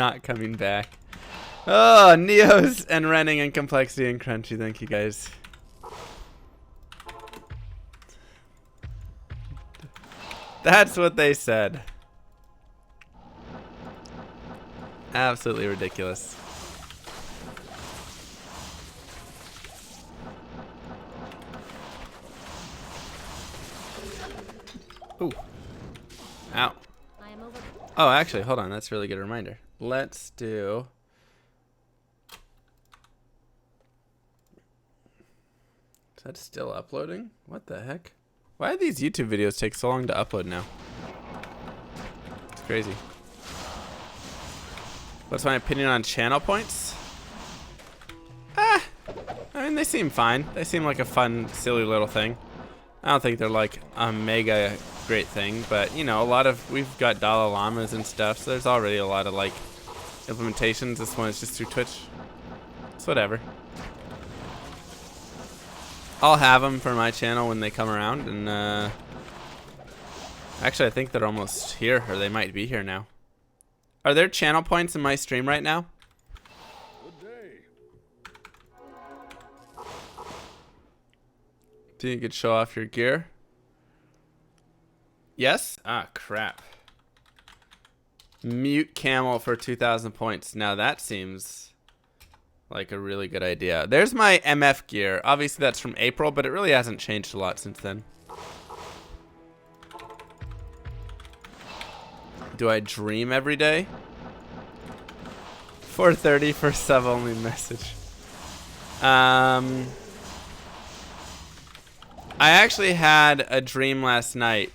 Not coming back. Oh, Neos and Renning and Complexity and Crunchy. Thank you guys. That's what they said. Absolutely ridiculous. Ooh. Ow. Oh, actually, hold on. That's a really good reminder. Let's do... Is that still uploading? What the heck? Why do these YouTube videos take so long to upload now? It's crazy. What's my opinion on channel points? I mean, they seem fine. They seem like a fun, silly little thing. I don't think they're like a mega great thing, but you know, we've got Dalai Lamas and stuff, so there's already a lot of like implementations. This one is just through Twitch. It's whatever. I'll have them for my channel when they come around, and actually I think they're almost here, or they might be here now. Are there channel points in my stream right now? Good day. Do you could show off your gear? Yes? Ah, crap. Mute camel for 2,000 points. Now that seems like a really good idea. There's my MF gear. Obviously that's from April, but it really hasn't changed a lot since then. Do I dream every day? 4:30 for sub only message. I actually had a dream last night,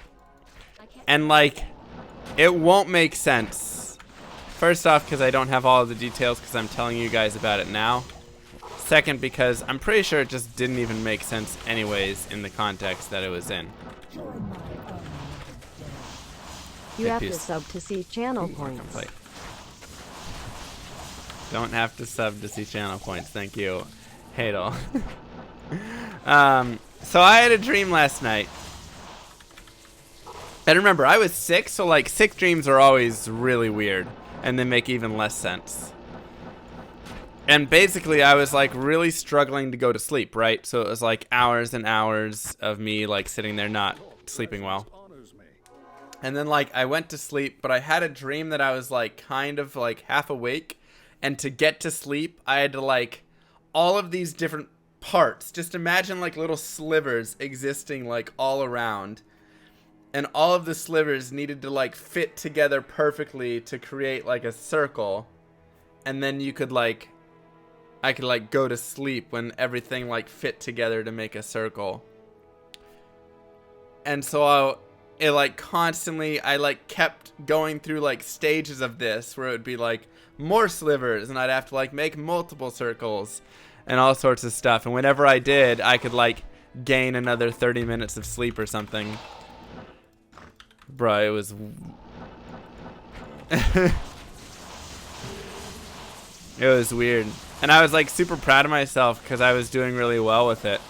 and like, it won't make sense. First off, because I don't have all of the details because I'm telling you guys about it now. Second, because I'm pretty sure it just didn't even make sense anyways in the context that it was in. You have to sub to see channel points. Don't have to sub to see channel points. Thank you, Hadel. So I had a dream last night. And remember, I was sick, so like sick dreams are always really weird. And they make even less sense. And basically, I was like really struggling to go to sleep, right? So it was like hours and hours of me like sitting there not sleeping well. And then like I went to sleep, but I had a dream that I was like kind of like half awake. And to get to sleep, I had to like all of these different parts. Just imagine like little slivers existing like all around. And all of the slivers needed to like fit together perfectly to create like a circle. And then you could like, I could like go to sleep when everything like fit together to make a circle. And so it like constantly, I like kept going through like stages of this where it would be like more slivers and I'd have to like make multiple circles and all sorts of stuff. And whenever I did, I could like gain another 30 minutes of sleep or something. Bruh, it was... It was weird. And I was like super proud of myself because I was doing really well with it.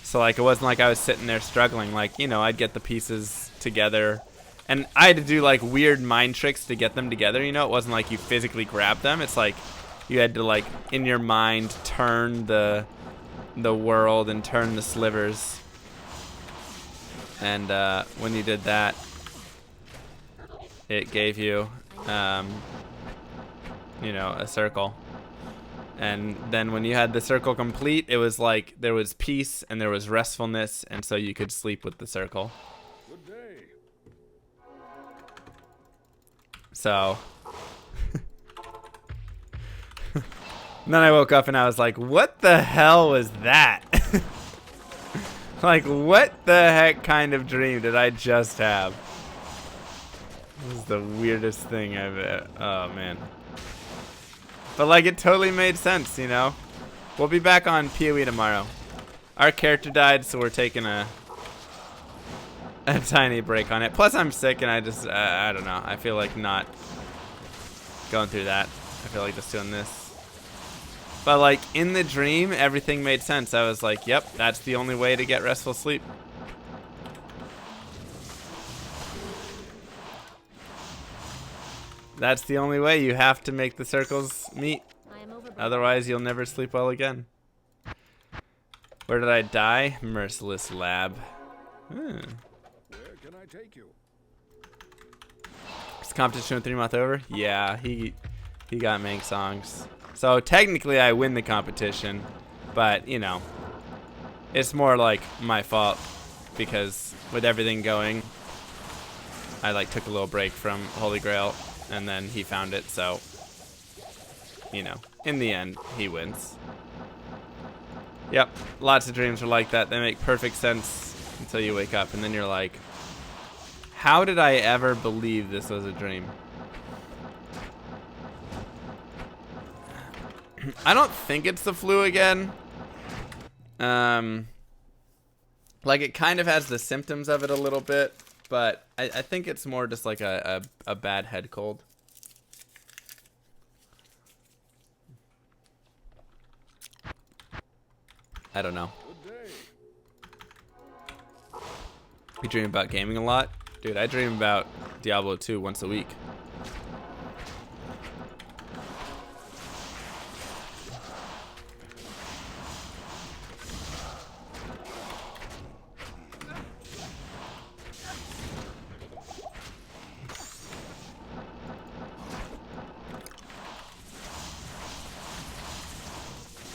So like it wasn't like I was sitting there struggling. Like, you know, I'd get the pieces together. And I had to do like weird mind tricks to get them together, you know? It wasn't like you physically grab them. It's like you had to like, in your mind, turn the world and turn the slivers. And when you did that, it gave you, you know, a circle. And then when you had the circle complete, it was like there was peace and there was restfulness, and so you could sleep with the circle. Good day. So then I woke up and I was like, what the hell was that? Like, what the heck kind of dream did I just have? This is the weirdest thing I've ever... Oh, man. But, like, it totally made sense, you know? We'll be back on PoE tomorrow. Our character died, so we're taking a tiny break on it. Plus, I'm sick, and I just... I don't know. I feel like not going through that. I feel like just doing this. But, like, in the dream, everything made sense. I was like, yep, that's the only way to get restful sleep. That's the only way. You have to make the circles meet. Otherwise, you'll never sleep well again. Where did I die? Merciless lab. Where can I take you? Is competition with 3 month over? Yeah, he got Mank songs. So technically I win the competition, but you know, it's more like my fault because with everything going, I like took a little break from Holy Grail and then he found it, so you know, in the end, he wins. Yep, lots of dreams are like that. They make perfect sense until you wake up and then you're like, how did I ever believe this was a dream? I don't think it's the flu again. Like it kind of has the symptoms of it a little bit, but I think it's more just like a bad head cold. I don't know. You dream about gaming a lot? Dude, I dream about Diablo 2 once a week.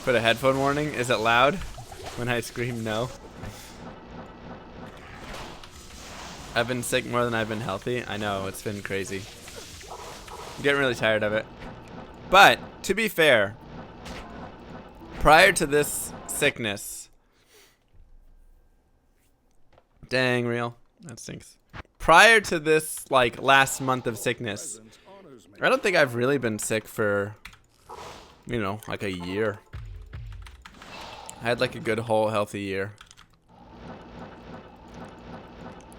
Put a headphone warning. Is it loud when I scream no? I've been sick more than I've been healthy. I know, it's been crazy. I'm getting really tired of it. But, to be fair, prior to this sickness... Dang, real. That stinks. Prior to this, like, last month of sickness, I don't think I've really been sick for, you know, like a year. I had like a good whole healthy year.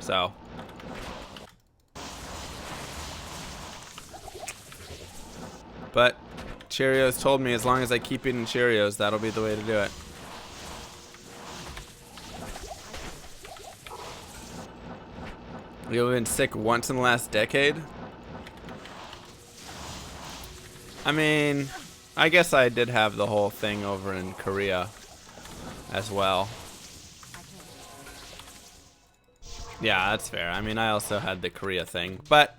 So. But Cheerios told me as long as I keep eating Cheerios, that'll be the way to do it. You've been sick once in the last decade? I mean, I guess I did have the whole thing over in Korea as well. Yeah, that's fair. I mean, I also had the Korea thing, but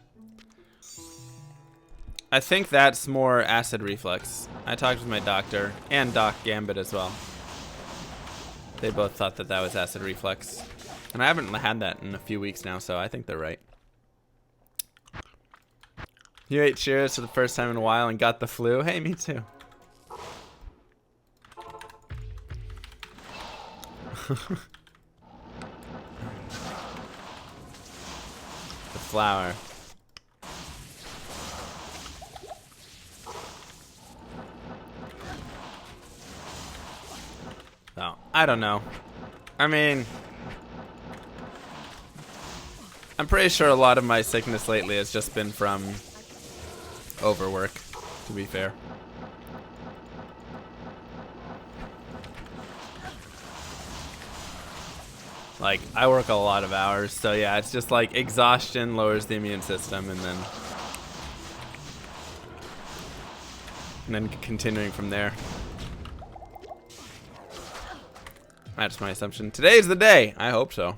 I think that's more acid reflux. I talked with my doctor and Doc Gambit as well. They both thought that that was acid reflux. And I haven't had that in a few weeks now, so I think they're right. You ate Cheerios for the first time in a while and got the flu? Hey, me too. The flower. So, I don't know. I mean, I'm pretty sure a lot of my sickness lately has just been from overwork, to be fair. Like, I work a lot of hours, so yeah, it's just like exhaustion lowers the immune system and then continuing from there. That's my assumption. Today's the day. I hope so.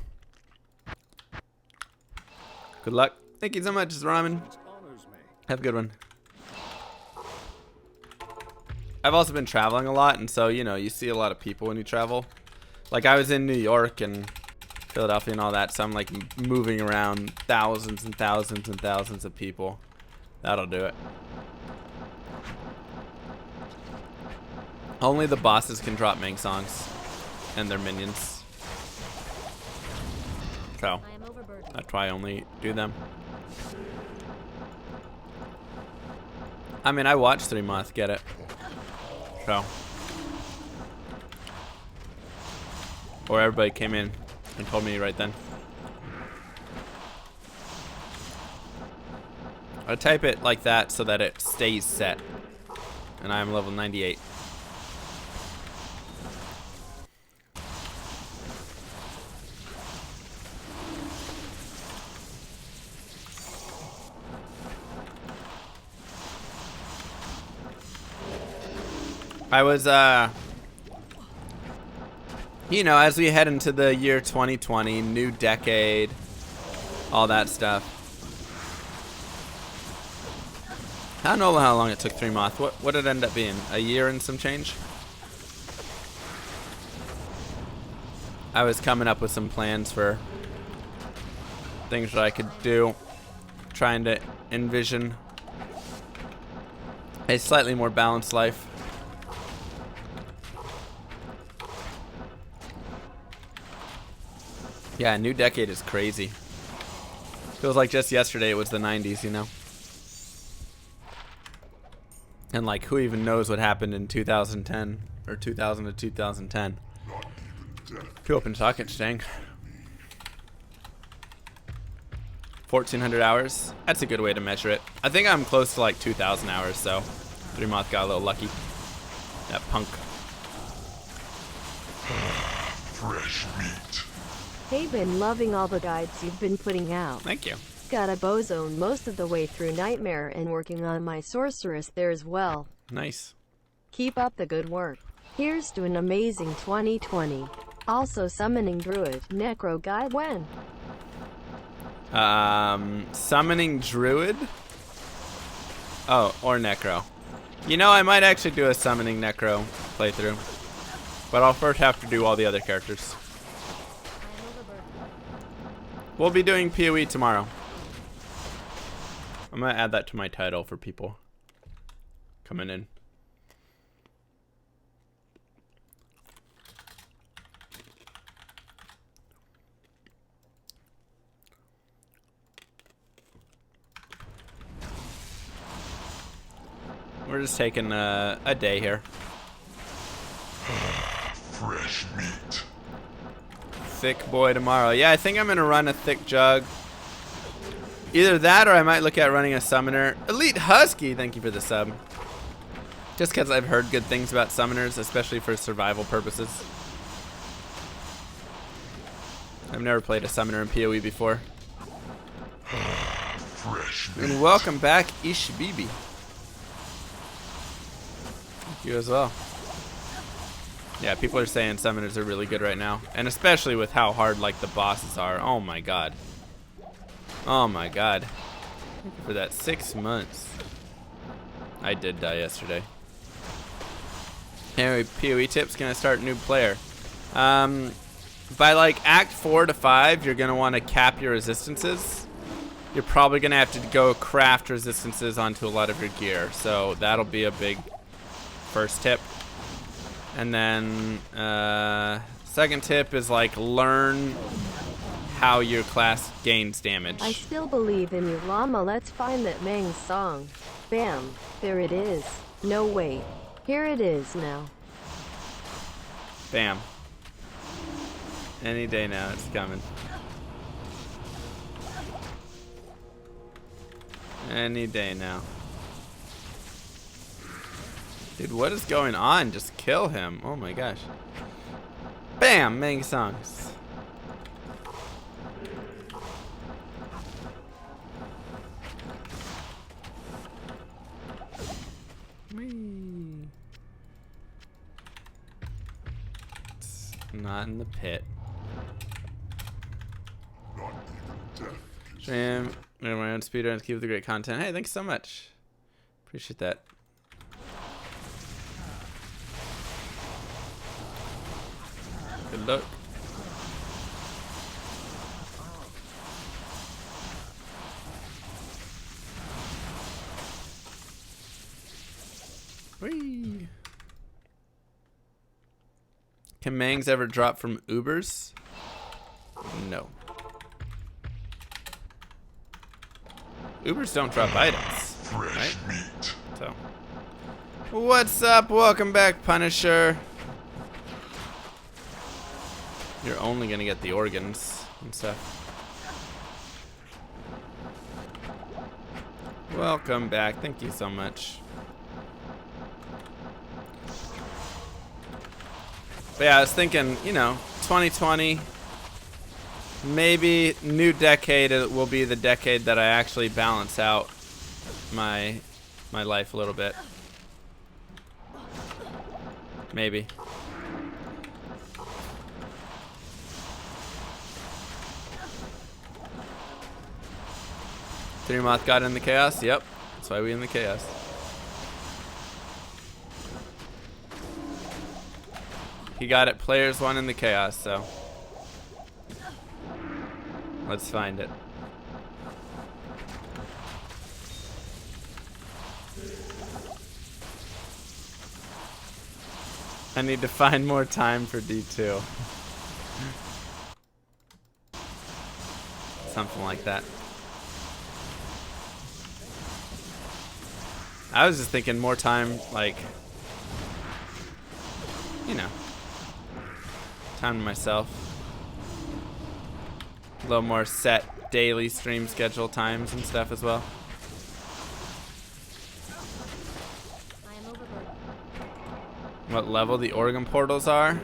Good luck. Thank you so much, Ramen. Have a good one. I've also been traveling a lot, and so, you know, you see a lot of people when you travel. Like, I was in New York and Philadelphia and all that, so I'm like moving around thousands and thousands and thousands of people. That'll do it. Only the bosses can drop Ming songs and their minions. So that's why I only do them. I mean, I watched 3 Month get it. So. Or everybody came in and told me right then. I type it like that so that it stays set. And I'm level 98. I was, you know, as we head into the year 2020, new decade, all that stuff. I don't know how long it took 3Moth. What did it end up being? A year and some change? I was coming up with some plans for things that I could do, trying to envision a slightly more balanced life. Yeah, new decade is crazy. Feels like just yesterday it was the 90s, you know? And like, who even knows what happened in 2010 or 2000 to 2010? Two open sockets, dang. 1,400 hours. That's a good way to measure it. I think I'm close to like 2,000 hours, so 3Moth got a little lucky. That punk. Fresh meat. Hey, been loving all the guides you've been putting out. Thank you. Got a bozone most of the way through Nightmare and working on my sorceress there as well. Nice. Keep up the good work. Here's to an amazing 2020. Also summoning druid necro guide when? Summoning druid? Oh, or necro. You know, I might actually do a summoning necro playthrough. But I'll first have to do all the other characters. We'll be doing PoE tomorrow. I'm gonna add that to my title for people coming in. We're just taking a day here. Fresh meat. Thick boy tomorrow. Yeah, I think I'm gonna run a thick jug. Either that or I might look at running a summoner. Elite Husky, thank you for the sub. Just because I've heard good things about summoners, especially for survival purposes. I've never played a summoner in PoE before. Fresh meat. And welcome back, Ishbibi. Thank you as well. Yeah, people are saying summoners are really good right now. And especially with how hard like the bosses are. Oh my god. Oh my god. Thank you for that 6 months. I did die yesterday. Anyway, PoE tips, gonna start new player. By like Act 4 to 5, you're gonna want to cap your resistances. You're probably gonna have to go craft resistances onto a lot of your gear. So that'll be a big first tip. And then second tip is like learn how your class gains damage. I still believe in you, llama. Let's find that Mang's song. Bam. There it is. No wait. Here it is now. Bam. Any day now, it's coming. Any day now. Dude, what is going on? Just kill him. Oh my gosh. Bam! Mang songs. Whee. It's not in the pit. Not even death can Jam. My own speedruns, keep up the great content. Hey, thanks so much. Appreciate that. Good luck. Whee. Can Mangs ever drop from Ubers? No. Ubers don't drop items, fresh right? meat. So, what's up? Welcome back, Punisher. You're only gonna get the organs and stuff. Welcome back. Thank you so much. But yeah, I was thinking, you know, 2020, maybe new decade will be the decade that I actually balance out my life a little bit. Maybe. Three Moth got in the chaos? Yep. That's why we in the chaos. He got it. Players won in the chaos, so. Let's find it. I need to find more time for D2. Something like that. I was just thinking more time, like, you know, time to myself. A little more set daily stream schedule times and stuff as well. What level the Oregon portals are?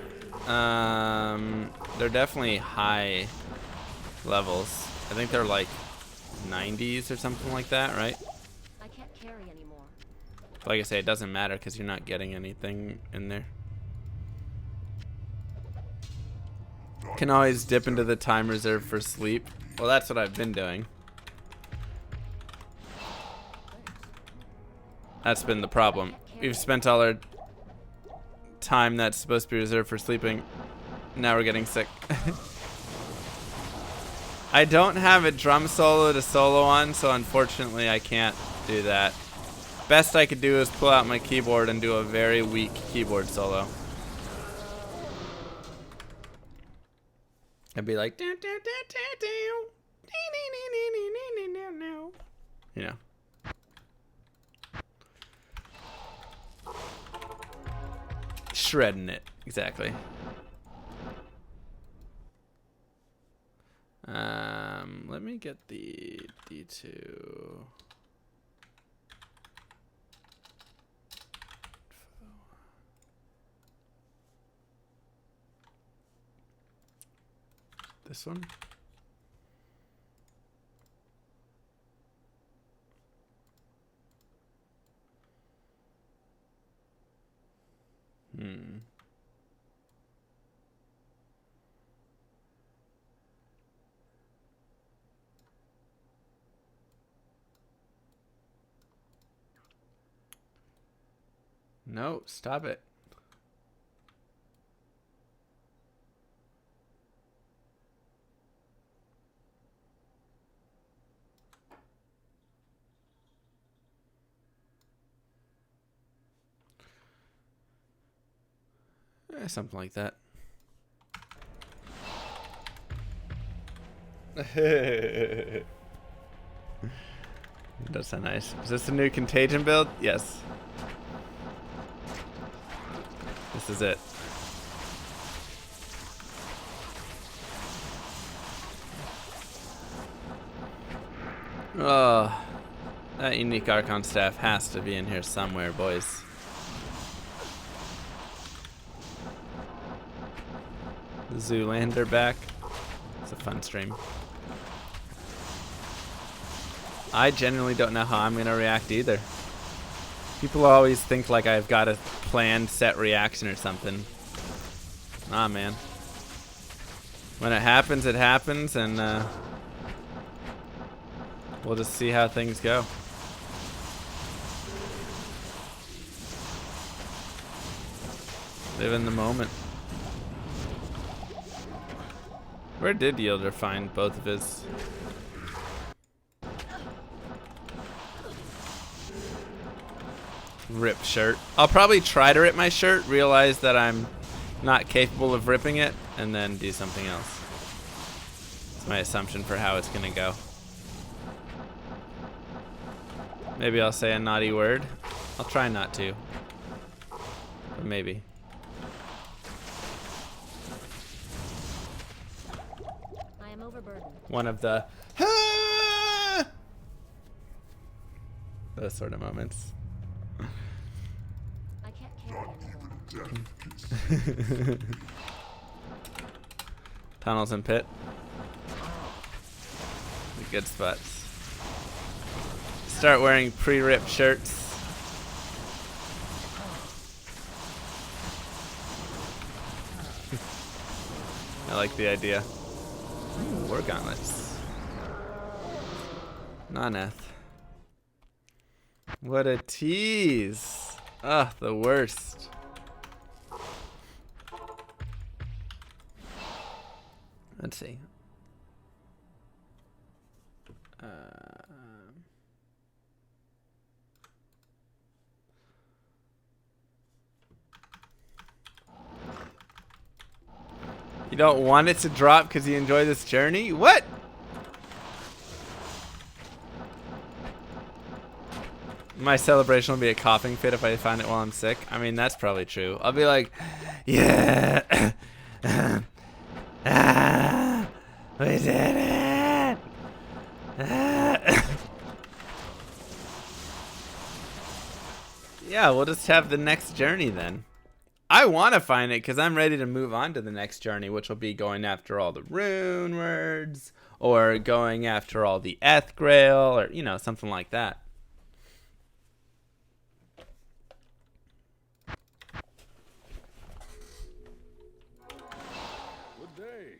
They're definitely high levels. I think they're like 90s or something like that, right? I can't carry anymore. Like I say, it doesn't matter because you're not getting anything in there. Can always dip into the time reserved for sleep. Well, that's what I've been doing. That's been the problem. We've spent all our time that's supposed to be reserved for sleeping. Now we're getting sick. I don't have a drum solo to solo on, so unfortunately I can't do that. Best I could do is pull out my keyboard and do a very weak keyboard solo. I'd be like, you know. Shredding it, exactly. Let me get the D2. This one? No, stop it. Something like that. Does sound nice. Is this a new Contagion build? Yes. This is it. Oh, that unique Archon staff has to be in here somewhere, boys. The Zoolander back. It's a fun stream. I genuinely don't know how I'm going to react either. People always think like I've got a planned set reaction or something. Nah, man. When it happens, and we'll just see how things go. Live in the moment. Where did Yielder find both of his? Rip shirt. I'll probably try to rip my shirt, realize that I'm not capable of ripping it, and then do something else. That's my assumption for how it's gonna go. Maybe I'll say a naughty word. I'll try not to. But maybe. I am overburdened. One of the those sort of moments. I can't carry anymore. Death. Tunnels and pit. The good spots. Start wearing pre-ripped shirts. I like the idea. Ooh, war gauntlets. Naneth. What a tease. Ugh, the worst. Let's see. You don't want it to drop because you enjoy this journey? What? My celebration will be a coughing fit if I find it while I'm sick. I mean, that's probably true. I'll be like, yeah. We did it. Yeah, we'll just have the next journey then. I want to find it because I'm ready to move on to the next journey, which will be going after all the rune words or going after all the Grail or, you know, something like that. Good day.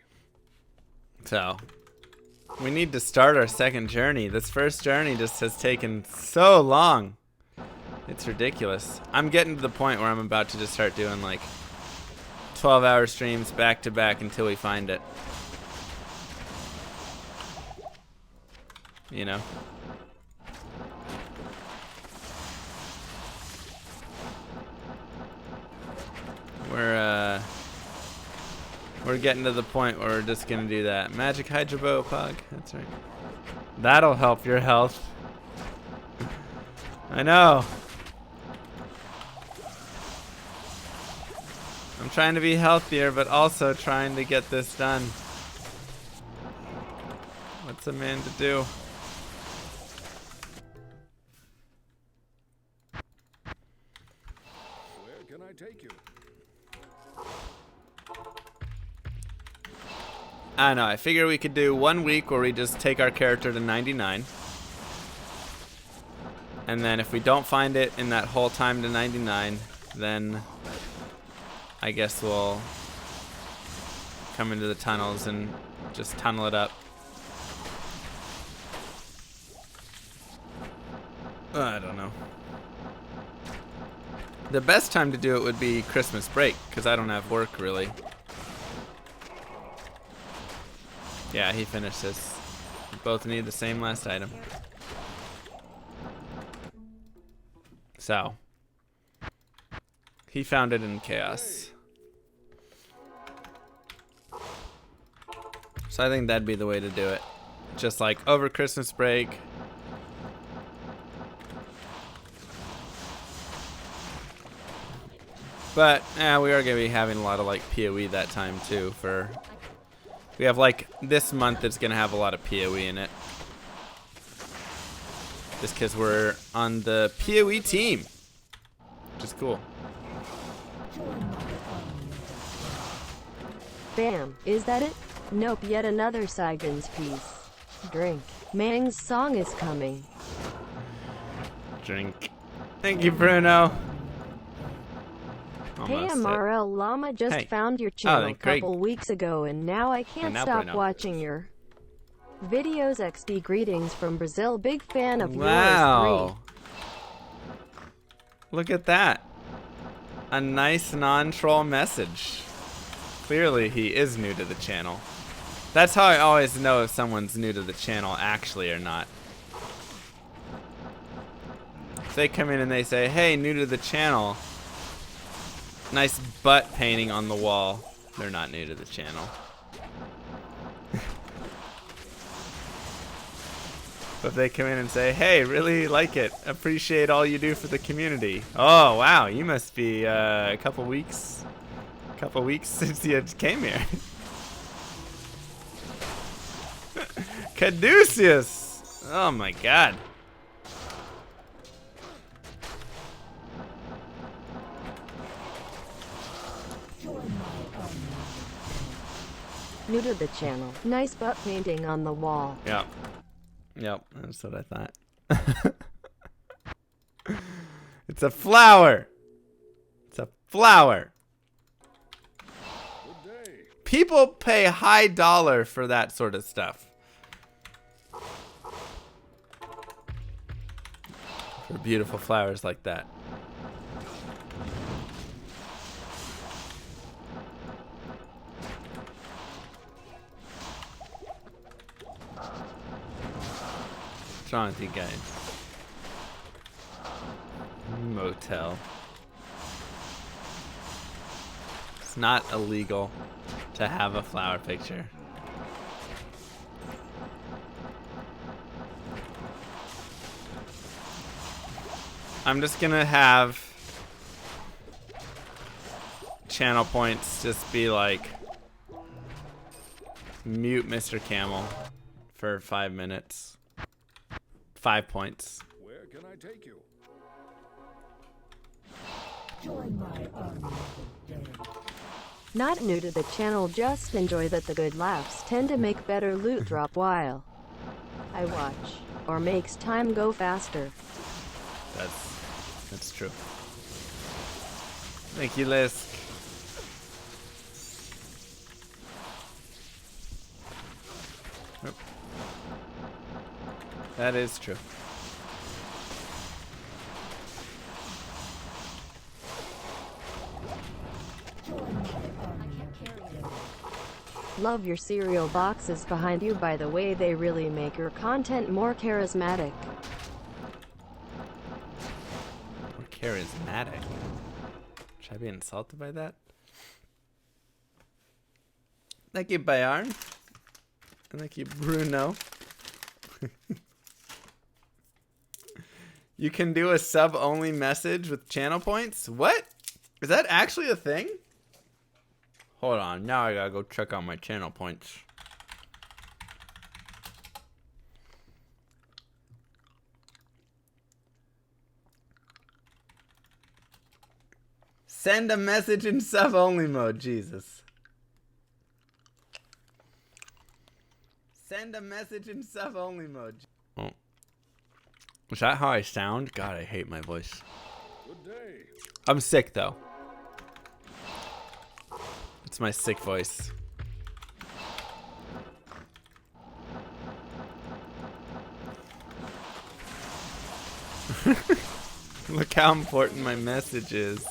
So, we need to start our second journey. This first journey just has taken so long. It's ridiculous. I'm getting to the point where I'm about to just start doing like 12-hour streams back to back until we find it. You know? We're getting to the point where we're just gonna do that. Magic Hydro Bow Pug. That's right. That'll help your health. I know. I'm trying to be healthier, but also trying to get this done. What's a man to do? Where can I take you? I don't know. I figure we could do 1 week where we just take our character to 99. And then if we don't find it in that whole time to 99, then I guess we'll come into the tunnels and just tunnel it up. I don't know. The best time to do it would be Christmas break, because I don't have work really. Yeah, he finished his. We both need the same last item. So, he found it in chaos. So I think that'd be the way to do it. Just like over Christmas break. But, yeah, we are going to be having a lot of like PoE that time too for... We have like this month that's going to have a lot of PoE in it. Just because we're on the PoE team. Which is cool. Bam, is that it? Nope, yet another Saigon's piece. Drink. Mang's song is coming. Drink. Thank you, Bruno. Hey, Almost it. MRL Llama just Hey. found your channel a great. couple weeks ago and now I can't now stop Bruno. watching your videos. XD greetings from Brazil. Big fan of yours. Wow. Look at that. A nice non-troll message. Clearly he is new to the channel. That's how I always know if someone's new to the channel actually or not. If they come in and they say, hey, new to the channel, nice butt painting on the wall, they're not new to the channel. But if they come in and say, hey, really like it, appreciate all you do for the community. Oh, wow, you must be a couple weeks since you came here. Caduceus! Oh my god. New to the channel. Nice butt painting on the wall. Yep. Yep, that's what I thought. It's a flower! It's a flower! Good People pay high dollar for that sort of stuff. For beautiful flowers like that. What's wrong with you guys? Motel. It's not illegal to have a flower picture. I'm just gonna have channel points just be like mute Mr. Camel for 5 minutes. 5 points. Where can I take you? Not new to the channel, just enjoy that the good laughs tend to make better loot drop while I watch, or makes time go faster. That's true. Thank you, Lisk. Oop. That is true. Love your cereal boxes behind you, by the way, they really make your content more charismatic. More charismatic. Should I be insulted by that? Thank you, Bayarn. And thank you, Bruno. You can do a sub-only message with channel points? What? Is that actually a thing? Hold on, now I gotta go check out my channel points. Send a message in sub-only mode, Jesus. Send a message in sub-only mode. Oh. Is that how I sound? God, I hate my voice. Good day. I'm sick, though. It's my sick voice. Look how important my message is.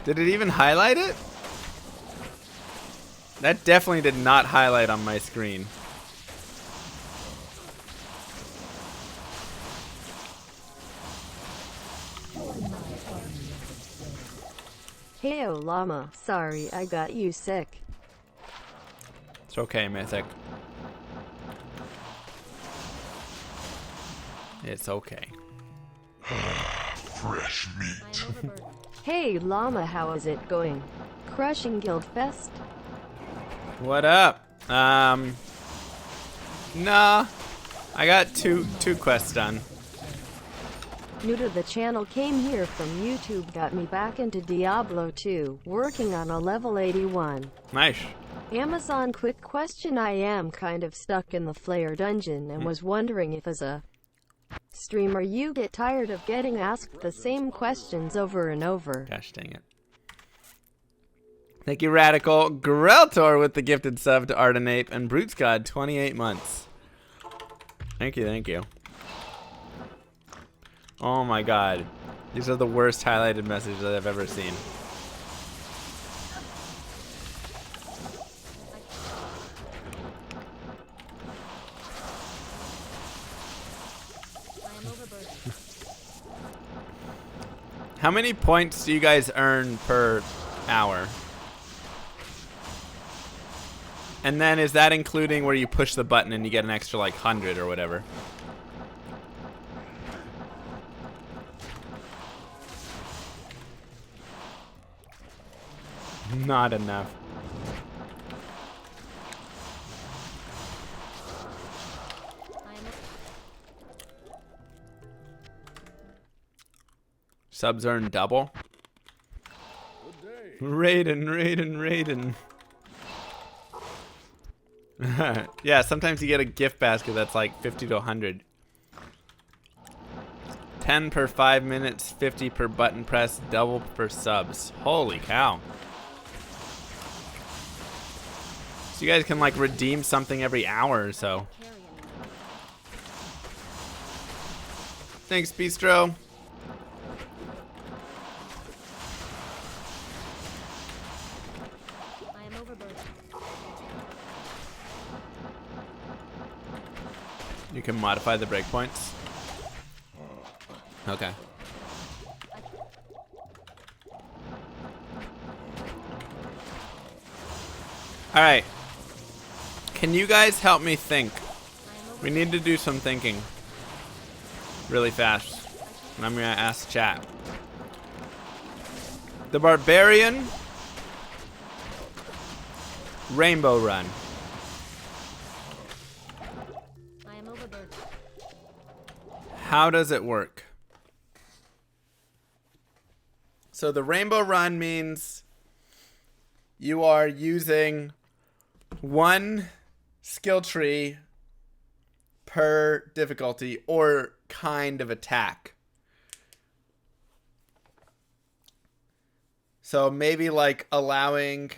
Did it even highlight it? That definitely did not highlight on my screen. Heyo llama, sorry I got you sick. It's okay, Mythic. It's okay. Fresh meat. I'm overburdened. Hey llama, how is it going? Crushing Guild Fest? What up? Nah. I got two quests done. New to the channel, came here from YouTube, got me back into Diablo 2, working on a level 81. Nice. Amazon, quick question, I am kind of stuck in the Flare dungeon and was wondering if as a streamer you get tired of getting asked the same questions over and over. Gosh dang it. Thank you, Radical. Greltor with the gifted sub to Ardenape and Brutes God 28 months. Thank you, thank you. Oh my god. These are the worst highlighted messages that I've ever seen. I am overburdened. How many points do you guys earn per hour? And then is that including where you push the button and you get an extra like 100 or whatever? Not enough. I am Subs earn double. Good day. Raiden. Yeah, sometimes you get a gift basket that's like 50 to 100. 10 per 5 minutes, 50 per button press, double per subs. Holy cow. So you guys can like redeem something every hour or so. Carry anymore. Thanks, Bistro. I am overburdened. You can modify the breakpoints. Okay. All right. Can you guys help me think? We need to do some thinking really fast. And I'm going to ask chat. The Barbarian Rainbow Run. I am overburdened. How does it work? So the Rainbow Run means you are using one skill tree per difficulty or kind of attack. So maybe like allowing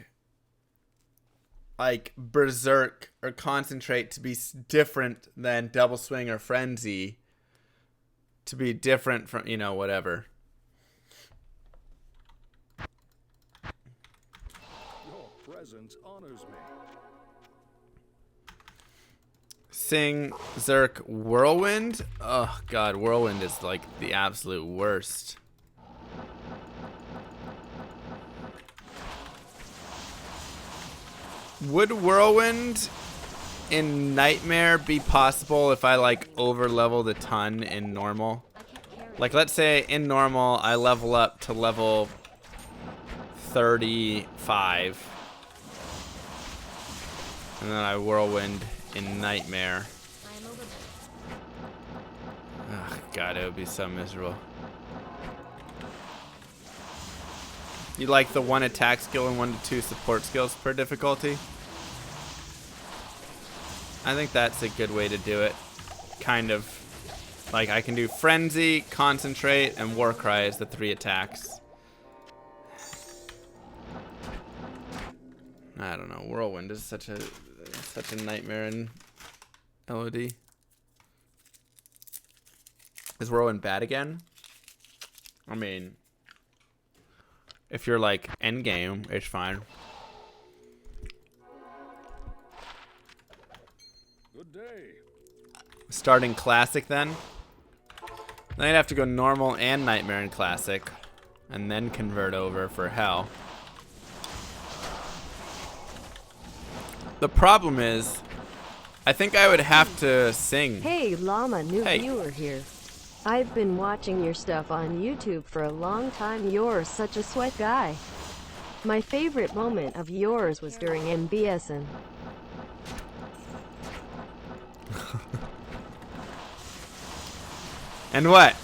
like Berserk or Concentrate to be different than Double Swing or Frenzy, to be different from, you know, whatever. Your presence honors me. Sing Zerk Whirlwind? Oh god, Whirlwind is like the absolute worst. Would Whirlwind in Nightmare be possible if I like over leveled a ton in normal? I can't carry. Like let's say in normal I level up to level 35 and then I Whirlwind in Nightmare. I am overburdened. Oh god, it would be so miserable. You like the 1 attack skill and 1 to 2 support skills per difficulty? I think that's a good way to do it. Kind of. Like I can do Frenzy, Concentrate, and Warcry as the 3 attacks. I don't know. Whirlwind is such a nightmare in LOD. Is Whirlwind bad again? I mean, if you're like endgame, it's fine. Good day. Starting Classic then. Then I'd have to go normal and Nightmare in Classic. And then convert over for Hell. The problem is, I think I would have to sing. Hey, Llama, new Hey. viewer here. I've been watching your stuff on YouTube for a long time. You're such a sweat guy. My favorite moment of yours was during MBSN. And what?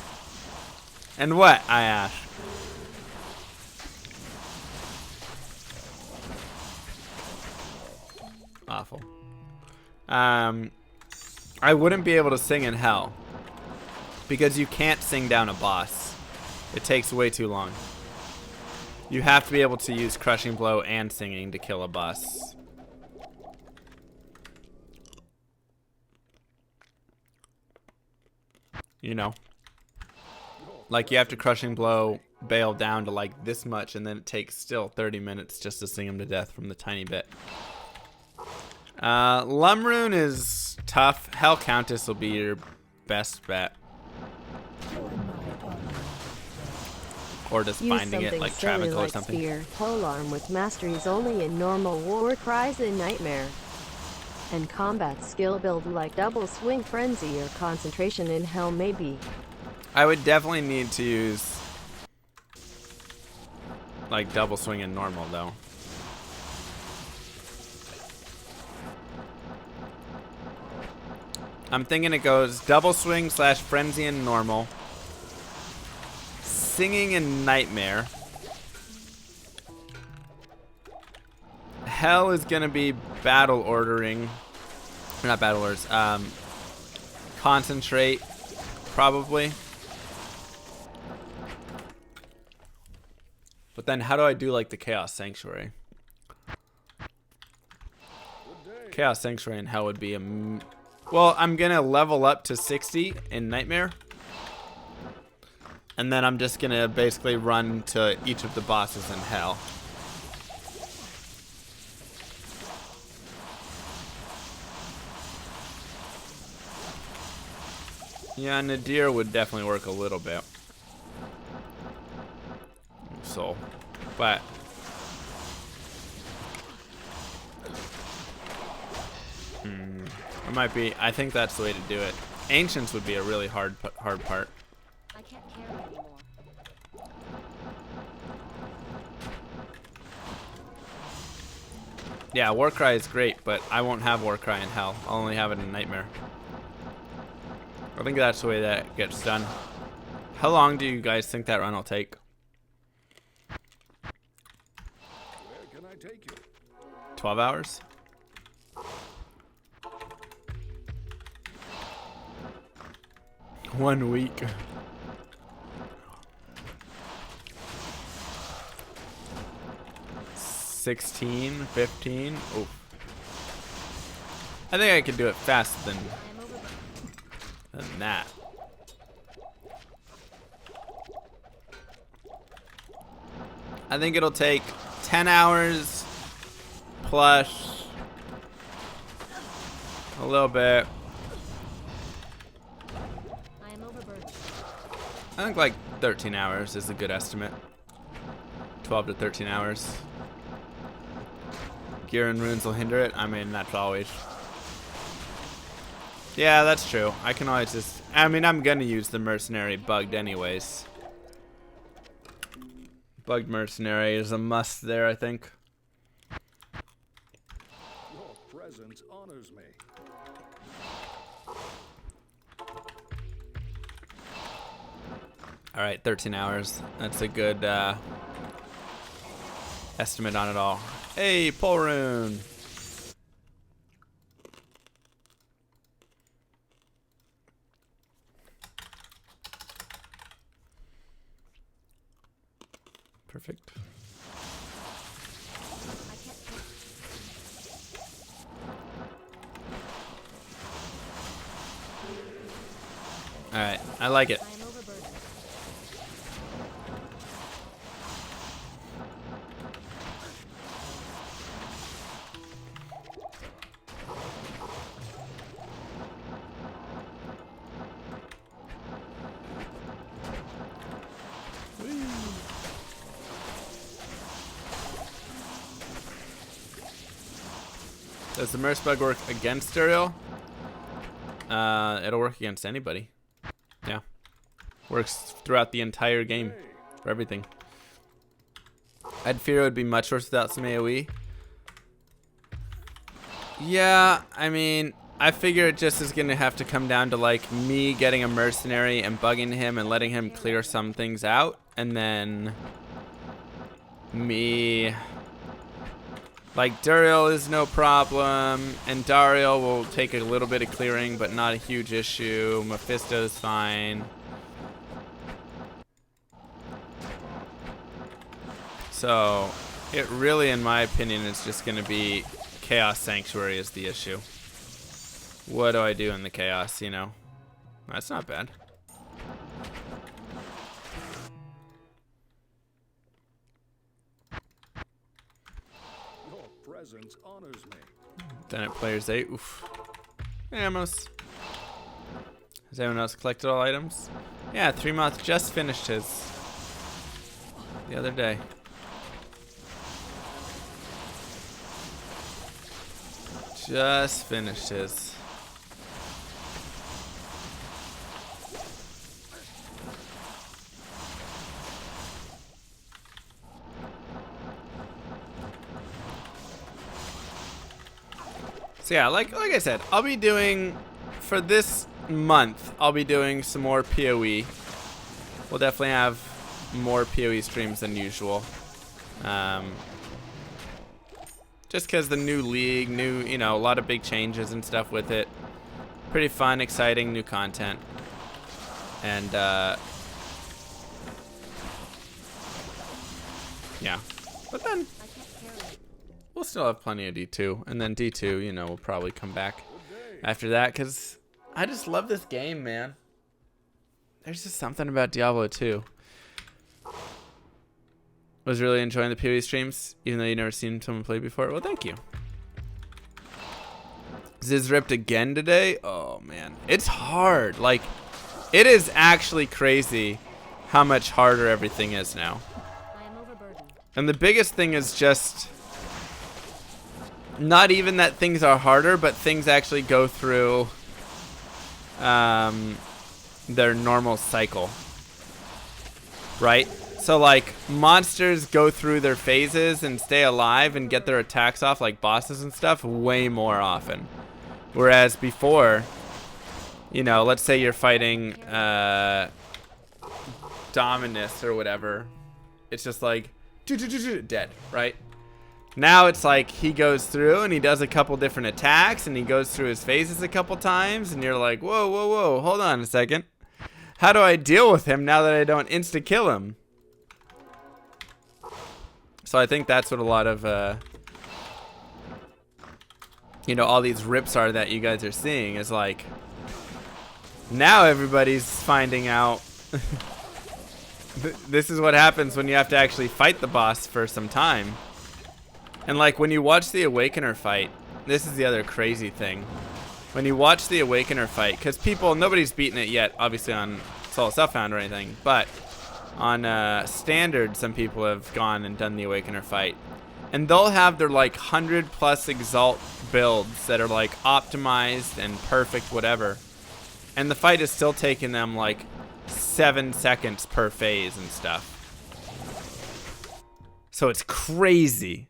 And what, I ask. Awful. I wouldn't be able to sing in Hell. Because you can't sing down a boss. It takes way too long. You have to be able to use Crushing Blow and singing to kill a boss. You know. Like you have to Crushing Blow bail down to like this much, and then it takes still 30 minutes just to sing him to death from the tiny bit. Lumrune is tough. Hell Countess will be your best bet. Or just Use finding it something like silly Travical or like something. Spear, Polearm with masteries only in normal, war cries in Nightmare. And combat skill build like Double Swing Frenzy or Concentration in Hell maybe. I would definitely need to use like Double Swing in normal though. I'm thinking it goes Double Swing / Frenzy in normal, Singing in Nightmare. Hell is gonna be battle ordering, or not battle orders. Concentrate, probably. But then, how do I do like the Chaos Sanctuary? Chaos Sanctuary in Hell would be well, I'm gonna level up to 60 in Nightmare. And then I'm just gonna basically run to each of the bosses in Hell. Yeah, Nadir would definitely work a little bit. So, but it might be. I think that's the way to do it. Ancients would be a really hard part. I can't carry anymore. Yeah, Warcry is great, but I won't have Warcry in Hell. I'll only have it in Nightmare. I think that's the way that gets done. How long do you guys think that run will take? Where can I take you? 12 hours? One week. $16, $15. Oh, I think I could do it faster I am overburdened. than that. I think it'll take 10 hours plus a little bit. I am overburdened. I think like 13 hours is a good estimate. 12 to 13 hours. Gear and runes will hinder it. I mean, that's always. Yeah, that's true. I can always just. I mean, I'm gonna use the mercenary bugged anyways. Bugged mercenary is a must there, I think. Your presence honors me. All right, 13 hours. That's a good estimate on it all. Hey, Pole Rune. Perfect. I can't carry. All right, I like it. I am overburdened. Does the Merc bug work against Uriel? It'll work against anybody. Yeah. Works throughout the entire game. For everything. I'd fear it would be much worse without some AoE. Yeah, I mean, I figure it just is going to have to come down to like me getting a mercenary and bugging him and letting him clear some things out. And then me... Like, Duriel is no problem, and Dario will take a little bit of clearing, but not a huge issue. Mephisto's fine. So, it really, in my opinion, is just going to be Chaos Sanctuary is the issue. What do I do in the Chaos, you know? That's not bad. Presence honors me. Done at players 8. Oof. Amos. Has anyone else collected all items? Yeah, 3moth just finished his the other day. Just finished his. So yeah, like I said, I'll be doing, for this month, I'll be doing some more PoE. We'll definitely have more PoE streams than usual. Just because the new league, you know, a lot of big changes and stuff with it. Pretty fun, exciting, new content. And, yeah. But then, I can't carry. we'll we'll still have plenty of D2. And then D2, you know, will probably come back after that. Because I just love this game, man. There's just something about Diablo 2. Was really enjoying the PoE streams, even though you never seen someone play before. Well, thank you. Ziz ripped again today. Oh man, it's hard. Like, it is actually crazy how much harder everything is now. I am overburdened. And the biggest thing is just not even that things are harder, but things actually go through their normal cycle, right? So like monsters go through their phases and stay alive and get their attacks off, like bosses and stuff, way more often. Whereas before, you know, let's say you're fighting Dominus or whatever, it's just like dead, right? Now it's like he goes through and he does a couple different attacks and he goes through his phases a couple times and you're like, whoa, whoa, whoa, hold on a second. How do I deal with him now that I don't insta-kill him? So I think that's what a lot of, you know, all these rips are that you guys are seeing is like, now everybody's finding out this is what happens when you have to actually fight the boss for some time. And like when you watch the Awakener fight, this is the other crazy thing. When you watch the Awakener fight, because nobody's beaten it yet, obviously on Soul Self-Found or anything, but on Standard, some people have gone and done the Awakener fight. And they'll have their like 100+ Exalt builds that are like optimized and perfect, whatever. And the fight is still taking them like 7 seconds per phase and stuff. So it's crazy.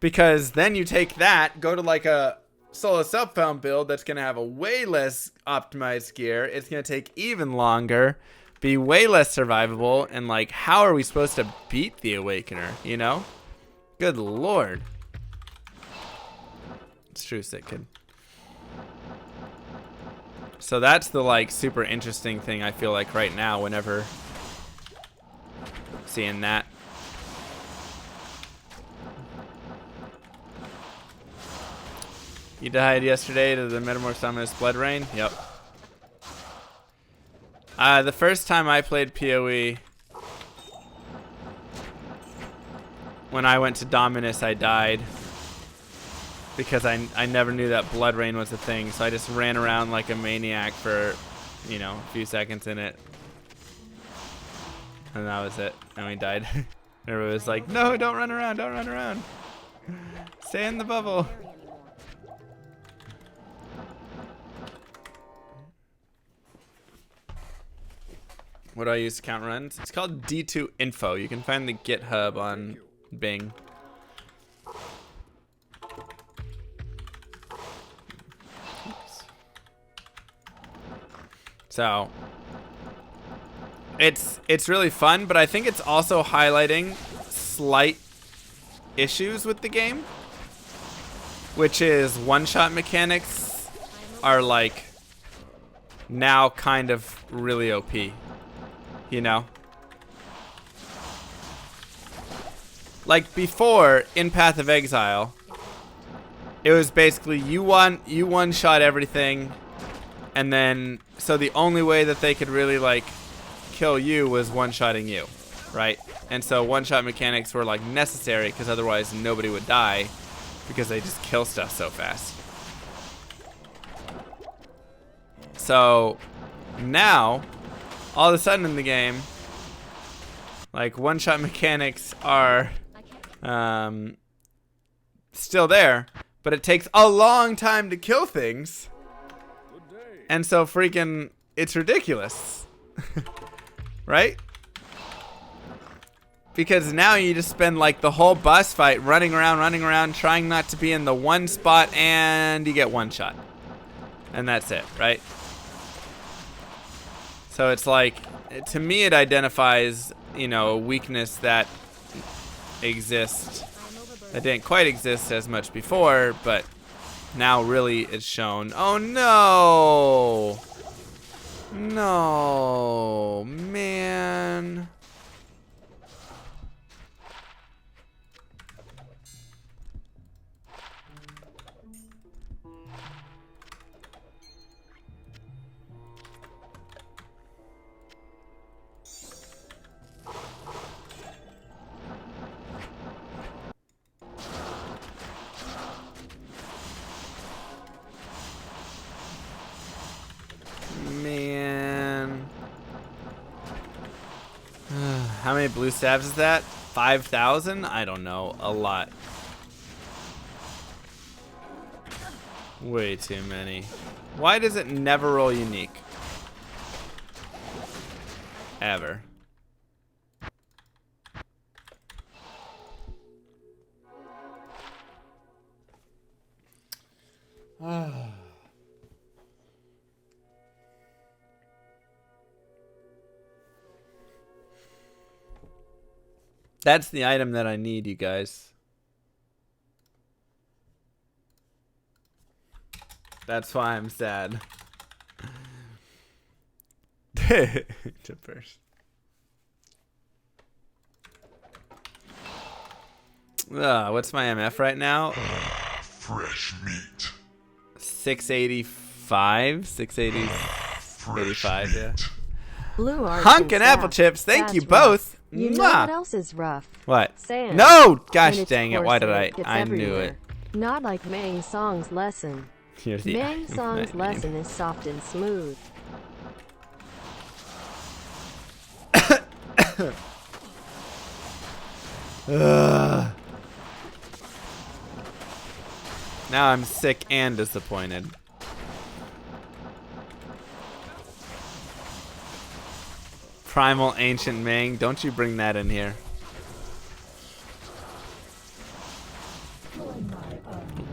Because then you take that, go to like a Soul Self-Found build that's going to have a way less optimized gear. It's going to take even longer, be way less survivable, and like, how are we supposed to beat the Awakener, you know? Good lord. It's true, sick kid. So that's the like super interesting thing I feel like right now whenever seeing that. You died yesterday to the Metamorphosis Blood Rain? Yep. The first time I played PoE, when I went to Dominus, I died. Because I never knew that Blood Rain was a thing, so I just ran around like a maniac for, you know, a few seconds in it. And that was it. And we died. Everybody was like, no, don't run around, don't run around. Stay in the bubble. What do I use to count runs? It's called D2 Info. You can find the GitHub on Bing. So it's really fun, but I think it's also highlighting slight issues with the game, which is one-shot mechanics are like now kind of really OP, you know? Like before in Path of Exile, it was basically you one-shot everything, and then so the only way that they could really like kill you was one-shotting you, right? And so one-shot mechanics were like necessary because otherwise nobody would die because they just kill stuff so fast. So now all of a sudden in the game, like one-shot mechanics are still there, but it takes a long time to kill things. And so freaking, it's ridiculous. Right? Because now you just spend like the whole boss fight running around, trying not to be in the one spot, and you get one shot. And that's it, right? So it's like, to me it identifies, you know, a weakness that exists, that didn't quite exist as much before, but now really it's shown. Oh no! No, man. How many blue stabs is that? 5,000? I don't know. A lot. Way too many. Why does it never roll unique? Ever. That's the item that I need, you guys. That's why I'm sad. To first. What's my MF right now? Fresh meat. 685? 85, yeah. Blue art Hunk and apple chips, thank That's you rough. both. You know Mwah. what else is rough? What? Sand. No! Gosh And it's dang it, why did porcelain. I? It gets I knew everywhere. it. Not like Mang Song's lesson. Here's the Mang item Song's I need. lesson is soft and smooth. Ugh. Now I'm sick and disappointed. Primal Ancient Ming, don't you bring that in here.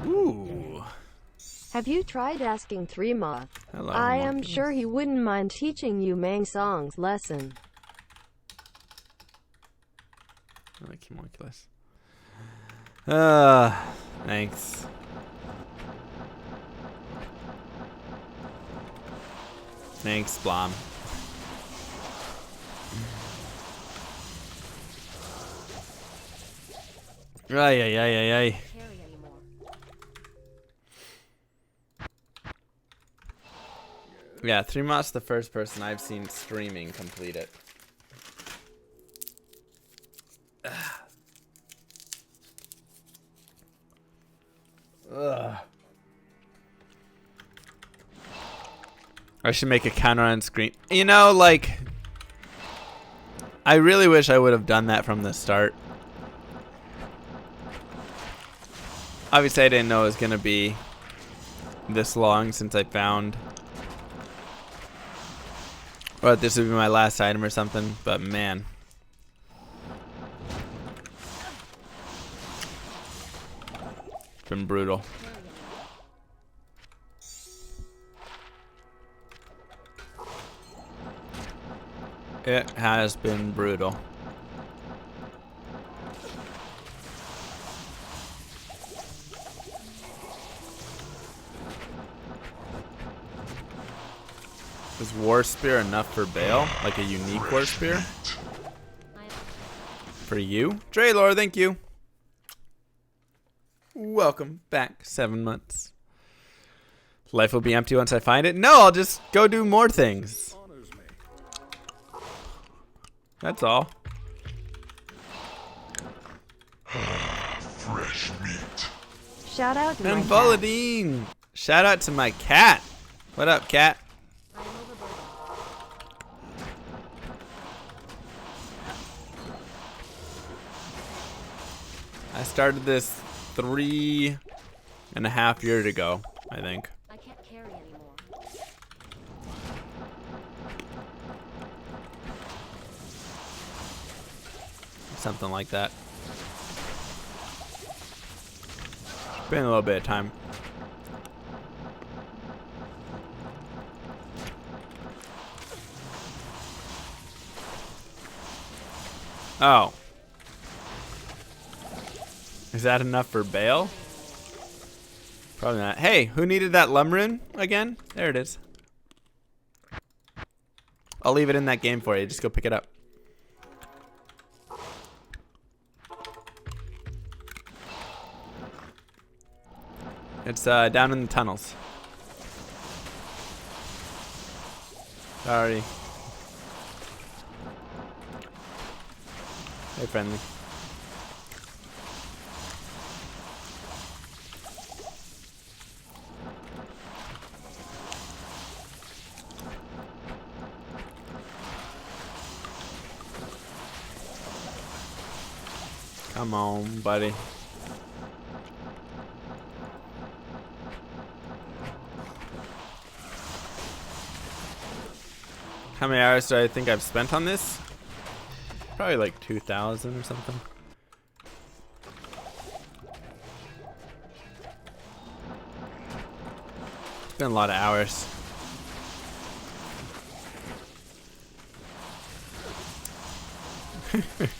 Ooh. Have you tried asking 3 Hello, I am homunculus. sure he wouldn't mind teaching you Mang Song's lesson. I like homunculus. Thanks. Thanks, Blom. Ay, ay, ay, ay, ay. Carry anymore. Yeah, 3Mot's the first person I've seen streaming complete it. Ugh. I should make a counter on screen. You know, like, I really wish I would have done that from the start. Obviously, I didn't know it was going to be this long since I found, or that this would be my last item or something, but man. It's been brutal. It has been brutal. Is War Spear enough for Bale? Like a unique War Spear? For you? Draylor, thank you. Welcome back. 7 months. Life will be empty once I find it. No, I'll just go do more things. Honors me. That's all. Fresh meat. Shout out to my And cat. Voladine. Shout out to my cat. What up, cat? I am overburdened. I started this 3.5 years ago, I think. I can't carry anymore. Something like that. Been a little bit of time. Oh. Is that enough for Bale? Probably not. Hey, who needed that Lumrune again? There it is. I'll leave it in that game for you. Just go pick it up. It's down in the tunnels. Sorry. Hey, friendly. Come on, buddy. How many hours do I think I've spent on this? Probably like 2,000 or something. It's been a lot of hours. I'm overburdened.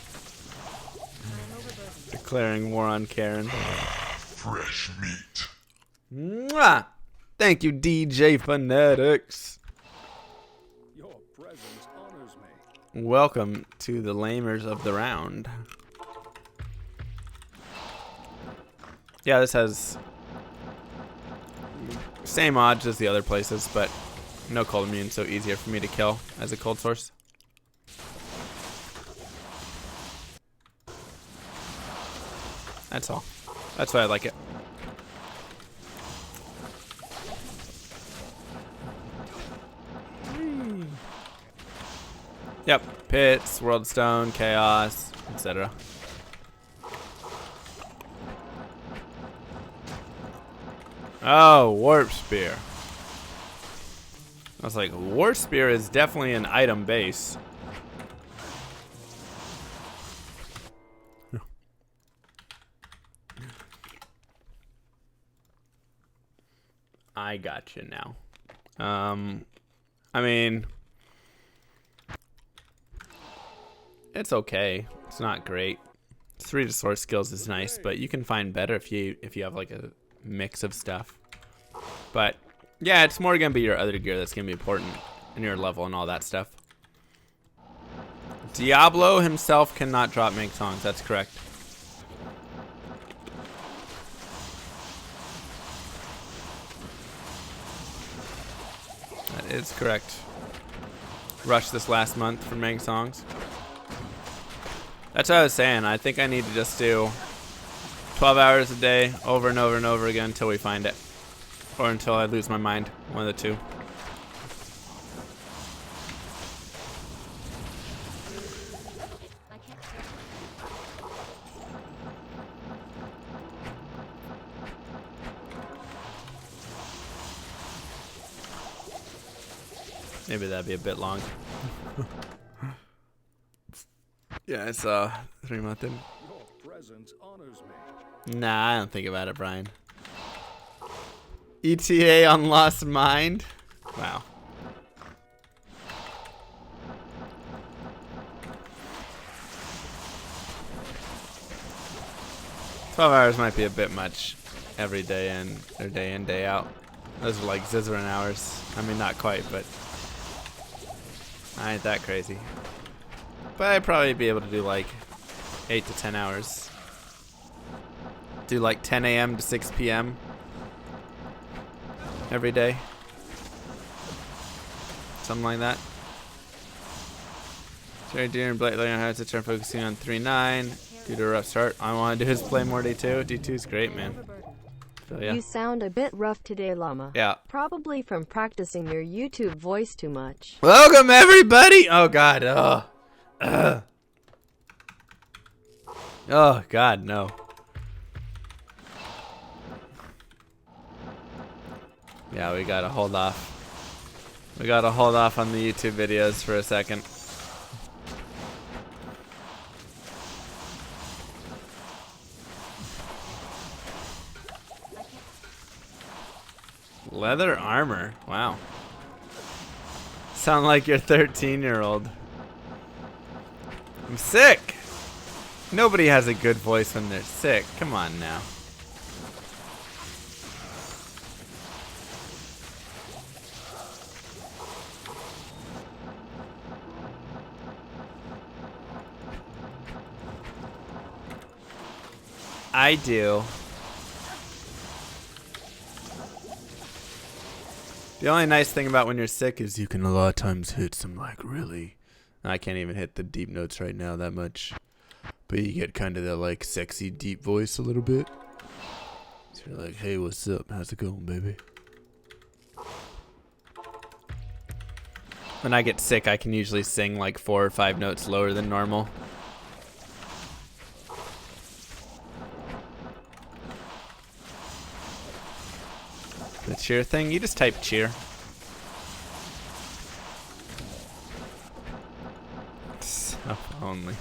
Declaring war on Karen. Fresh meat. Mwah! Thank you, DJ Phonetics. Your presence honors me. Welcome to the lamers of the round. Yeah, this has same odds as the other places, but no cold immune, so easier for me to kill as a cold source. That's all. That's why I like it. Yep, pits, world stone, chaos, etc. Oh, warp spear. I was like, warp spear is definitely an item base. I got you now. I mean, it's okay. It's not great. 3 to source skills is nice, but you can find better if you have like a mix of stuff. But yeah, it's more gonna be your other gear that's gonna be important in your level and all that stuff. Diablo himself cannot drop make songs. That's correct. That is correct. Rushed this last month for making songs. That's what I was saying. I think I need to just do 12 hours a day over and over and over again until we find it. Or until I lose my mind. One of the two. I can't. Maybe that'd be a bit long. Yeah, it's 3 month in. Your presence honors me. Nah, I don't think about it, Brian. ETA on Lost Mind? Wow. "12 hours might be a bit much every day in, or day in, day out. Those are like scissoring hours. I mean, not quite, but I ain't that crazy. But I'd probably be able to do like 8 to 10 hours. Do like 10 a.m. to 6 p.m. every day. Something like that. Jerry Deere and Blake learning how to turn focusing on 3-9 due to a rough start. All I want to do is play more D2. D2 is great, man. So, yeah. You sound a bit rough today, Llama. Yeah. Probably from practicing your YouTube voice too much. Welcome, everybody. Oh, God. Oh, God, no. Yeah, we gotta hold off. We gotta hold off on the YouTube videos for a second. Leather armor. Wow. Sound like your 13-year-old. I'm sick. Nobody has a good voice when they're sick. Come on now. I do. The only nice thing about when you're sick is you can a lot of times hit some like really. I can't even hit the deep notes right now that much. But you get kind of that like sexy deep voice a little bit. So you're like, hey, what's up? How's it going, baby? When I get sick, I can usually sing like 4 or 5 notes lower than normal. The cheer thing? You just type cheer. So only.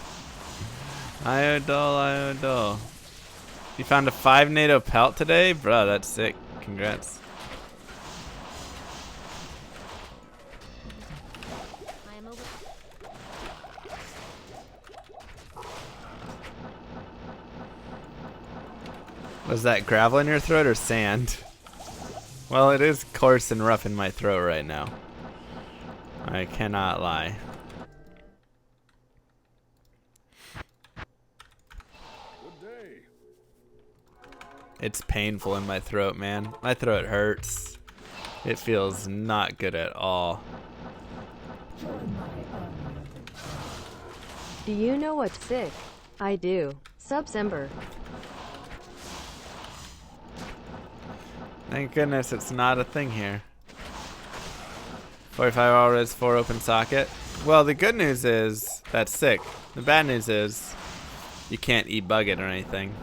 Iodol. You found a 5 NATO pelt today? Bro, that's sick. Congrats. I am over. Was that gravel in your throat or sand? Well, it is coarse and rough in my throat right now. I cannot lie. Good day. It's painful in my throat, man. My throat hurts. It feels not good at all. Do you know what's sick? I do. Subsember. Thank goodness it's not a thing here. 45 hours for open socket. Well, the good news is that's sick. The bad news is you can't e-bug it or anything.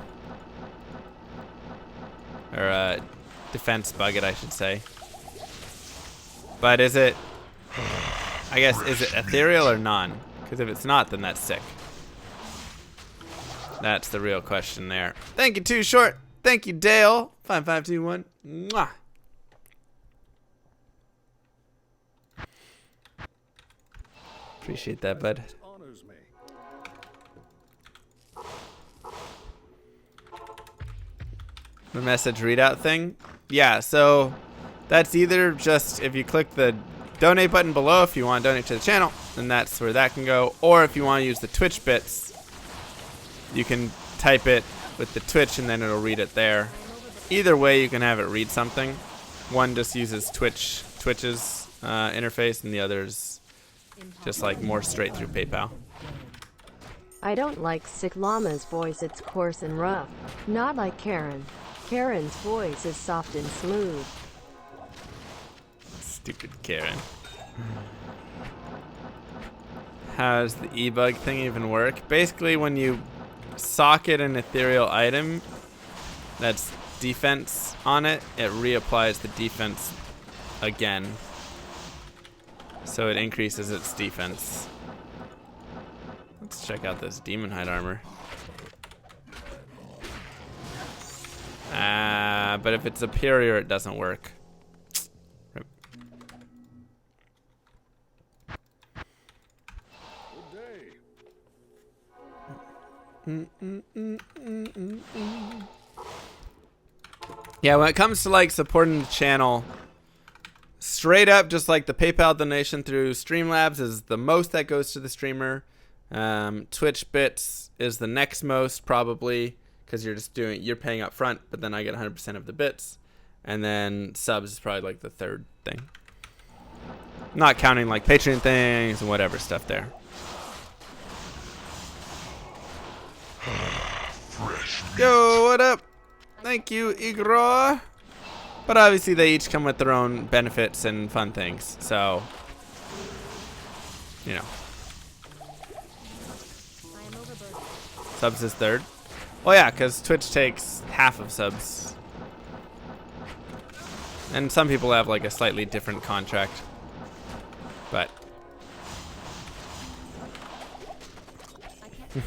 Or defense bug it, I should say. But is it, I guess, is it ethereal or non? Because if it's not, then that's sick. That's the real question there. Thank you, Too Short. Thank you, Dale. 5521. Mwah. Appreciate that, bud. Honors me. The message readout thing? Yeah, so that's either just if you click the donate button below if you want to donate to the channel, then that's where that can go. Or if you want to use the Twitch bits, you can type it with the Twitch and then it'll read it there. Either way, you can have it read something. One just uses Twitch's interface, and the other's just like more straight through PayPal. I don't like Sick Llama's voice, it's coarse and rough. Not like Karen. Karen's voice is soft and smooth. Stupid Karen. How does the e-bug thing even work? Basically, when you socket an ethereal item that's defense on it, it reapplies the defense again. So it increases its defense. Let's check out this demon hide armor. But if it's superior, it doesn't work. Rip. Good day. Yeah, when it comes to like supporting the channel, straight up, just like the PayPal donation through Streamlabs is the most that goes to the streamer. Twitch bits is the next most probably, because you're paying up front, but then I get 100% of the bits, and then subs is probably like the third thing. Not counting like Patreon things and whatever stuff there. Yo, what up? Thank you, Igor. But obviously they each come with their own benefits and fun things, so you know. I am overburdened. Subs is third. Well, yeah, because Twitch takes half of subs. And some people have like a slightly different contract. But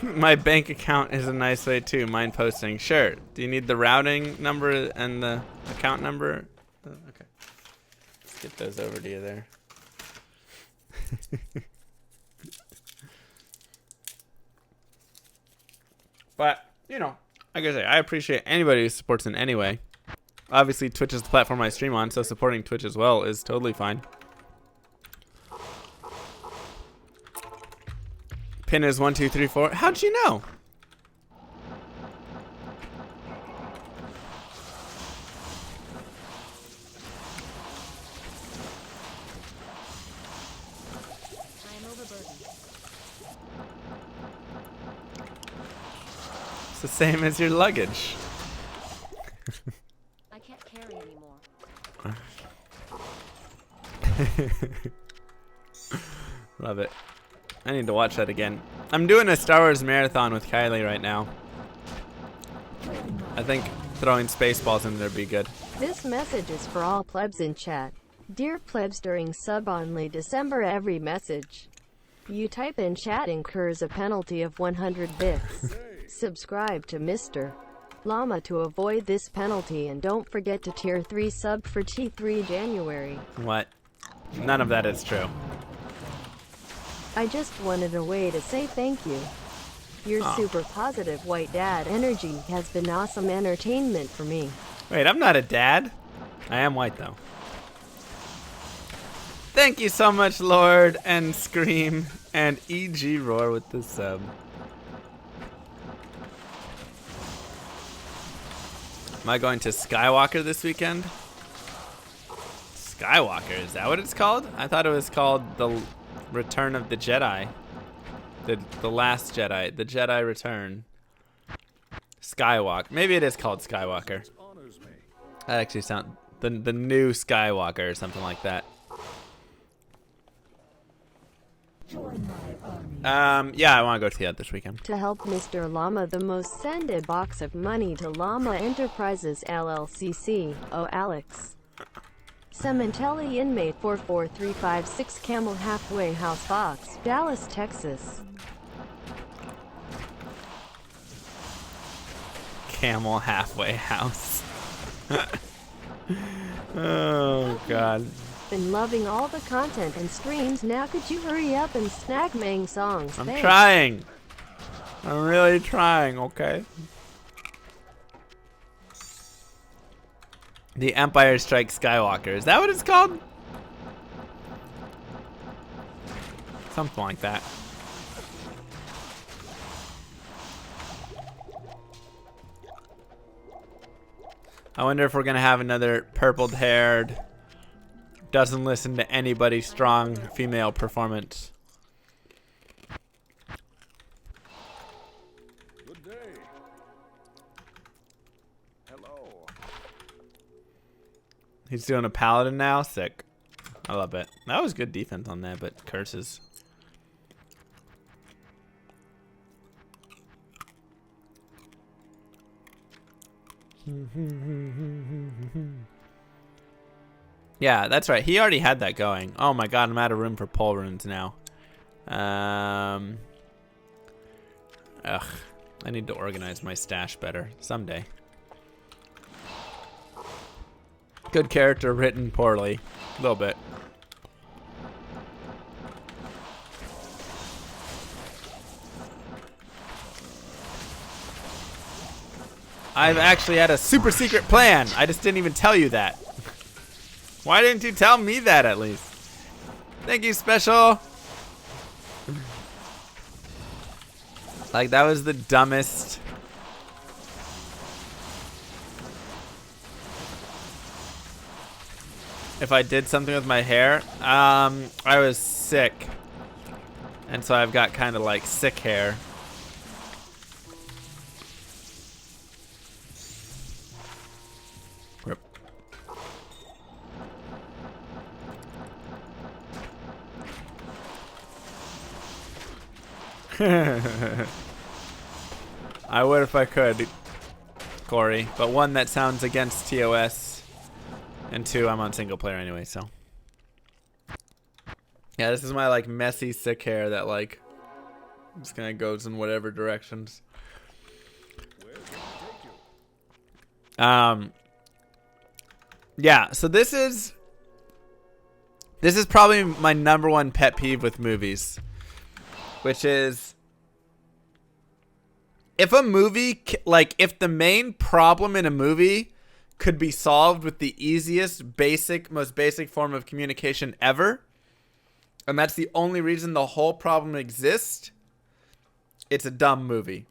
my bank account is a nice way too. Mine posting. Sure. Do you need the routing number and the account number? Okay. Let's get those over to you there. But, you know, like I say, I appreciate anybody who supports in any way. Obviously, Twitch is the platform I stream on, so supporting Twitch as well is totally fine. Pin is 1, 2, 3, 4. How'd you know? I am overburdened. It's the same as your luggage. I can't carry anymore. Love it. I need to watch that again. I'm doing a Star Wars marathon with Kylie right now. I think throwing Spaceballs in there would be good. This message is for all plebs in chat. Dear plebs, during sub only December every message you type in chat incurs a penalty of 100 bits. Subscribe to Mr. Llama to avoid this penalty, and don't forget to tier 3 sub for T3 January. What? None of that is true. I just wanted a way to say thank you. Your super positive white dad energy has been awesome entertainment for me. Wait, I'm not a dad. I am white though. Thank you so much, Lord and Scream and EG Roar with the sub. Am I going to Skywalker this weekend? Skywalker, is that what it's called? I thought it was called the Return of the Jedi. The Last Jedi. The Jedi Return. Skywalker. Maybe it is called Skywalker. Honors me. That actually sounds... The new Skywalker or something like that. Yeah, I want to go to that this weekend. To help Mr. Llama the most, send a box of money to Llama Enterprises LLCC. Oh, Alex. Cementelli inmate 44356 Camel Halfway House Box, Dallas, Texas. Camel Halfway House. Oh, God. Been loving all the content and streams. Now could you hurry up and snag Mang songs? I'm Thanks. trying. I'm really trying, okay? The Empire Strikes Skywalker. Is that what it's called? Something like that. I wonder if we're gonna have another purpled-haired, doesn't listen to anybody strong female performance. Good day. Hello. He's doing a paladin now. Sick. I love it. That was good defense on that, but curses. Yeah, that's right. He already had that going. Oh my god, I'm out of room for pole runes now. Ugh. I need to organize my stash better someday. Good character written poorly. A little bit. I've actually had a super secret plan. I just didn't even tell you that. Why didn't you tell me that at least? Thank you, Special. Like, that was the dumbest. If I did something with my hair, I was sick. And so I've got kind of like sick hair. Rip. I would if I could, Corey. But one, that sounds against TOS. And two, I'm on single player anyway, so. Yeah, this is my like messy sick hair that like just kind of goes in whatever directions. Where can I take you? Yeah, so this is probably my number one pet peeve with movies, which is if a movie, like if the main problem in a movie could be solved with the easiest, most basic form of communication ever, and that's the only reason the whole problem exists, it's a dumb movie.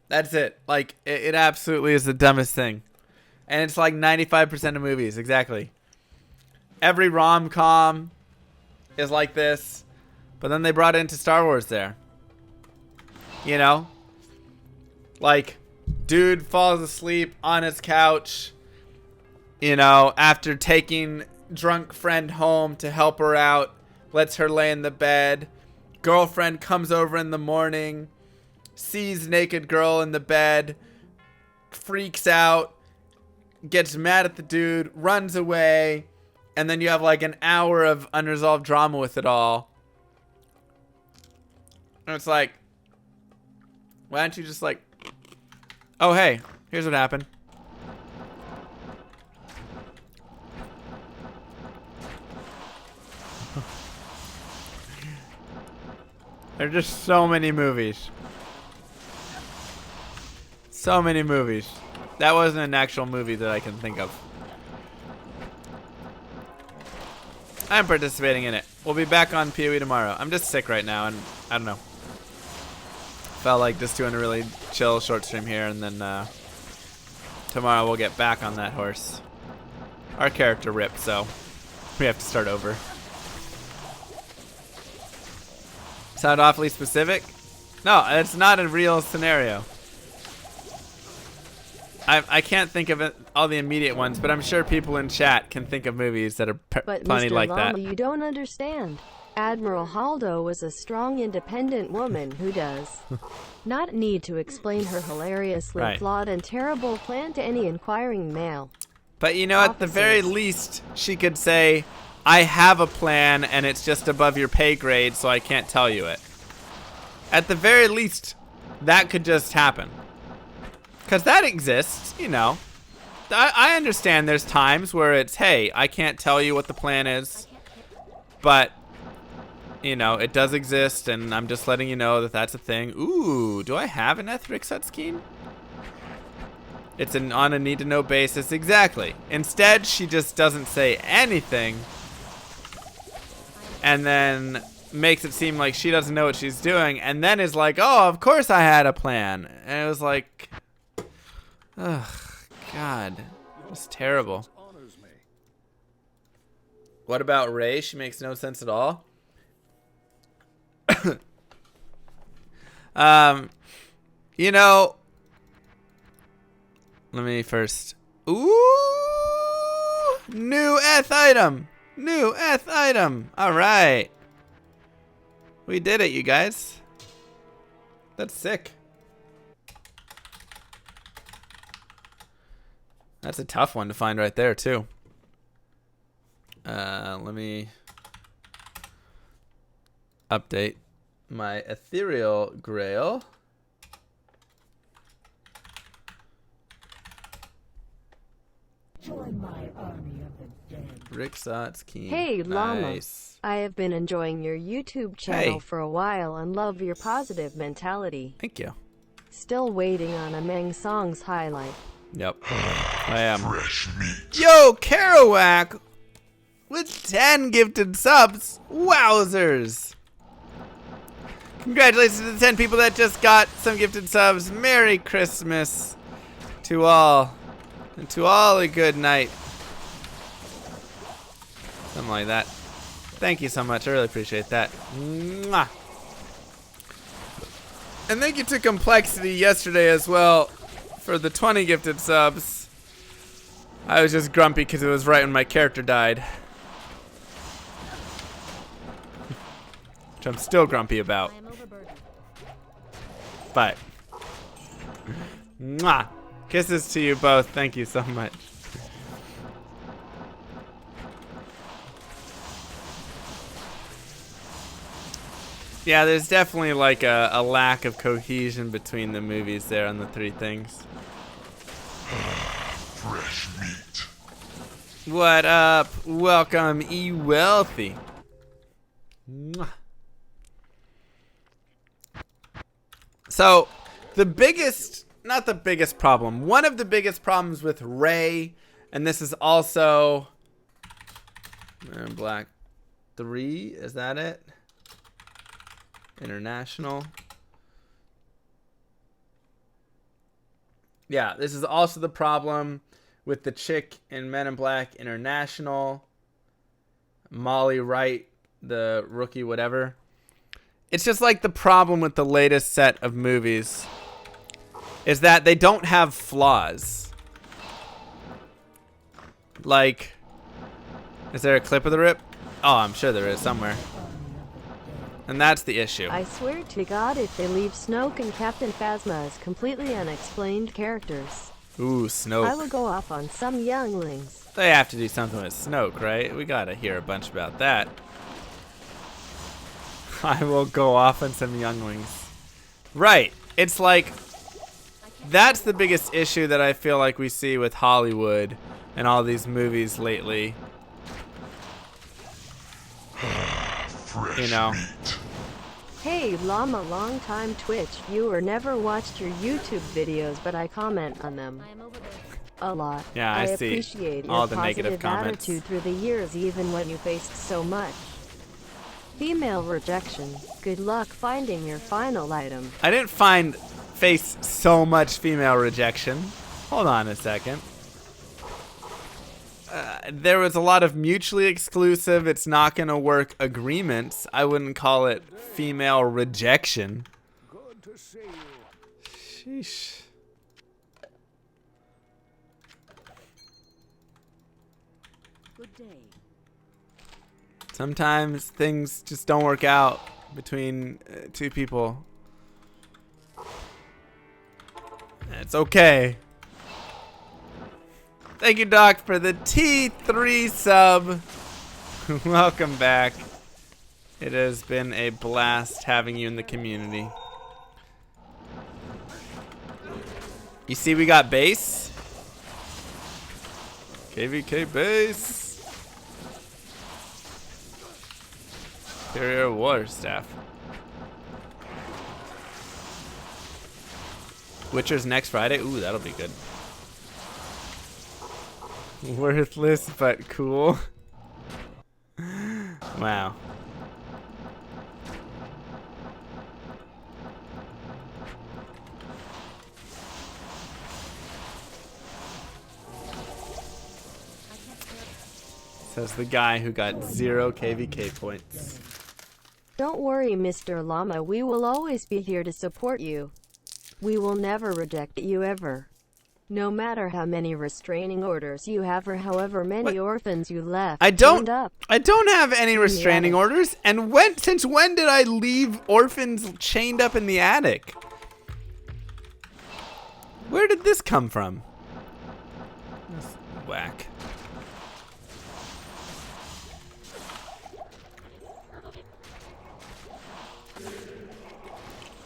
That's it. Like, it absolutely is the dumbest thing. And it's like 95% of movies, exactly. Every rom-com is like this, but then they brought it into Star Wars there. You know? Like, dude falls asleep on his couch, you know, after taking drunk friend home to help her out, lets her lay in the bed. Girlfriend comes over in the morning, sees naked girl in the bed, freaks out, gets mad at the dude, runs away, and then you have like an hour of unresolved drama with it all. And it's like, why don't you just like, oh hey, here's what happened. There are just so many movies. So many movies. That wasn't an actual movie that I can think of. I'm participating in it. We'll be back on PoE tomorrow. I'm just sick right now, and I don't know. Felt like just doing a really chill short stream here, and then tomorrow we'll get back on that horse. Our character ripped, so we have to start over. Sound awfully specific? No, it's not a real scenario. I can't think of it, all the immediate ones, but I'm sure people in chat can think of movies that are But plenty Mr. like Llama, that. you don't understand. Admiral Haldo was a strong, independent woman who does not need to explain her hilariously Right. flawed and terrible plan to any inquiring male. But you know, at the very Officers. least, she could say, I have a plan and it's just above your pay grade, so I can't tell you it. At the very least, that could just happen. Because that exists, you know. I understand there's times where it's, hey, I can't tell you what the plan is, but, you know, it does exist, and I'm just letting you know that that's a thing. Ooh, do I have an ethnic set scheme? It's on a need-to-know basis. Exactly. Instead, she just doesn't say anything, and then makes it seem like she doesn't know what she's doing, and then is like, oh, of course I had a plan. And it was like, ugh, God, it was terrible. Honors me. What about Ray? She makes no sense at all. You know, let me first. Ooh, new Eth item. New Eth item. All right. We did it, you guys. That's sick. That's a tough one to find right there, too. Let me update my ethereal grail. Rick Sott's key. Hey, Llama. Nice. I have been enjoying your YouTube channel Hey. for a while and love your positive mentality. Thank you. Still waiting on a Meng Song's highlight. Yep. I am. Fresh meat. Yo, Kerouac with 10 gifted subs. Wowzers. Congratulations to the 10 people that just got some gifted subs. Merry Christmas to all. And to all a good night. Something like that. Thank you so much. I really appreciate that. Mwah. And thank you to Complexity yesterday as well for the 20 gifted subs. I was just grumpy because it was right when my character died. Which I'm still grumpy about. I am overburdened. But mwah. Kisses to you both. Thank you so much. Yeah, there's definitely like a lack of cohesion between the movies there on the three things. Fresh meat. What up? Welcome, E-Wealthy. Mwah. So, the biggest, not the biggest problem, one of the biggest problems with Ray, and this is also Black 3, is that it? International. Yeah, this is also the problem with the chick in Men in Black International. Molly Wright, the rookie, whatever. It's just like the problem with the latest set of movies is that they don't have flaws. Like, is there a clip of the rip? Oh, I'm sure there is somewhere. And that's the issue. I swear to God, if they leave Snoke and Captain Phasma as completely unexplained characters, Ooh, I Snoke. will go off on some younglings. They have to do something with Snoke, right? We gotta hear a bunch about that. I will go off on some younglings. Right. It's like, that's the biggest issue that I feel like we see with Hollywood and all these movies lately. Fresh You know. meat. Hey Llama, long time Twitch viewer, never watched your YouTube videos, but I comment on them I am overburdened. a lot. Yeah, I see appreciate your all the positive negative comments. attitude through the years, even when you faced so much female rejection. Good luck finding your final item. I didn't face so much female rejection. Hold on a second. There was a lot of mutually exclusive, it's not gonna work agreements. I wouldn't call it female rejection. Good to see you. Sheesh. Good day. Sometimes things just don't work out between two people. It's okay. Thank you, Doc, for the T3 sub. Welcome back. It has been a blast having you in the community. You see we got base? KVK base. Superior water staff. Witcher's next Friday? Ooh, that'll be good. Worthless but cool. Wow. Says the guy who got 0 KVK points. Don't worry, Mr. Llama, we will always be here to support you. We will never reject you ever. No matter how many restraining orders you have or however many orphans you left I chained up. don't have any restraining attic. orders. And since when did I leave orphans chained up in the attic? Where did this come from? That's whack.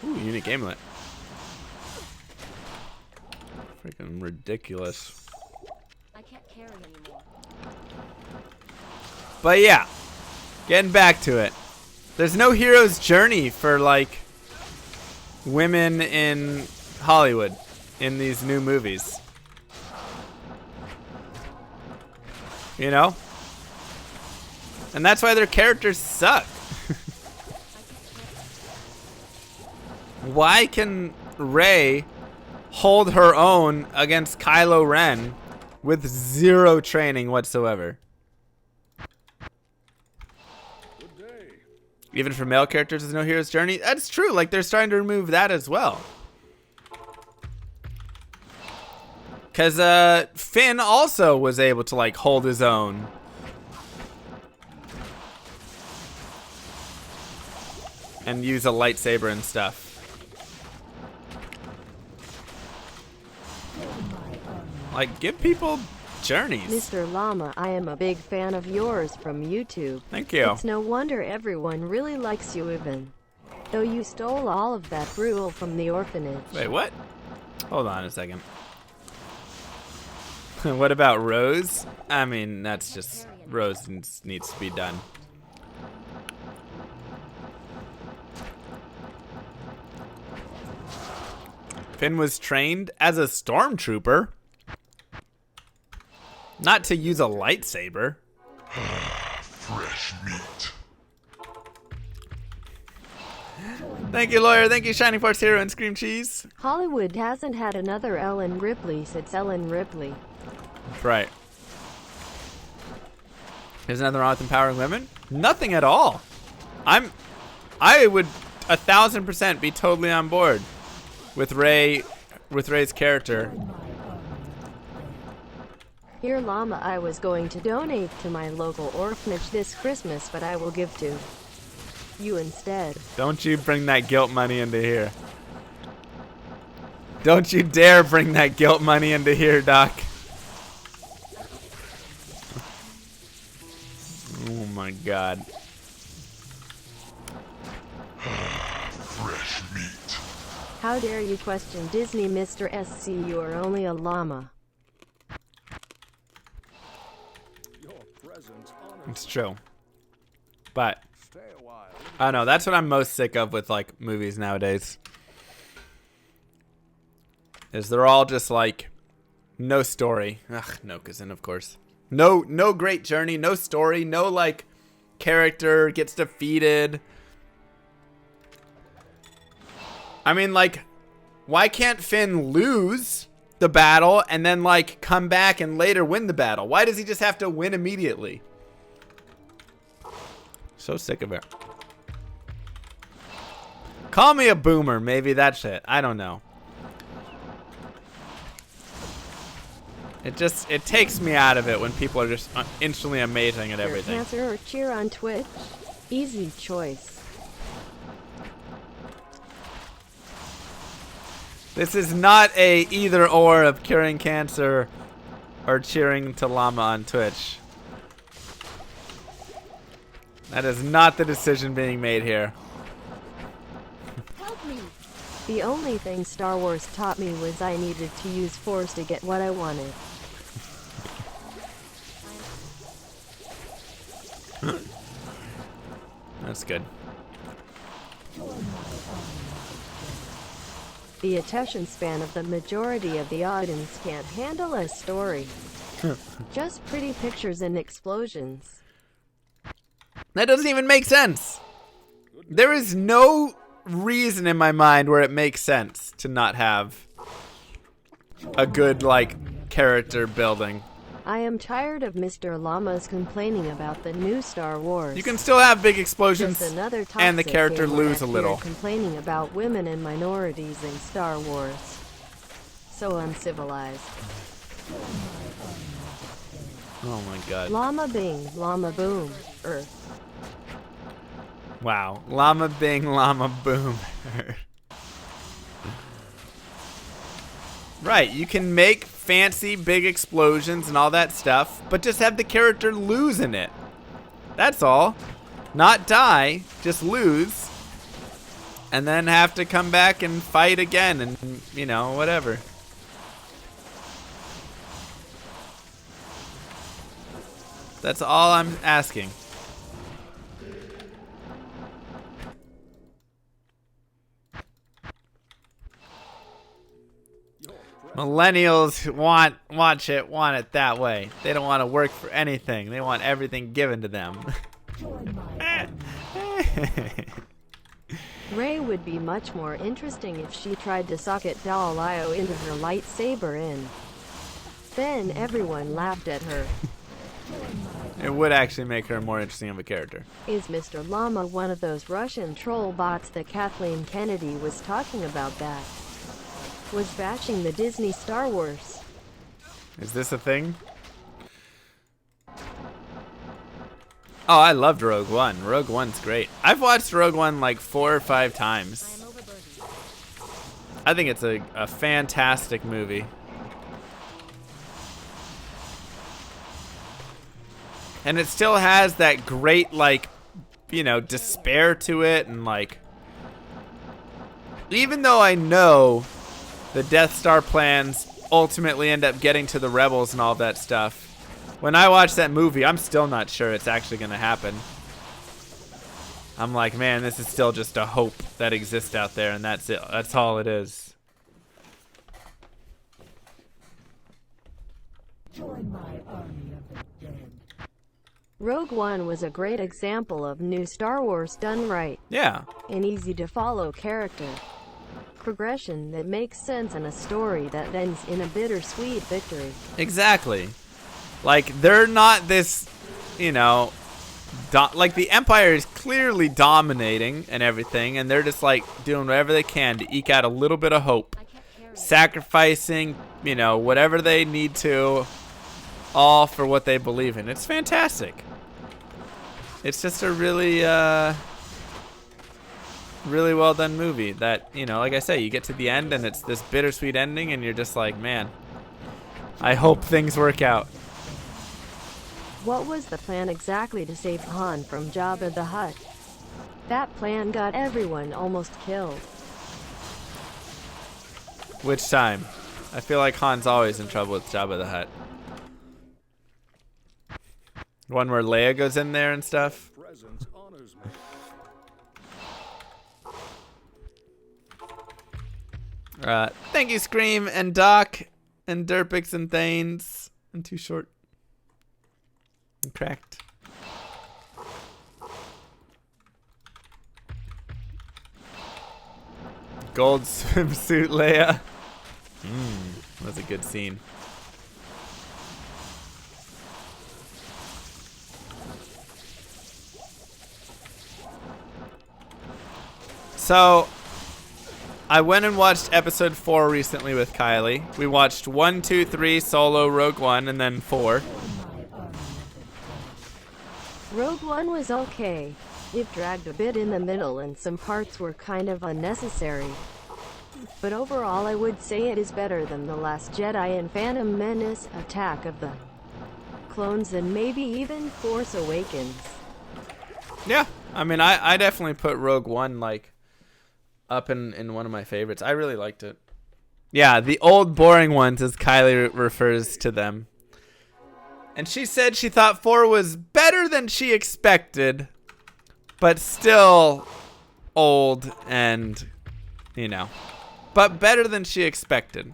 Ooh, unit gamelet. Freaking ridiculous. I can't carry anymore. But yeah, getting back to it. There's no hero's journey for like women in Hollywood in these new movies. You know? And that's why their characters suck. Why can Rey hold her own against Kylo Ren with 0 training whatsoever? Good day. Even for male characters, there's no hero's journey. That's true. Like, they're starting to remove that as well. Because Finn also was able to, like, hold his own. And use a lightsaber and stuff. Like, give people journeys. Mr. Llama, I am a big fan of yours from YouTube. Thank you. It's no wonder everyone really likes you, even though you stole all of that gruel from the orphanage. Wait, what? Hold on a second. What about Rose? I mean, that's just... Rose needs to be done. Finn was trained as a stormtrooper. Not to use a lightsaber. Fresh meat. Thank you, lawyer. Thank you, Shining Force Hero and Scream Cheese. Hollywood hasn't had another Ellen Ripley since Ellen Ripley. Right. There's nothing wrong with empowering women? Nothing at all. I would 1000% be totally on board with Rey's character. Here, Llama, I was going to donate to my local orphanage this Christmas, but I will give to you instead. Don't you bring that guilt money into here. Don't you dare bring that guilt money into here, Doc. Oh my god. Fresh meat. How dare you question Disney, Mr. SC? You are only a llama. Your presence honors. It's true. But Stay a while. I don't know, that's what I'm most sick of with like movies nowadays. Is they're all just like no story. Ugh, no cousin, of course. No great journey, no story, no like character gets defeated. I mean, like, why can't Finn lose the battle and then like come back and later win the battle? Why does he just have to win immediately? So sick of it. Call me a boomer, maybe that's it. I don't know. It takes me out of it when people are just instantly amazing at everything. Cancer or cheer on Twitch? Easy choice. This is not a either or of curing cancer or cheering to llama on Twitch. That is not the decision being made here. Help me! The only thing Star Wars taught me was I needed to use Force to get what I wanted. That's good. The attention span of the majority of the audience can't handle a story. Just pretty pictures and explosions. That doesn't even make sense. There is no reason in my mind where it makes sense to not have a good, like, character building. I am tired of Mr. Llamas complaining about the new Star Wars. You can still have big explosions Just another and the toxic character gamer lose a out little. here complaining about women and minorities in Star Wars. So uncivilized. Oh my god. Llama bing, llama boom, Earth. Wow. Llama bing, llama boom. Right, you can make fancy big explosions and all that stuff, but just have the character lose in it. That's all. Not die, just lose. And then have to come back and fight again and, you know, whatever. That's all I'm asking. Millennials want it that way. They don't want to work for anything. They want everything given to them. Rey would be much more interesting if she tried to socket Dalio into her lightsaber in. Then everyone laughed at her. It would actually make her more interesting of a character. Is Mr. Llama one of those Russian troll bots that Kathleen Kennedy was talking about that was bashing the Disney Star Wars? Is this a thing? Oh, I loved Rogue One. Rogue One's great. I've watched Rogue One like 4 or 5 times. I am overburdened. I think it's a fantastic movie. And it still has that great, like, you know, despair to it. And, like, even though I know the Death Star plans ultimately end up getting to the rebels and all that stuff, when I watch that movie, I'm still not sure it's actually going to happen. I'm like, man, this is still just a hope that exists out there, and that's it. That's all it is. Rogue One was a great example of new Star Wars done right. Yeah. An easy to follow character progression that makes sense and a story that ends in a bittersweet victory. Exactly. Like, they're not this, you know, like the Empire is clearly dominating and everything, and they're just like doing whatever they can to eke out a little bit of hope, I can't carry it. sacrificing, you know, whatever they need to, all for what they believe in. It's fantastic. It's just a really really well done movie that, you know, like I say, you get to the end and it's this bittersweet ending and you're just like, man, I hope things work out. What was the plan exactly to save Han from Jabba the Hutt? That plan got everyone almost killed. Which time? I feel like Han's always in trouble with Jabba the Hutt. One where Leia goes in there and stuff. Presence honors me. Thank you, Scream and Doc and Derpix and Thanes and Too Short and Cracked. Gold swimsuit Leia. That was a good scene. So, I went and watched episode 4 recently with Kylie. We watched 1, 2, 3, Solo, Rogue One, and then 4. Rogue One was okay. It dragged a bit in the middle and some parts were kind of unnecessary. But overall I would say it is better than The Last Jedi and Phantom Menace, Attack of the Clones, and maybe even Force Awakens. Yeah, I mean, I definitely put Rogue One, like, up in one of my favorites. I really liked it. Yeah, the old boring ones, as Kylie refers to them. And she said she thought 4 was better than she expected, but still old and, you know, but better than she expected.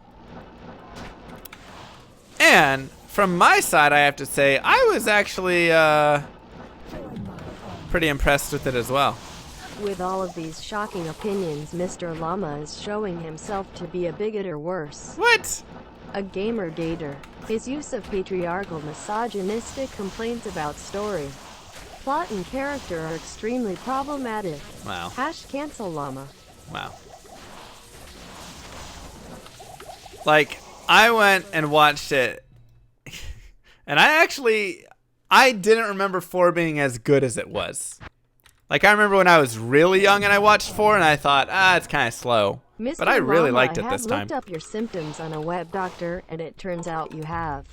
And from my side, I have to say, I was actually pretty impressed with it as well. With all of these shocking opinions, Mr. Llama is showing himself to be a bigot or worse. What? A gamer gator. His use of patriarchal, misogynistic complaints about story, plot, and character are extremely problematic. Wow. Cancel Llama. Wow. Like, I went and watched it, and I didn't remember 4 being as good as it was. Like, I remember when I was really young and I watched 4 and I thought, it's kind of slow. Mr. But I really Llama, liked it this time. I have looked up your symptoms on a web doctor, and it turns out you have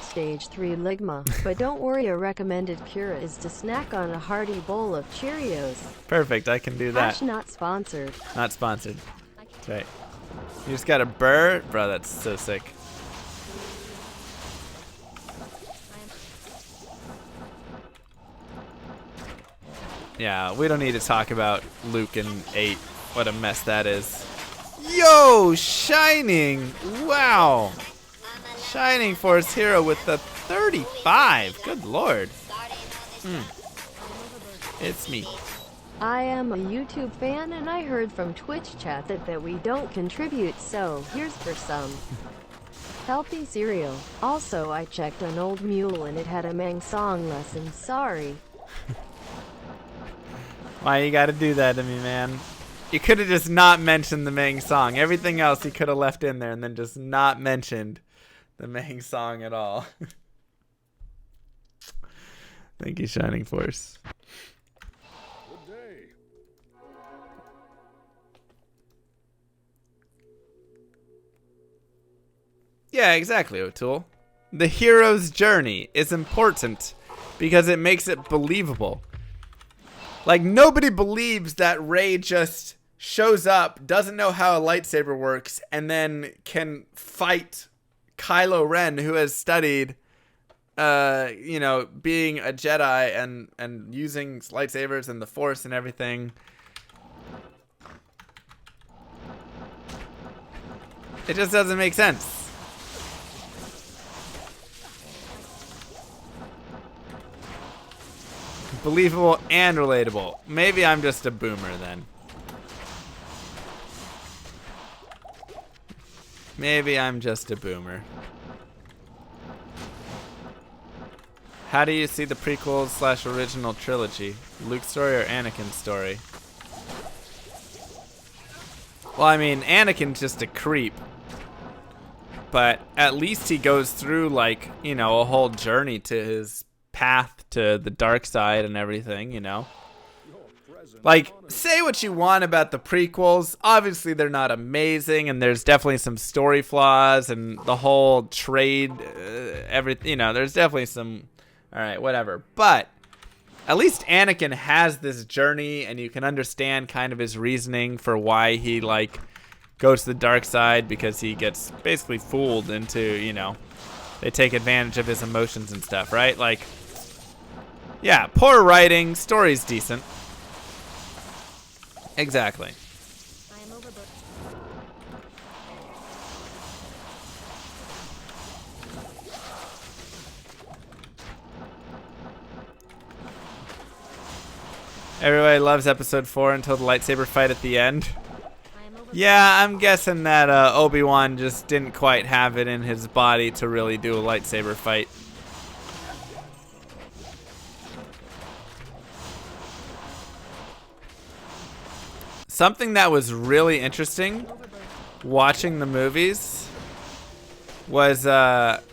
stage 3 ligma. But don't worry, a recommended cure is to snack on a hearty bowl of Cheerios. Perfect, I can do that. Not sponsored. Not sponsored. That's right. You just got a burr? Bro, that's so sick. Yeah, we don't need to talk about Luke and 8. What a mess that is. Yo, Shining! Wow! Shining Force Hero with the 35. Good lord. It's me. I am a YouTube fan, and I heard from Twitch chat that we don't contribute, so here's for some healthy cereal. Also, I checked an old mule and it had a Mang song lesson. Sorry. Why you gotta do that to me, man? You could have just not mentioned the Mang song. Everything else you could have left in there and then just not mentioned the Mang song at all. Thank you, Shining Force. Good day. Yeah, exactly, O'Toole. The hero's journey is important because it makes it believable. Like, nobody believes that Rey just shows up, doesn't know how a lightsaber works, and then can fight Kylo Ren, who has studied, you know, being a Jedi and using lightsabers and the Force and everything. It just doesn't make sense. Believable and relatable. Maybe I'm just a boomer then. Maybe I'm just a boomer. How do you see the prequels / original trilogy? Luke's story or Anakin's story? Well, I mean, Anakin's just a creep. But at least he goes through, like, you know, a whole journey to his path to the dark side and everything, you know. like, say what you want about the prequels. Obviously, they're not amazing, and there's definitely some story flaws, and the whole trade, everything. You know, there's definitely some. All right, whatever. But at least Anakin has this journey, and you can understand kind of his reasoning for why he like goes to the dark side, because he gets basically fooled into, you know, they take advantage of his emotions and stuff, right? Like, yeah, poor writing, story's decent. Exactly. I am overbooked. Everybody loves episode 4 until the lightsaber fight at the end. I am overbooked. Yeah, I'm guessing that Obi-Wan just didn't quite have it in his body to really do a lightsaber fight. Something that was really interesting watching the movies was that's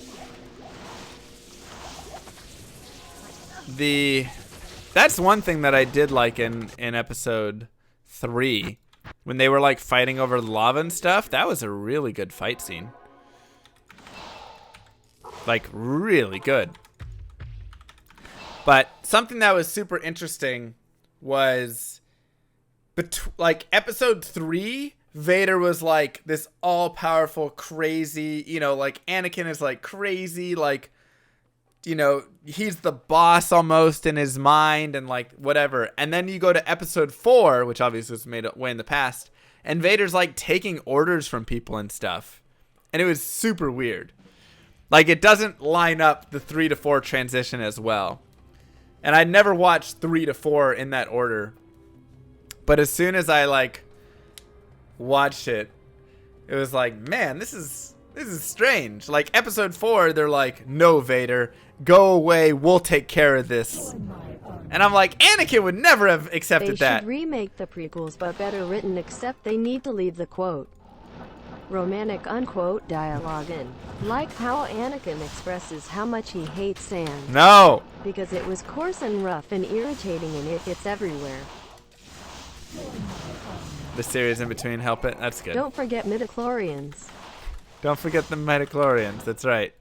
one thing that I did like in episode 3 when they were like fighting over the lava and stuff. That was a really good fight scene. Like, really good. But something that was super interesting was like episode 3, Vader was like this all-powerful, crazy, you know, like Anakin is like crazy, like, you know, he's the boss almost in his mind and like whatever. And then you go to episode 4, which obviously was made way in the past, and Vader's like taking orders from people and stuff. And it was super weird. Like, it doesn't line up the 3 to 4 transition as well. And I'd never watched 3 to 4 in that order. But as soon as I like watched it, it was like, man, this is strange. Like episode 4, they're like, no, Vader, go away, we'll take care of this. And I'm like, Anakin would never have accepted that. They should remake the prequels, but better written, except they need to leave the quote romantic unquote dialogue in. Like how Anakin expresses how much he hates sand. No. Because it was coarse and rough and irritating and it gets everywhere. The series in between, help it. That's good. Don't forget midichlorians. Don't forget the midichlorians. That's right.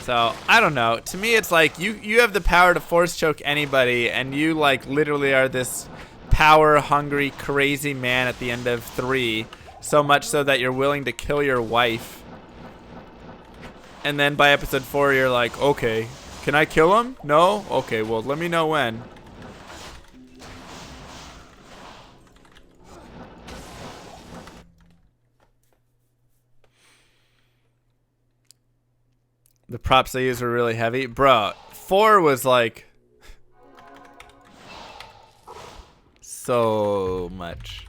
So, I don't know. To me, it's like you have the power to force choke anybody, and you like literally are this power-hungry, crazy man at the end of 3, so much so that you're willing to kill your wife. And then by episode 4, you're like, okay, can I kill him? No? Okay, well, let me know when. The props they used were really heavy. Bro, 4 was like so much.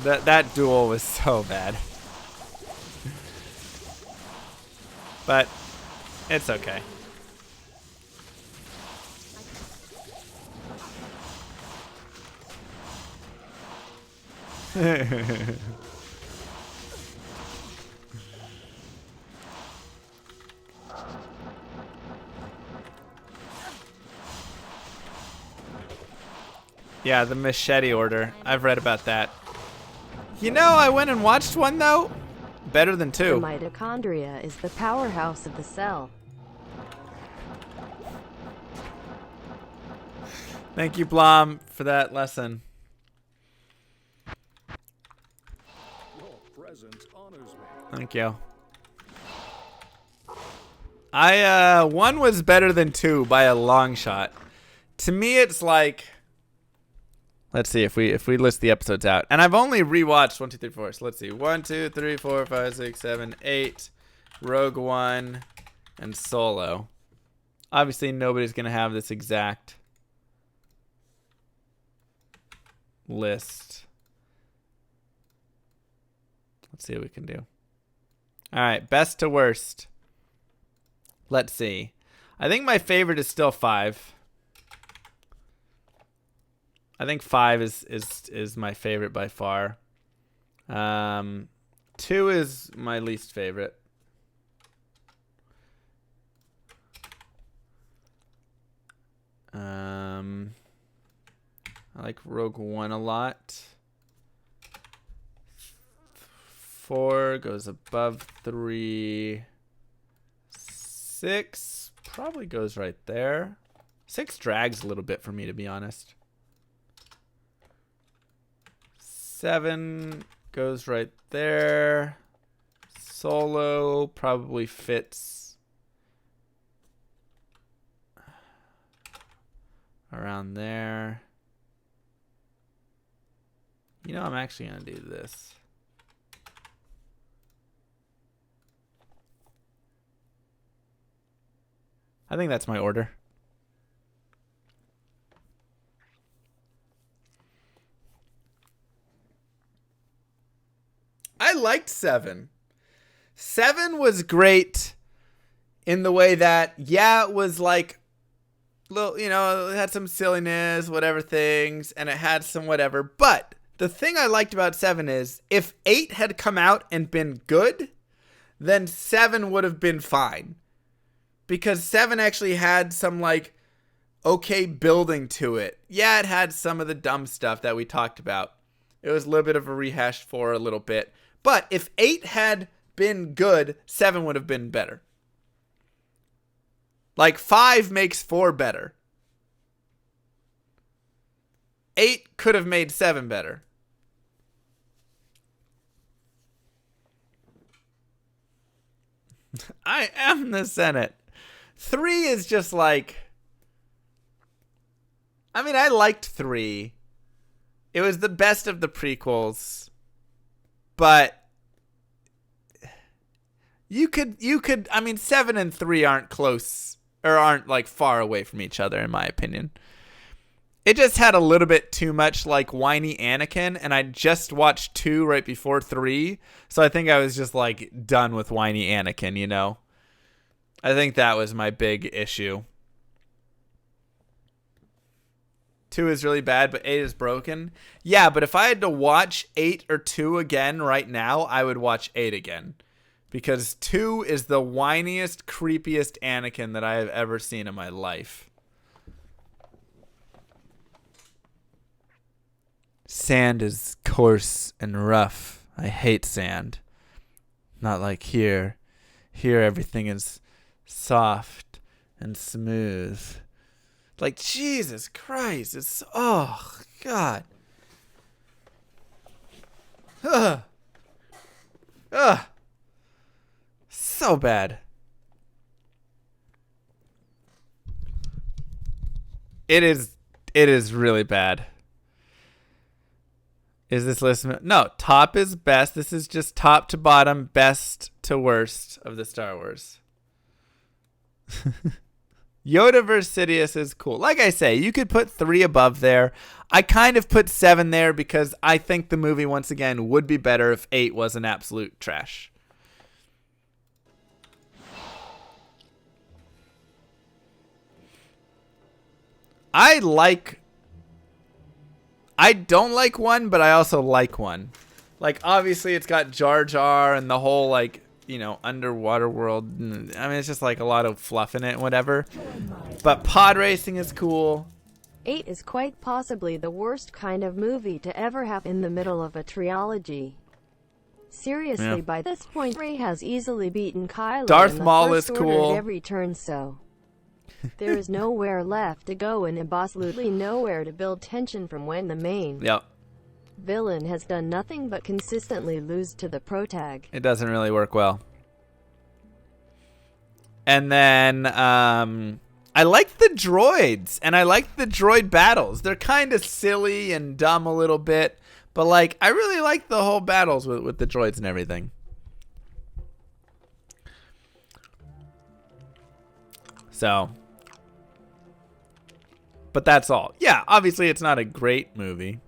That duel was so bad. But it's okay. Yeah, the machete order. I've read about that. You know, I went and watched one, though. Better than 2. The mitochondria is the powerhouse of the cell. Thank you, Blom, for that lesson. Your presence honors me. Thank you. 1 was better than 2 by a long shot. To me, it's like, let's see if we list the episodes out. And I've only rewatched 1, 2, 3, 4. So let's see. 1, 2, 3, 4, 5, 6, 7, 8. Rogue One and Solo. Obviously, nobody's going to have this exact list. Let's see what we can do. All right, best to worst. Let's see. I think my favorite is still 5. I think 5 is my favorite by far. 2 is my least favorite. I like Rogue One a lot. 4 goes above 3. 6 probably goes right there. 6 drags a little bit for me, to be honest. 7 goes right there. Solo probably fits around there. You know, I'm actually going to do this. I think that's my order. I liked 7. 7 was great in the way that, yeah, it was like, little, you know, it had some silliness, whatever things, and it had some whatever. But the thing I liked about 7 is if 8 had come out and been good, then 7 would have been fine. Because 7 actually had some, like, okay building to it. Yeah, it had some of the dumb stuff that we talked about. It was a little bit of a rehash for a little bit. But if 8 had been good, 7 would have been better. Like, 5 makes 4 better. 8 could have made 7 better. I am the Senate. 3 is just like... I mean, I liked 3. It was the best of the prequels. But... You could, I mean, 7 and 3 aren't close, or aren't, like, far away from each other, in my opinion. It just had a little bit too much, like, whiny Anakin, and I just watched 2 right before 3, so I think I was just, like, done with whiny Anakin, you know? I think that was my big issue. 2 is really bad, but 8 is broken. Yeah, but if I had to watch 8 or 2 again right now, I would watch 8 again. Because 2 is the whiniest, creepiest Anakin that I have ever seen in my life. Sand is coarse and rough. I hate sand. Not like here. Here everything is soft and smooth. Like, Jesus Christ. It's, oh, God. Ugh. Ugh. So bad. It is really bad. Is this list? No, top is best. This is just top to bottom, best to worst of the Star Wars. Yoda vs. Sidious is cool. Like I say, you could put 3 above there. I kind of put 7 there because I think the movie, once again, would be better if 8 was an absolute trash. I don't like 1, but I also like 1. Like, obviously, it's got Jar Jar and the whole, like, you know, underwater world. I mean, it's just, like, a lot of fluff in it and whatever. But pod racing is cool. 8 is quite possibly the worst kind of movie to ever happen in the middle of a trilogy. Seriously, Yeah. by this point, Rey has easily beaten Kylo Darth in the Maul First is Order cool. at every turn, so... There is nowhere left to go and absolutely nowhere to build tension from when the main Yep. villain has done nothing but consistently lose to the protag. It doesn't really work well. And then I like the droids, and I like the droid battles. They're kind of silly and dumb a little bit, but like I really like the whole battles with the droids and everything. So, but that's all. Yeah, obviously it's not a great movie.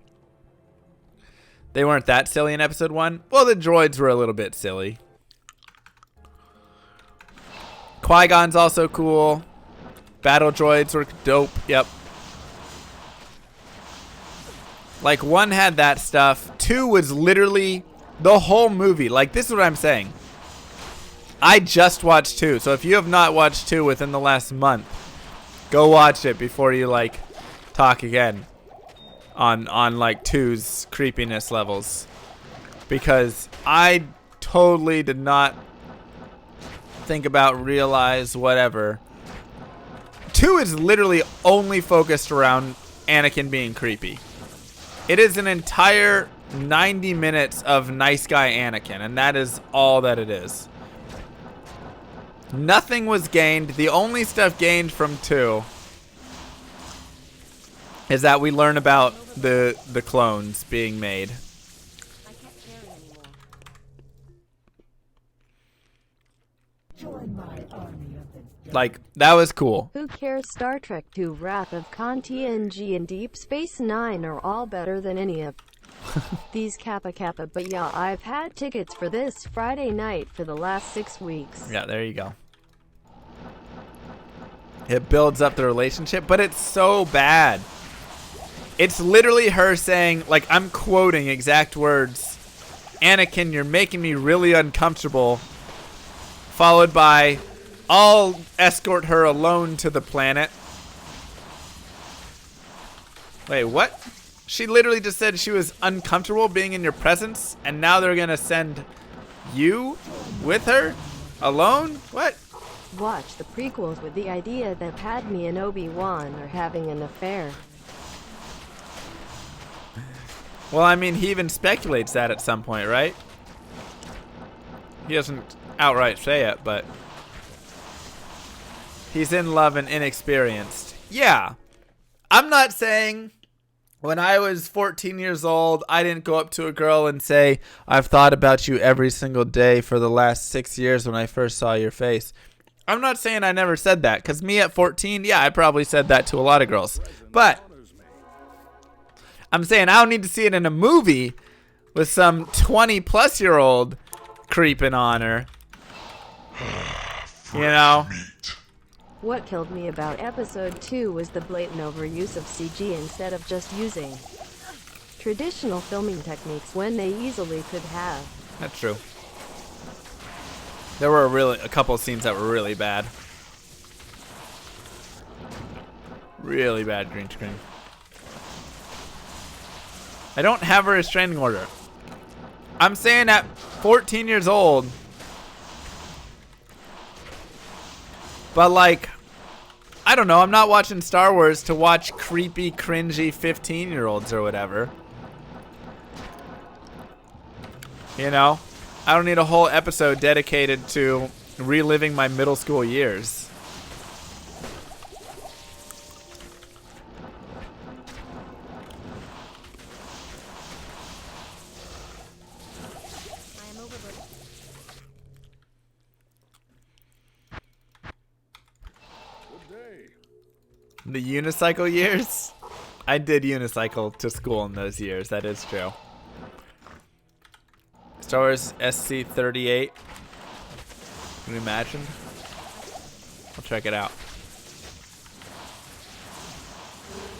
They weren't that silly in episode 1. Well, the droids were a little bit silly. Qui-Gon's also cool. Battle droids were dope. Yep. Like, 1 had that stuff. 2 was literally The whole movie. Like, this is what I'm saying. I just watched 2. So if you have not watched 2 within the last month, go watch it before you, like, talk again on like 2's creepiness levels. Because I totally did not think about, realize, whatever. 2 is literally only focused around Anakin being creepy. It is an entire 90 minutes of nice guy Anakin, and that is all that it is. Nothing was gained. The only stuff gained from 2 is that we learn about the clones being made. I can't carry anymore. Like, that was cool. Who cares? Star Trek II, Wrath of Khan, TNG, and Deep Space Nine are all better than any of these Kappa Kappa. But yeah, I've had tickets for this Friday night for the last 6 weeks. Yeah, there you go. It builds up the relationship, but it's so bad. It's literally her saying, like, I'm quoting exact words, Anakin, you're making me really uncomfortable, followed by, I'll escort her alone to the planet. Wait, what? She literally just said she was uncomfortable being in your presence, and now they're gonna send you with her alone? What? Watch the prequels with the idea that Padme and Obi-Wan are having an affair. Well, I mean, he even speculates that at some point, right? He doesn't outright say it, but he's in love and inexperienced. Yeah. I'm not saying when I was 14 years old, I didn't go up to a girl and say, I've thought about you every single day for the last 6 years when I first saw your face. I'm not saying I never said that, because me at 14, yeah, I probably said that to a lot of girls. But I'm saying I don't need to see it in a movie with some 20-plus-year-old creeping on her. You know? What killed me about episode 2 was the blatant overuse of CG instead of just using traditional filming techniques when they easily could have. That's true. There were a couple of scenes that were really bad. Really bad green screen. I don't have a restraining order. I'm saying at 14 years old. But like, I don't know. I'm not watching Star Wars to watch creepy, cringy 15-year-olds or whatever. You know? I don't need a whole episode dedicated to reliving my middle school years. I am overburdened. Good day. The unicycle years? I did unicycle to school in those years. That is true. Star Wars SC-38. Can you imagine? I'll check it out.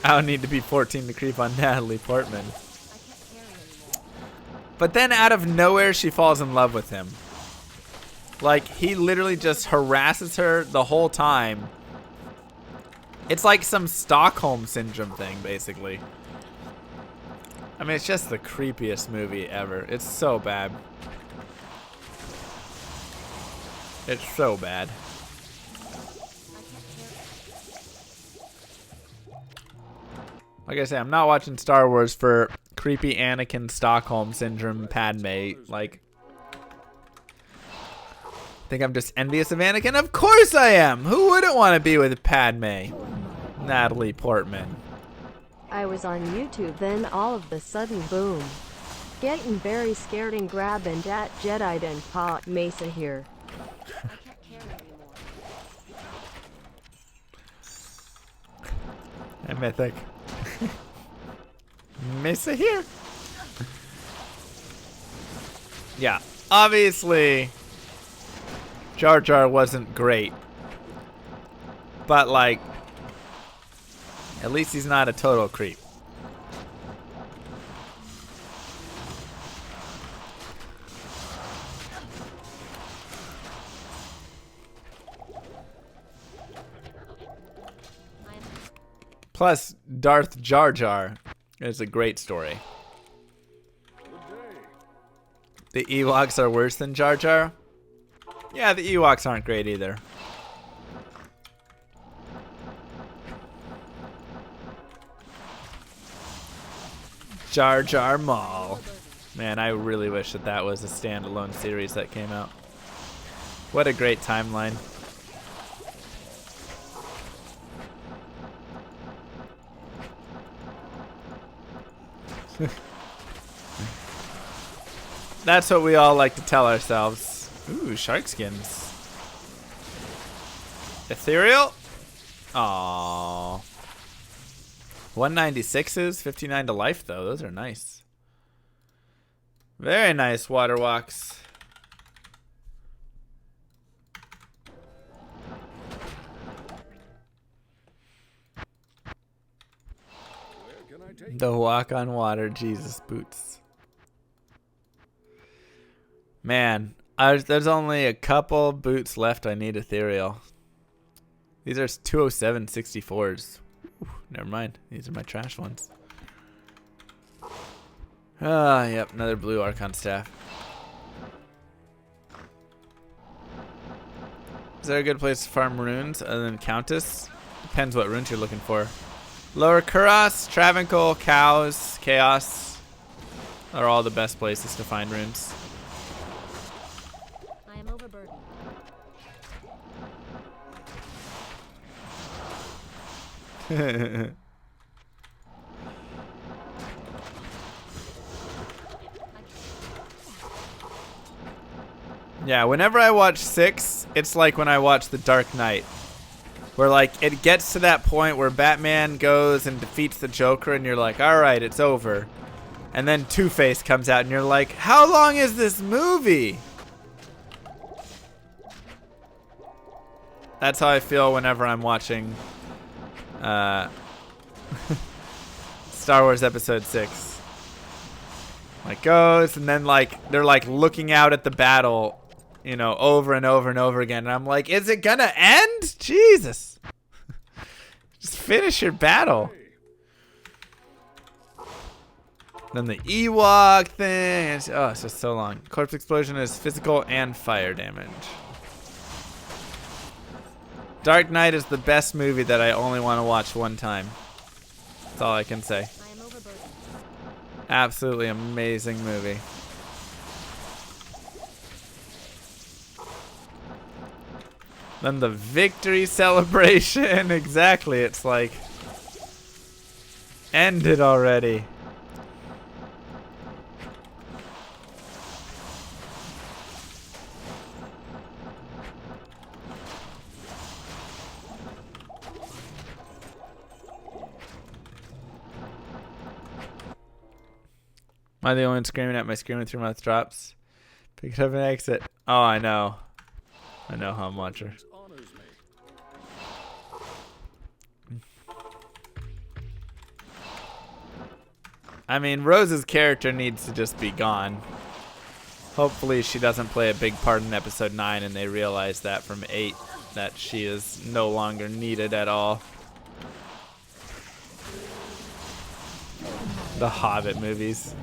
I don't need to be 14 to creep on Natalie Portman. I can't carry anymore. But then out of nowhere, she falls in love with him. Like, he literally just harasses her the whole time. It's like some Stockholm Syndrome thing, basically. I mean, it's just the creepiest movie ever. It's so bad. It's so bad. Like I say, I'm not watching Star Wars for creepy Anakin Stockholm Syndrome Padme. Like, think I'm just envious of Anakin? Of course I am! Who wouldn't want to be with Padme? Natalie Portman. I was on YouTube, then all of the sudden, boom. Getting very scared and grabbing that Jedi and Pa Mesa here. I can't carry anymore. Hey, Mythic. Mesa here. Yeah, obviously, Jar Jar wasn't great. But, like, at least he's not a total creep. Plus, Darth Jar Jar is a great story. The Ewoks are worse than Jar Jar? Yeah, the Ewoks aren't great either. Jar Jar Maul. Man, I really wish that that was a standalone series that came out. What a great timeline. That's what we all like to tell ourselves. Ooh, shark skins. Ethereal? Aww. 196s, 59 to life though. Those are nice. Very nice water walks. Where can I take The walk on water, Jesus boots. Man, there's only a couple boots left I need ethereal. These are 207 64s. Ooh, never mind. These are my trash ones. Ah, yep, another blue Archon staff. Is there a good place to farm runes other than Countess? Depends what runes you're looking for. Lower Kuros, Travancore, Cows, Chaos are all the best places to find runes. I am overburdened. Yeah, whenever I watch 6, it's like when I watch The Dark Knight. Where like it gets to that point where Batman goes and defeats the Joker and you're like, alright, it's over. And then Two-Face comes out and you're like, how long is this movie? That's how I feel whenever I'm watching Star Wars Episode 6. Like goes and then like they're like looking out at the battle, you know, over and over and over again. And I'm like, is it gonna end? Jesus. Just finish your battle. Then the Ewok thing. It's just so long. Corpse explosion is physical and fire damage. Dark Knight is the best movie that I only want to watch one time. That's all I can say. I am overburdened. Absolutely amazing movie. Then the victory celebration. Exactly. It's like, end it already. Am I the only one screaming at my screaming through mouth drops? Pick it up and exit. Oh, I know. I know how much. honors me? I mean, Rose's character needs to just be gone. Hopefully she doesn't play a big part in episode 9 and they realize that from 8 that she is no longer needed at all. The Hobbit movies.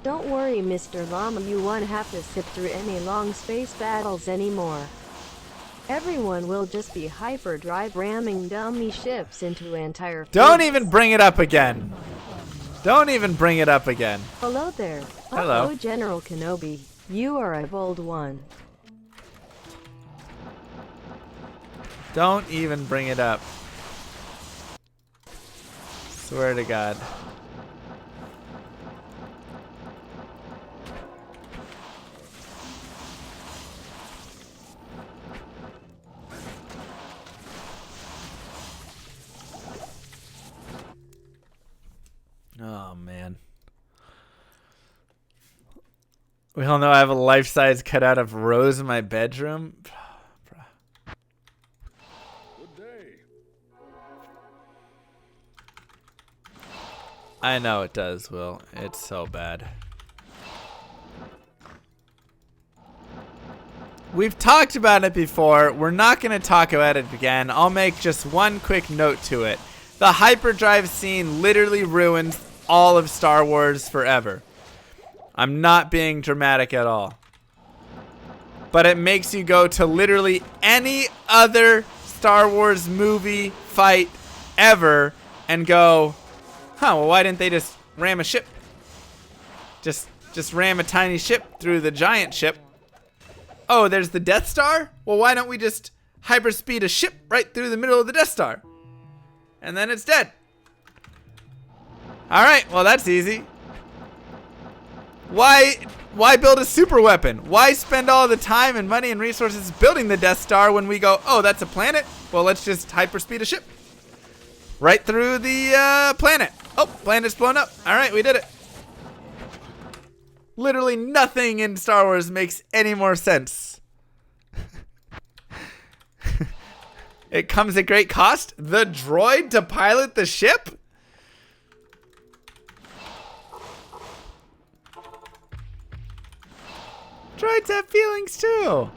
Don't worry, Mr. Llama, you won't have to sit through any long space battles anymore. Everyone will just be hyperdrive ramming dummy ships into entire Don't fleets. even bring it up again. Don't even bring it up again. Hello there. Hello. Uh-oh, General Kenobi. You are a bold one. Don't even bring it up. Swear to God. Oh, man. We all know I have a life-size cutout of Rose in my bedroom. Good day. I know it does, Will. It's so bad. We've talked about it before. We're not going to talk about it again. I'll make just one quick note to it. The hyperdrive scene literally ruins all of Star Wars forever. I'm not being dramatic at all. But it makes you go to literally any other Star Wars movie fight ever and go, huh, well, why didn't they just ram a ship? Just ram a tiny ship through the giant ship. Oh, there's the Death Star? Well, why don't we just hyperspeed a ship right through the middle of the Death Star? And then it's dead. Alright, well, that's easy. Why build a super weapon? Why spend all the time and money and resources building the Death Star when we go, oh, that's a planet? Well, let's just hyperspeed a ship right through the planet. Oh, planet's blown up. Alright, we did it. Literally nothing in Star Wars makes any more sense. It comes at great cost. The droid to pilot the ship? Droids have feelings too.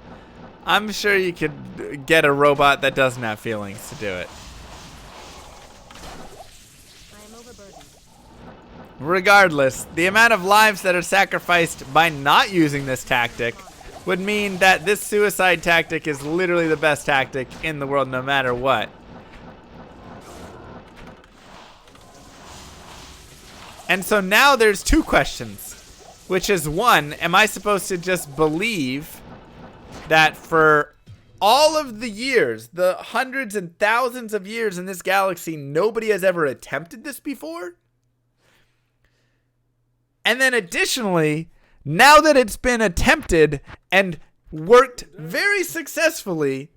I'm sure you could get a robot that doesn't have feelings to do it. I am overburdened. Regardless, the amount of lives that are sacrificed by not using this tactic would mean that this suicide tactic is literally the best tactic in the world no matter what. And so now there's two questions, which is one, am I supposed to just believe that for all of the years, the hundreds and thousands of years in this galaxy, nobody has ever attempted this before? And then additionally, now that it's been attempted and worked very successfully,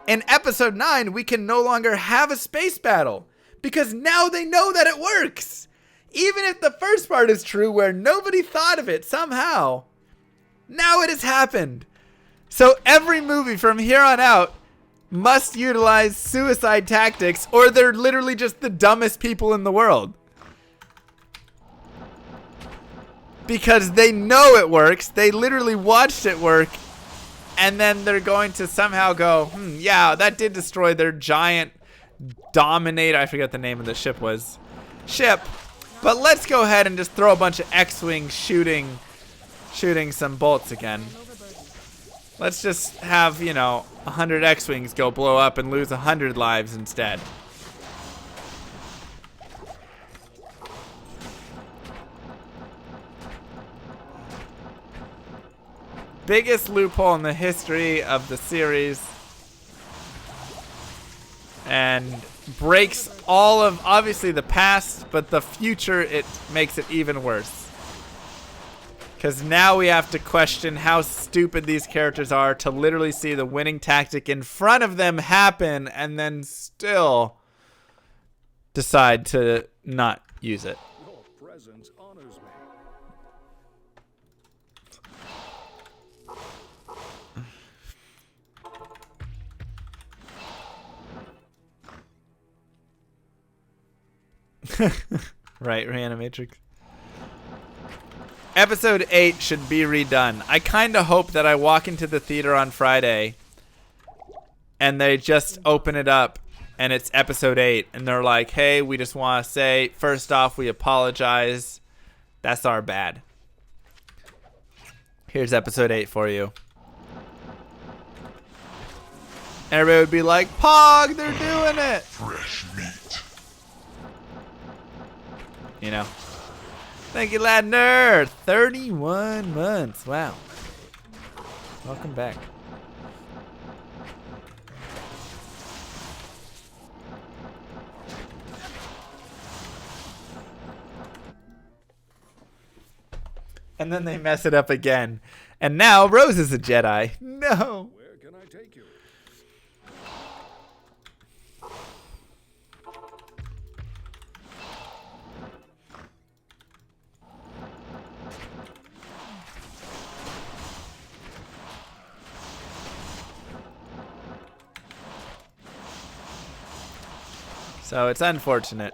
in episode 9, we can no longer have a space battle because now they know that it works. Even if the first part is true where nobody thought of it somehow, now it has happened. So every movie from here on out must utilize suicide tactics or they're literally just the dumbest people in the world. Because they know it works. They literally watched it work. And then they're going to somehow go, yeah, that did destroy their giant Dominator. I forget the name of the ship was. But let's go ahead and just throw a bunch of X-Wings shooting some bolts again. Let's just have, 100 X-Wings go blow up and lose 100 lives instead. Biggest loophole in the history of the series. And breaks all of, obviously, the past, but the future, it makes it even worse. Because now we have to question how stupid these characters are to literally see the winning tactic in front of them happen and then still decide to not use it. Your presence honors me. Right, Reanimatrix. Episode 8 should be redone. I kind of hope that I walk into the theater on Friday and they just open it up and it's episode 8 and they're like, hey, we just want to say, first off, we apologize. That's our bad. Here's episode 8 for you. Everybody would be like, Pog, they're doing it. Fresh meat. Thank you, Ladner. 31 months. Wow. Welcome back. And then they mess it up again. And now Rose is a Jedi. No. Where can I take you? So it's unfortunate.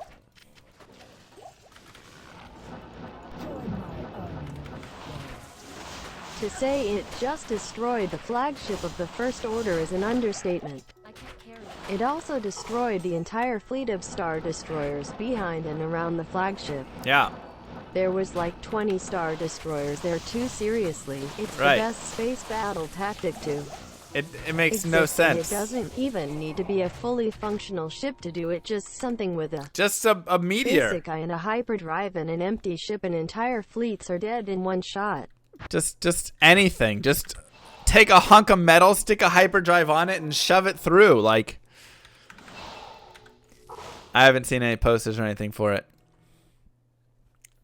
To say it just destroyed the flagship of the First Order is an understatement. I can't carry anymore. It also destroyed the entire fleet of Star Destroyers behind and around the flagship. Yeah. There was like 20 Star Destroyers there too. Seriously, it's Right. the best space battle tactic too. It makes no Exists, and sense. It doesn't even need to be a fully functional ship to do it, just something with a Just a meteor. basic eye and a hyperdrive and an empty ship, and entire fleets are dead in one shot. Just anything. Just take a hunk of metal, stick a hyperdrive on it, and shove it through. Like, I haven't seen any posters or anything for it.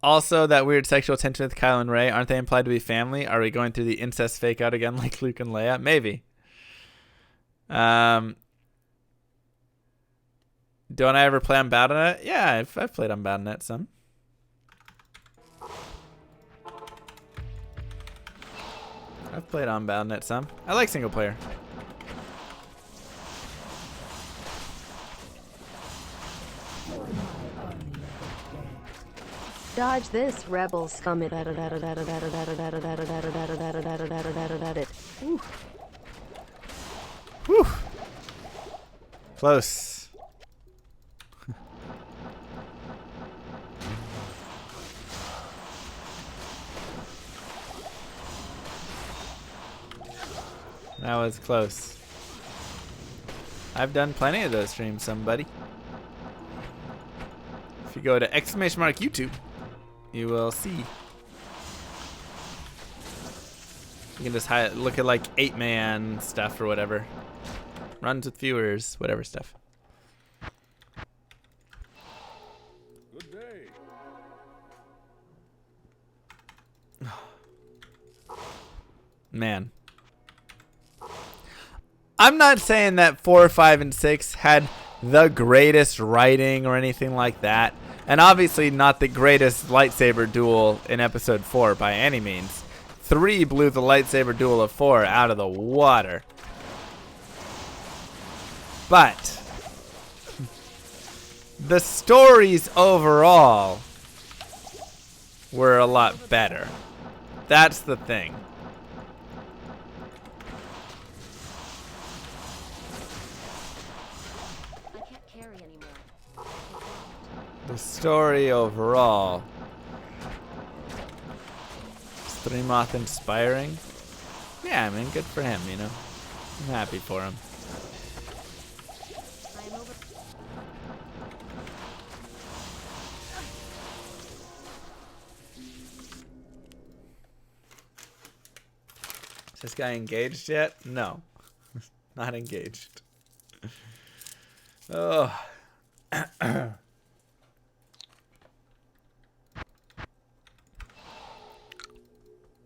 Also, that weird sexual tension with Kylo and Rey, aren't they implied to be family? Are we going through the incest fake out again like Luke and Leia? Maybe. Don't I ever play on Battle.net? Yeah, I've played on Battle.net some. I've played on Battle.net some. I like single player. Dodge this, rebel scum. It. Ooh. Whew. Close. That was close. I've done plenty of those streams, somebody. If you go to !YouTube, you will see. You can just look at like 8-man stuff or whatever. Runs with viewers, whatever stuff. Good day. Man. I'm not saying that 4, 5, and 6 had the greatest writing or anything like that. And obviously not the greatest lightsaber duel in episode 4 by any means. 3 blew the lightsaber duel of 4 out of the water. But the stories overall were a lot better. That's the thing. I can't carry anymore. The story overall. Is Streamoth inspiring? Yeah, I mean, good for him, you know. I'm happy for him. I am over. Is this guy engaged yet? No. Not engaged. Oh.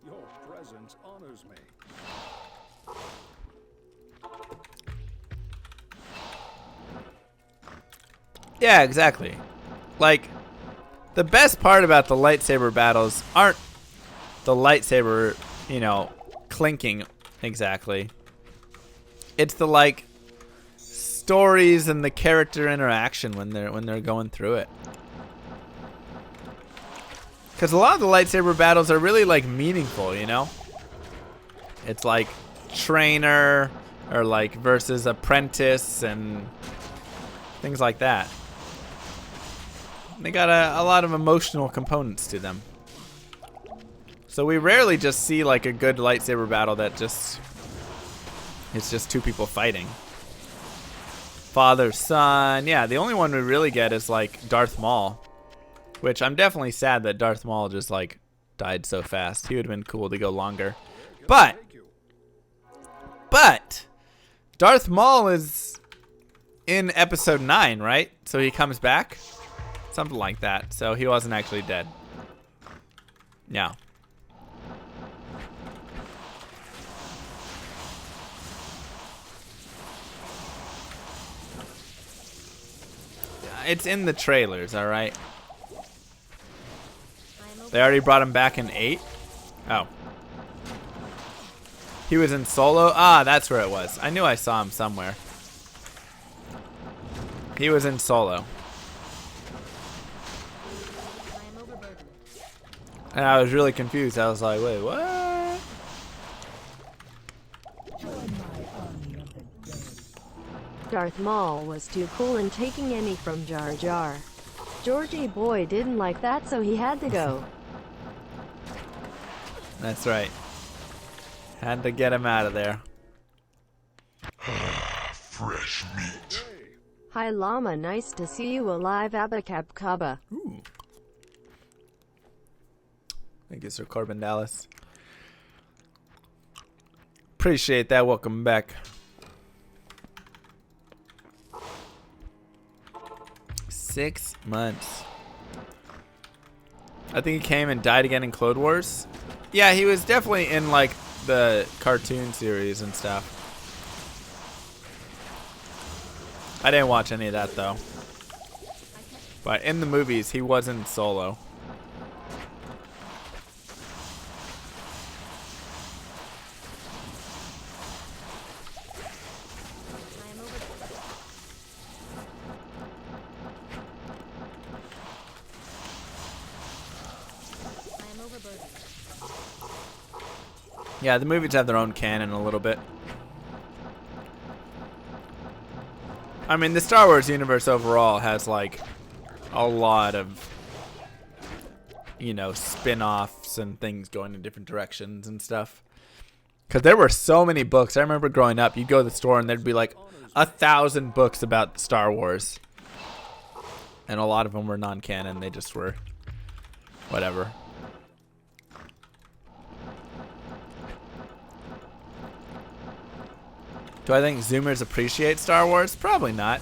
Your presence honors me. Yeah, exactly. Like, the best part about the lightsaber battles aren't the lightsaber, you know, clinking exactly. It's the like stories and the character interaction when they're going through it. Cuz a lot of the lightsaber battles are really like meaningful, you know? It's like trainer or like versus apprentice and things like that. They got a lot of emotional components to them. So we rarely just see like a good lightsaber battle that just it's just two people fighting. Father, son. Yeah, the only one we really get is like Darth Maul, which I'm definitely sad that Darth Maul just like died so fast. He would have been cool to go longer. But Darth Maul is in episode 9, right? So he comes back. Something like that. So he wasn't actually dead. Yeah. It's in the trailers, all right? They already brought him back in 8? Oh. He was in Solo? Ah, that's where it was. I knew I saw him somewhere. He was in Solo. I am overburdened. And I was really confused. I was like, wait, what? Darth Maul was too cool and taking any from Jar Jar. Georgie boy didn't like that, so he had to go. That's right. Had to get him out of there. Fresh meat. Hi Llama, nice to see you alive, Abacab Kaba. Ooh. Thank you, Sir Corbin Dallas. Appreciate that. Welcome back. 6 months. I think he came and died again in Clone Wars. Yeah, he was definitely in like the cartoon series and stuff. I didn't watch any of that though. But in the movies, he wasn't Solo. I am over. I am overburdened. Yeah, the movies have their own canon a little bit. I mean, the Star Wars universe overall has like a lot of, you know, spin-offs and things going in different directions and stuff. Because there were so many books. I remember growing up, you'd go to the store and there'd be like 1,000 books about Star Wars. And a lot of them were non-canon. They just were whatever. Do I think Zoomers appreciate Star Wars? Probably not.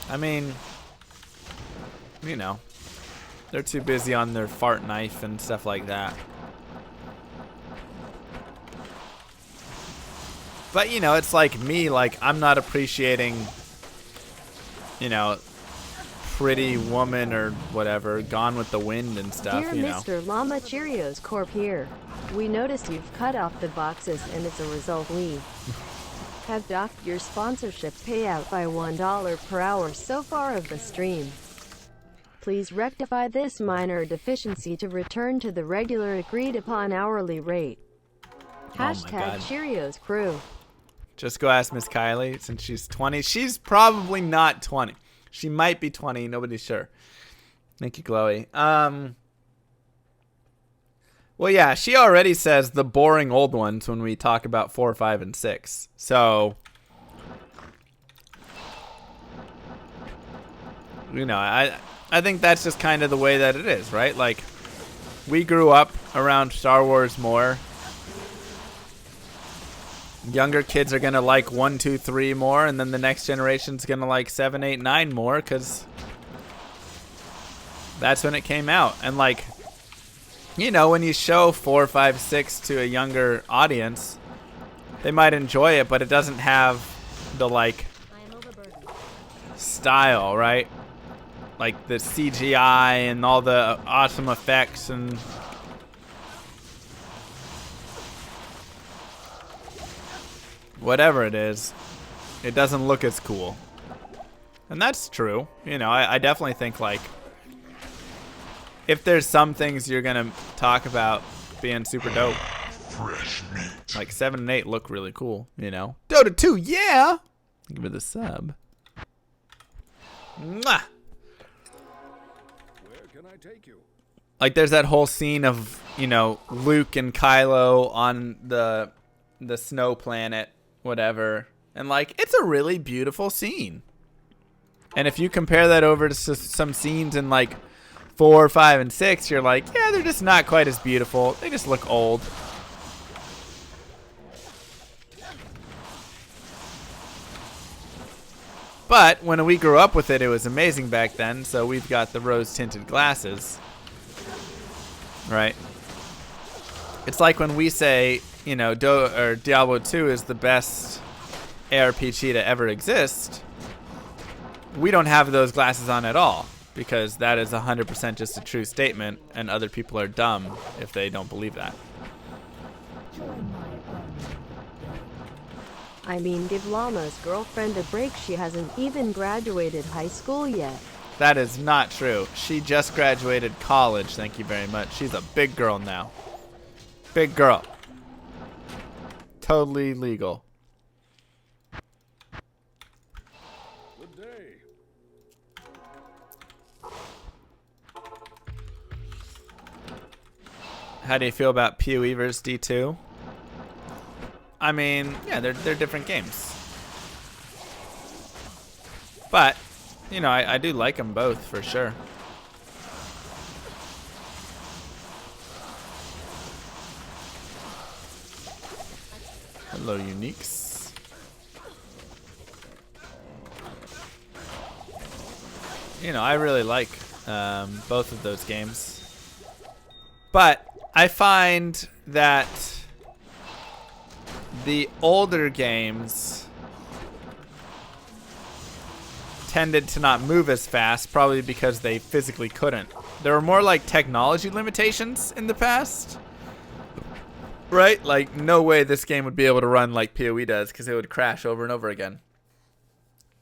I mean, you know, they're too busy on their fart knife and stuff like that. But, you know, it's like me, like, I'm not appreciating, you know, Pretty Woman or whatever, Gone with the Wind and stuff, Dear you know. Mr. Llama Cheerios Corp here. We noticed you've cut off the boxes and as a result we have docked your sponsorship payout by $1 per hour so far of the stream. Please rectify this minor deficiency to return to the regular agreed upon hourly rate. Hashtag God. Cheerios crew. Just go ask Miss Kylie since she's 20. She's probably not 20. She might be 20. Nobody's sure. Thank you, Chloe. Well, yeah, she already says the boring old ones when we talk about 4, 5, and 6. So, you know, I think that's just kind of the way that it is, right? Like, we grew up around Star Wars more. Younger kids are going to like 1, 2, 3 more, and then the next generation's going to like 7, 8, 9 more, because that's when it came out. And, like, you know, when you show 4, 5, 6 to a younger audience, they might enjoy it, but it doesn't have the, like, I am overburdened. style, right? Like the CGI and all the awesome effects and whatever it is, it doesn't look as cool. And that's true. You know, I definitely think, like, if there's some things you're going to talk about being super dope, Fresh meat. like 7 and 8 look really cool, you know. Dota 2, yeah! Give it a sub. Mwah! Where can I take you? Like, there's that whole scene of, you know, Luke and Kylo on the snow planet, whatever. And, like, it's a really beautiful scene. And if you compare that over to some scenes in, like, 4, 5, and 6, you're like, yeah, they're just not quite as beautiful. They just look old. But when we grew up with it, it was amazing back then. So we've got the rose-tinted glasses. Right? It's like when we say, you know, Diablo 2 is the best ARPG to ever exist. We don't have those glasses on at all, because that is 100% just a true statement, and other people are dumb if they don't believe that. I mean, give Llama's girlfriend a break. She hasn't even graduated high school yet. That is not true. She just graduated college, thank you very much. She's a big girl now. Big girl. totally legal. Good day. How do you feel about PoE versus D2? I mean, yeah, they're different games. But, you know, I do like them both for sure. Hello, Uniques. You know, I really like both of those games. But I find that the older games tended to not move as fast, probably because they physically couldn't. There were more like technology limitations in the past. Right? Like, no way this game would be able to run like PoE does because it would crash over and over again.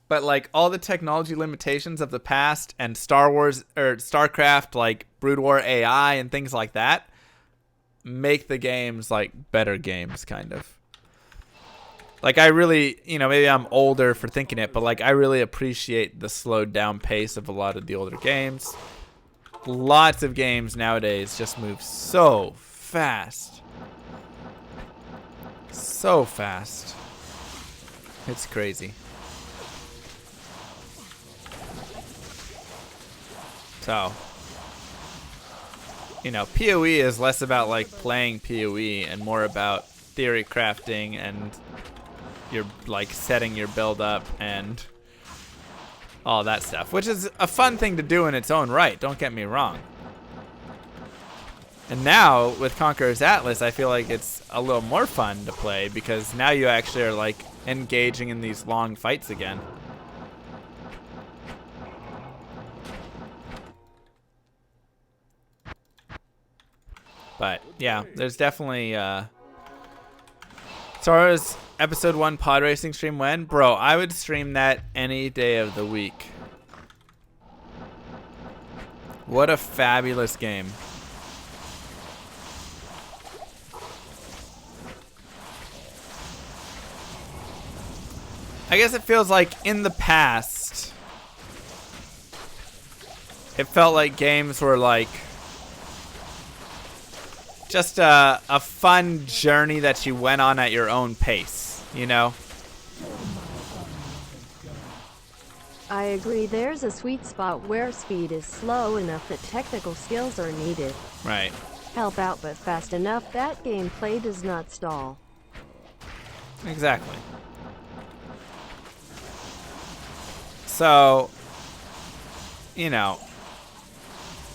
But like all the technology limitations of the past and Star Wars or StarCraft, like Brood War AI and things like that, make the games like better games, kind of. Like I really, you know, maybe I'm older for thinking it, but like I really appreciate the slowed down pace of a lot of the older games. Lots of games nowadays just move so fast. So fast. It's crazy. So, you know, PoE is less about like playing PoE and more about theory crafting and you're like setting your build up and all that stuff, which is a fun thing to do in its own right, don't get me wrong. And now with Conqueror's Atlas, I feel like it's a little more fun to play because now you actually are like engaging in these long fights again. But yeah, there's definitely as far as episode 1 pod racing stream went, bro, I would stream that any day of the week. What a fabulous game. I guess it feels like in the past, it felt like games were like just a fun journey that you went on at your own pace, you know? I agree, there's a sweet spot where speed is slow enough that technical skills are needed. Right. Help out but fast enough that gameplay does not stall. Exactly. So, you know,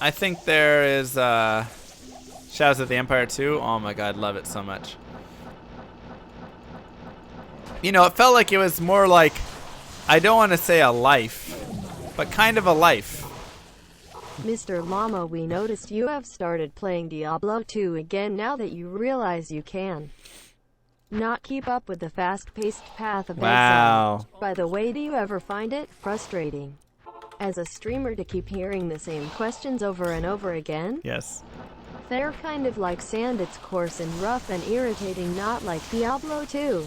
I think there is Shadows of the Empire 2. Oh my god, love it so much. You know, it felt like it was more like, I don't want to say a life, but kind of a life. Mr. Llama, we noticed you have started playing Diablo 2 again now that you realize you can not keep up with the fast-paced path of Wow. exile. By the way, do you ever find it frustrating as a streamer to keep hearing the same questions over and over again? Yes. They're kind of like sand, it's coarse and rough and irritating, not like Diablo 2.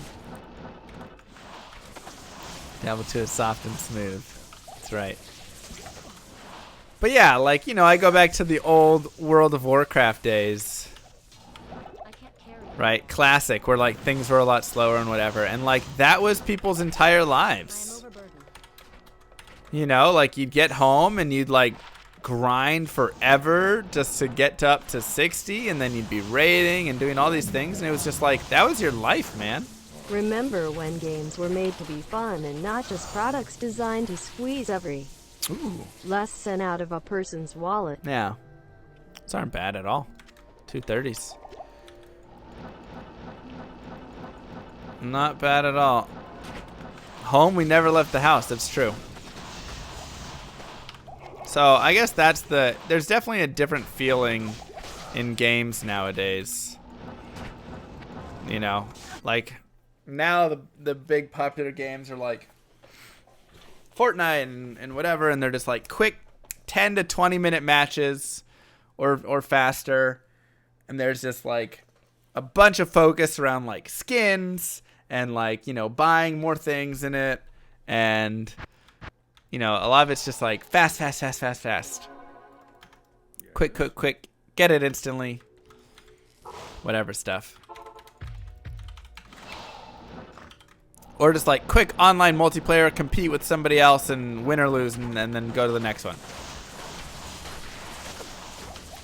Diablo 2 is soft and smooth. That's right. But yeah, like, you know, I go back to the old World of Warcraft days. I can't carry. Right, classic, where like things were a lot slower and whatever, and like that was people's entire I am lives. overburdened. You know, like you'd get home and you'd like grind forever just to get to up to 60, and then you'd be raiding and doing all these things, and it was just like that was your life, man. Remember when games were made to be fun and not just products designed to squeeze every last cent out of a person's wallet? Yeah, those aren't bad at all. 230s. Not bad at all. Home, we never left the house. That's true. So I guess that's there's definitely a different feeling in games nowadays. You know, like now the big popular games are like Fortnite and whatever, and they're just like quick 10 to 20 minute matches or faster, and there's just like a bunch of focus around like skins and like, you know, buying more things in it. And, you know, a lot of it's just like fast. Quick. Get it instantly. Whatever stuff. Or just like quick online multiplayer, compete with somebody else and win or lose and then go to the next one.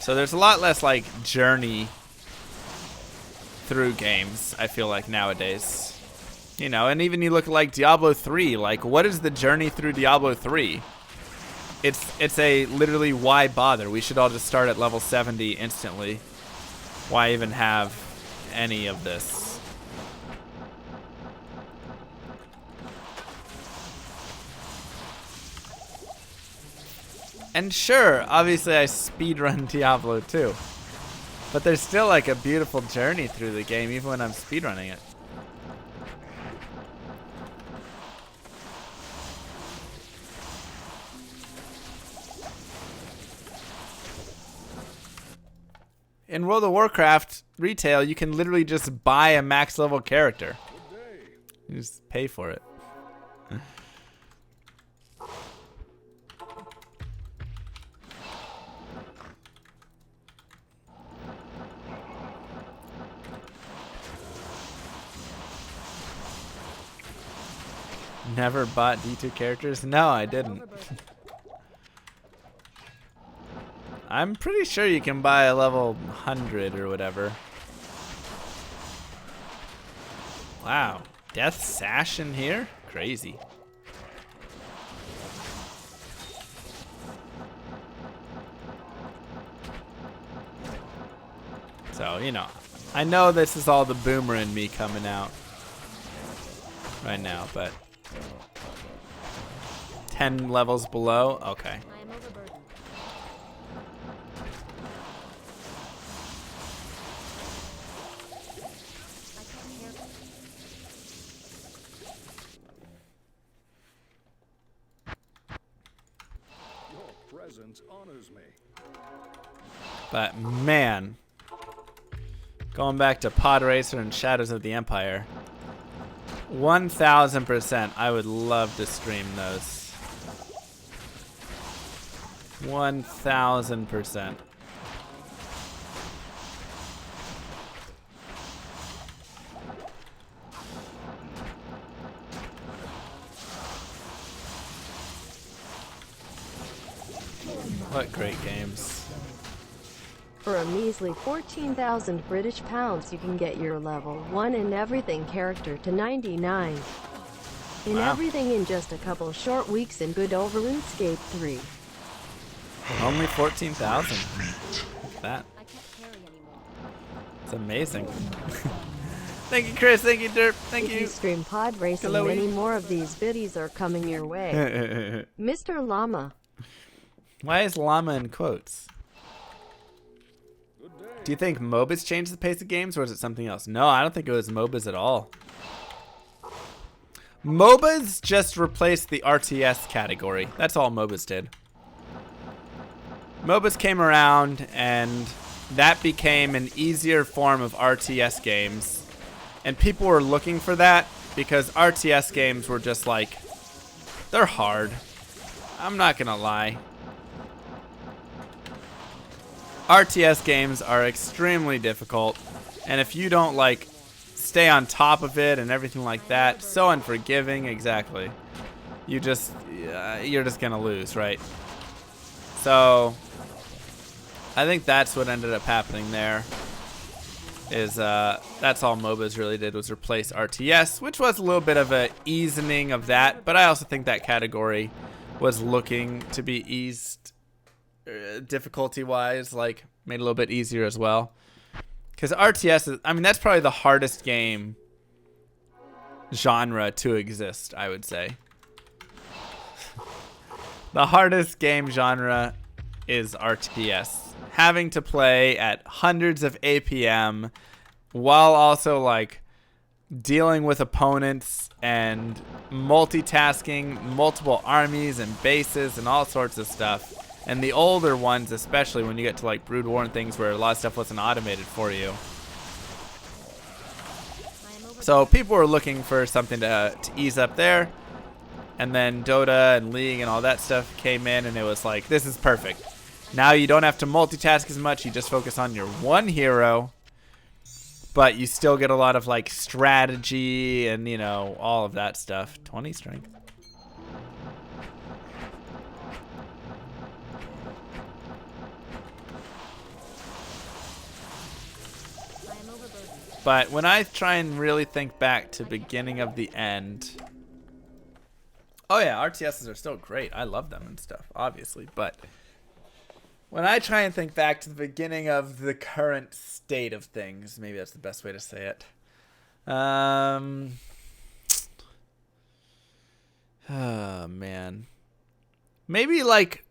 So there's a lot less like journey through games, I feel like, nowadays. You know, and even you look at like Diablo 3, like what is the journey through Diablo 3? It's a literally why bother? We should all just start at level 70 instantly. Why even have any of this? And sure, obviously I speedrun Diablo 2. But there's still like a beautiful journey through the game even when I'm speedrunning it. In World of Warcraft retail, you can literally just buy a max level character. You just pay for it. Never bought D2 characters? No, I didn't. I'm pretty sure you can buy a level 100 or whatever. Wow. Death Sash in here? Crazy. So, you know, I know this is all the boomer in me coming out right now, but 10 levels below? Okay. I am overburdened. I can't carry. Your presence honors me. But man, going back to Pod Racer and Shadows of the Empire, 1000% I would love to stream those. 1000%. What great games. For a measly 14,000 British pounds, you can get your level 1 in everything character to 99. In Wow. everything in just a couple short weeks in good old RuneScape 3. Only 14,000. Look at that. I can't carry anymore. It's amazing. Thank you, Chris. Thank you, Derp. Thank If you you. stream pod racing, Hello. many more of these biddies are coming your way. Mr. Llama. Why is llama in quotes? Good day. Do you think MOBAs changed the pace of games, or is it something else? No, I don't think it was MOBAs at all. MOBAs just replaced the RTS category. That's all MOBAs did. MOBAs came around, and that became an easier form of RTS games. And people were looking for that because RTS games were just like, they're hard. I'm not gonna lie. RTS games are extremely difficult, and if you don't like stay on top of it and everything like that, so unforgiving, exactly. You're just gonna lose, right? So I think that's what ended up happening there. Is that's all MOBAs really did, was replace RTS, which was a little bit of a easing of that, but I also think that category was looking to be eased difficulty-wise, like made it a little bit easier as well. Because RTS is, I mean, that's probably the hardest game genre to exist, I would say. The hardest game genre is RTS. Having to play at hundreds of APM while also like dealing with opponents and multitasking multiple armies and bases and all sorts of stuff. And the older ones, especially when you get to like Brood War and things where a lot of stuff wasn't automated for you. So people were looking for something to ease up there. And then Dota and League and all that stuff came in, and it was like, this is perfect. Now you don't have to multitask as much. You just focus on your one hero. But you still get a lot of like strategy and, you know, all of that stuff. 20 strength. I am overburdened. But when I try and really think back to beginning of the end. Oh yeah, RTSs are still great. I love them and stuff, obviously. But when I try and think back to the beginning of the current state of things, maybe that's the best way to say it. Oh man. Maybe like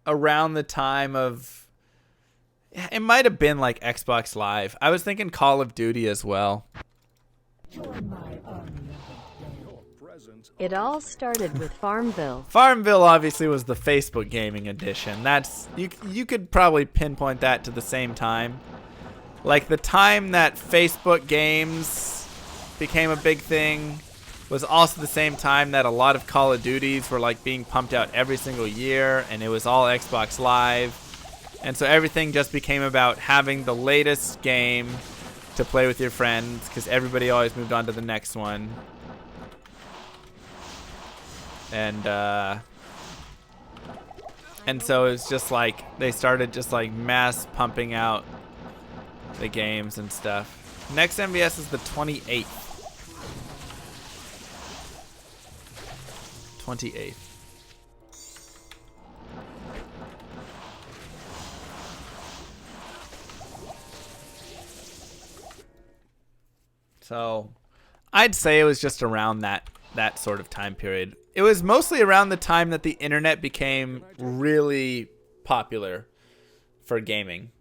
around the time of, it might have been like Xbox Live. I was thinking Call of Duty as well. It all started with Farmville. Farmville obviously was the Facebook gaming edition. That's you could probably pinpoint that to the same time. Like the time that Facebook games became a big thing was also the same time that a lot of Call of Duties were like being pumped out every single year, and it was all Xbox Live. And so everything just became about having the latest game to play with your friends, because everybody always moved on to the next one. And so it's just like they started just like mass pumping out the games and stuff. Next MVS is the 28th. 28th. So I'd say it was just around that sort of time period. It was mostly around the time that the internet became really popular for gaming.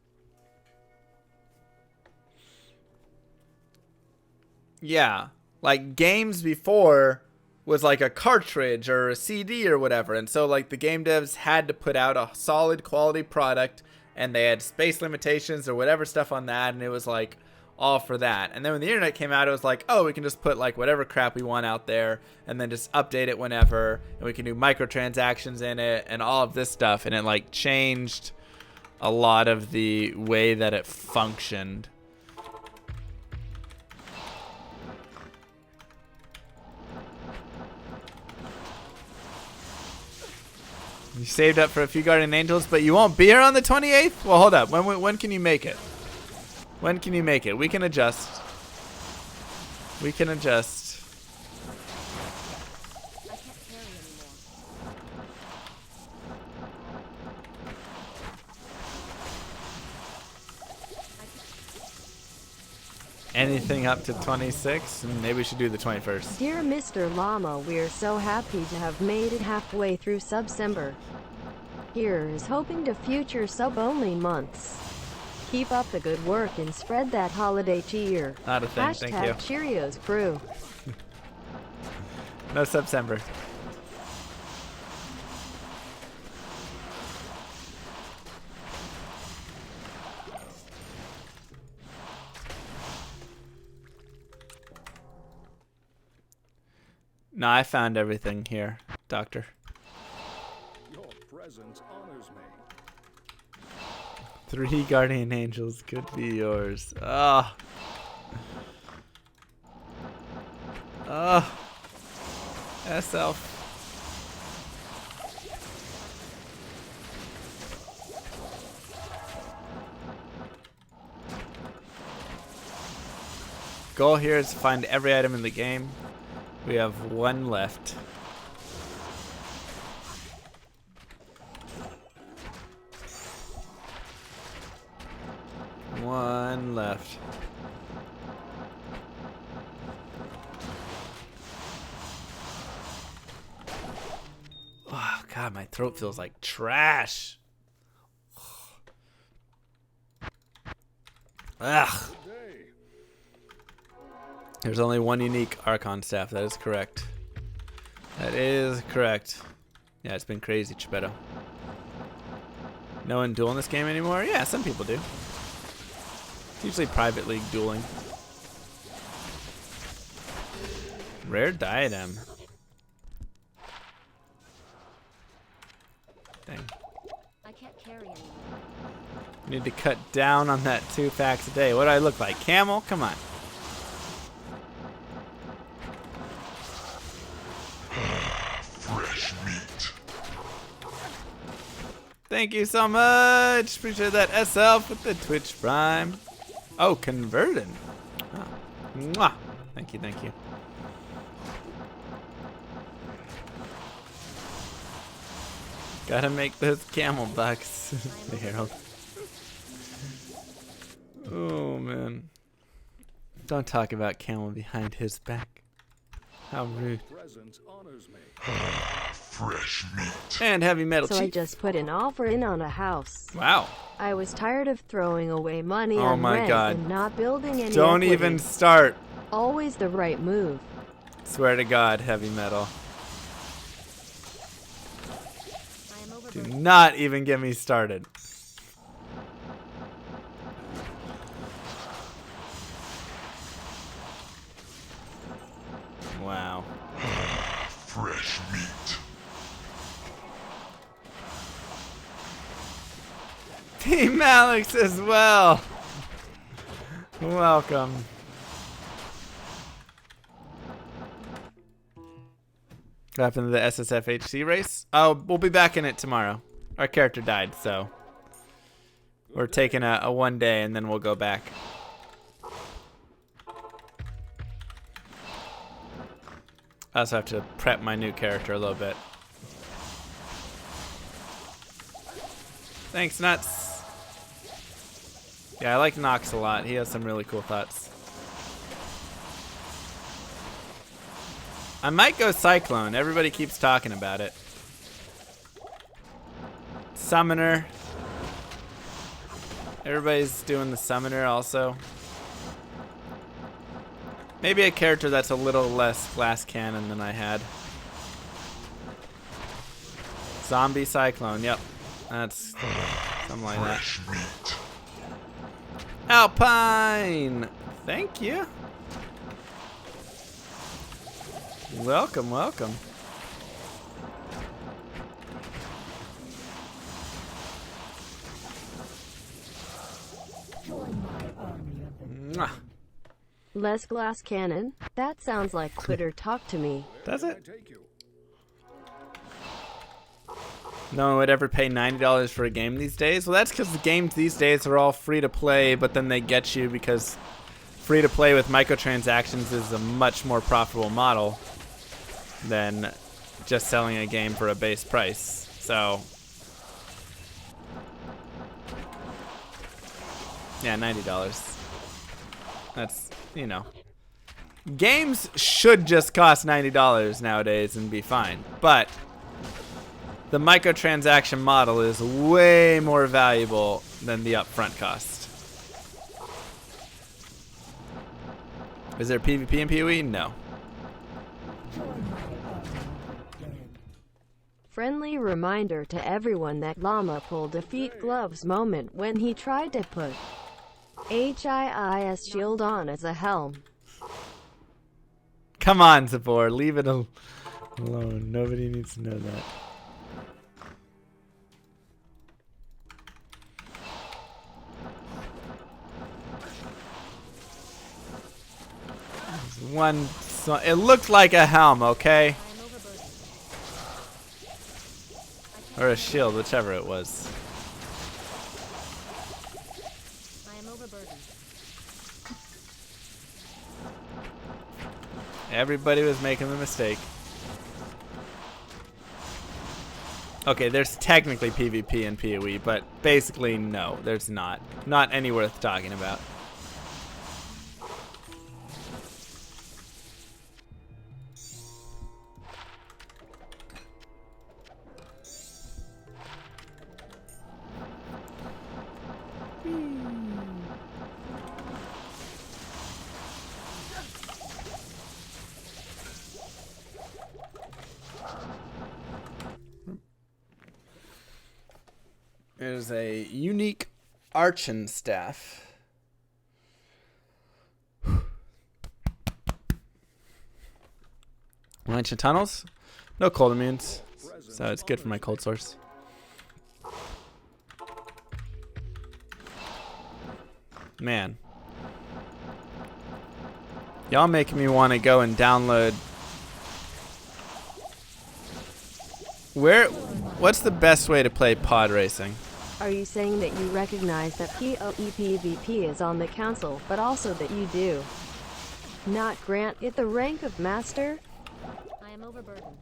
Yeah, like games before was like a cartridge or a CD or whatever, and so like the game devs had to put out a solid quality product, and they had space limitations or whatever stuff on that, and it was like all for that. And then when the internet came out, it was like, oh, we can just put like whatever crap we want out there and then just update it whenever, and we can do microtransactions in it and all of this stuff, and it like changed a lot of the way that it functioned. You saved up for a few Guardian Angels, but you won't be here on the 28th? Well, hold up. When can you make it? When can you make it? We can adjust. We can adjust. I can't carry anymore. Anything up to 26? Maybe we should do the 21st. Dear Mr. Llama, we're so happy to have made it halfway through Subsember. Here is hoping to future sub-only months. Keep up the good work and spread that holiday cheer. Not a thing, thank you. Cheerios crew. No September. No, I found everything here, Doctor. Your presence honors me. 3 Guardian Angels could be yours. Ah. Ah. SF. Goal here is to find every item in the game. We have 1 left. One left. Oh, God, my throat feels like trash. Ugh. There's only 1 unique Archon staff. That is correct. That is correct. Yeah, it's been crazy, Chipetto. No one duel in this game anymore? Yeah, some people do. It's usually private league dueling. Rare diadem. Dang. I can't carry anymore. Need to cut down on that 2 packs a day. What do I look like? Camel? Come on. Fresh meat. Thank you so much. Appreciate that SF with the Twitch Prime. Oh, converted. Oh. Mwah. Thank you, thank you. Gotta make those camel bucks, Harold. Oh, man. Don't talk about camel behind his back. How rude. Present honors me. Fresh meat. And heavy metal So I chief. just put an offer in on a house. Wow. I was tired of throwing away money Oh on my rent God. and not building any Don't equity. even start. Always the right move. Swear to God, heavy metal. I am Do overburdened. not even get me started. Wow. Fresh meat. Team Alex as well. Welcome. What happened to the SSFHC race? Oh, we'll be back in it tomorrow. Our character died, so we're taking a 1 day and then we'll go back. I also have to prep my new character a little bit. Thanks, Nuts. Yeah, I like Nox a lot. He has some really cool thoughts. I might go Cyclone. Everybody keeps talking about it. Summoner. Everybody's doing the Summoner also. Maybe a character that's a little less glass cannon than I had. Zombie Cyclone. Yep. That's something like that. Fresh meat. Alpine! Thank you. Welcome, welcome. Mwah. Less glass cannon? That sounds like quitter talk to me. Does I it? take you. No one would ever pay $90 for a game these days? Well, that's because the games these days are all free to play, but then they get you because free to play with microtransactions is a much more profitable model than just selling a game for a base price. So, yeah, $90. That's, you know. Games should just cost $90 nowadays and be fine, but the microtransaction model is way more valuable than the upfront cost. Is there PvP in PoE? No. Friendly reminder to everyone that Llama pulled a feet gloves moment when he tried to put HIIS shield on as a helm. Come on, Zabor, leave it alone. Nobody needs to know that. It looked like a helm, okay? I am overburdened. Or a shield, whichever it was. I am overburdened. Everybody was making the mistake. Okay, there's technically PvP in PoE, but basically no, there's not. Not any worth talking about. There's a unique archon staff. Ancient tunnels? No cold immunes. So it's good for my cold source. Man. Y'all making me want to go and download. What's the best way to play pod racing? Are you saying that you recognize that PoE is on the council, but also that you do not grant it the rank of master? I am overburdened.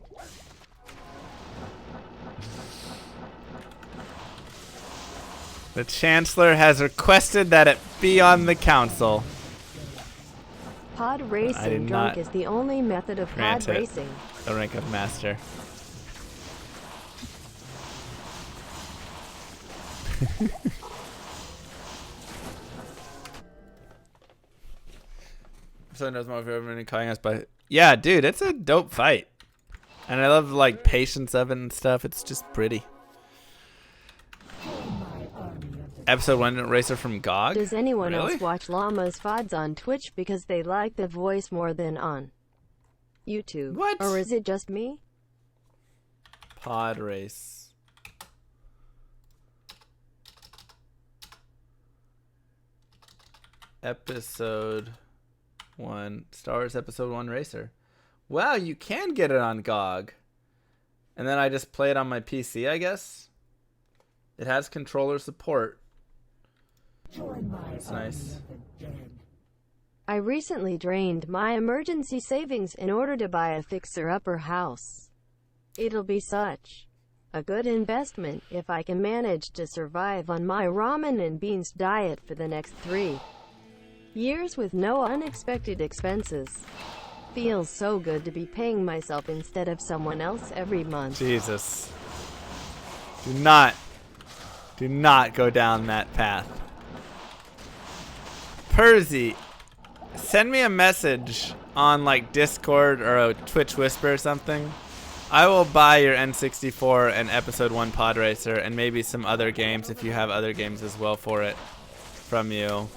The Chancellor has requested that it be on the council. Pod I did racing not drunk is the only method of pod grant it racing. the rank of master. So knows more of everyone calling us, but yeah, dude, it's a dope fight, and I love like patience of it and stuff. It's just pretty. Episode 1 racer from GOG. Does anyone Really? else watch Llama's VODs on Twitch because they like the voice more than on YouTube? What? Or is it just me? Pod race. Episode 1. Star Wars Episode 1 racer. Wow, you can get it on GOG. And then I just play it on my PC, I guess. It has controller support. That's nice. I recently drained my emergency savings in order to buy a fixer-upper house. It'll be such a good investment if I can manage to survive on my ramen and beans diet for the next 3 years with no unexpected expenses. Feels so good to be paying myself instead of someone else every month. Jesus. Do not go down that path. Percy, send me a message on like Discord or a Twitch Whisper or something. I will buy your N64 and Episode 1 Pod Racer and maybe some other games if you have other games as well for it from you.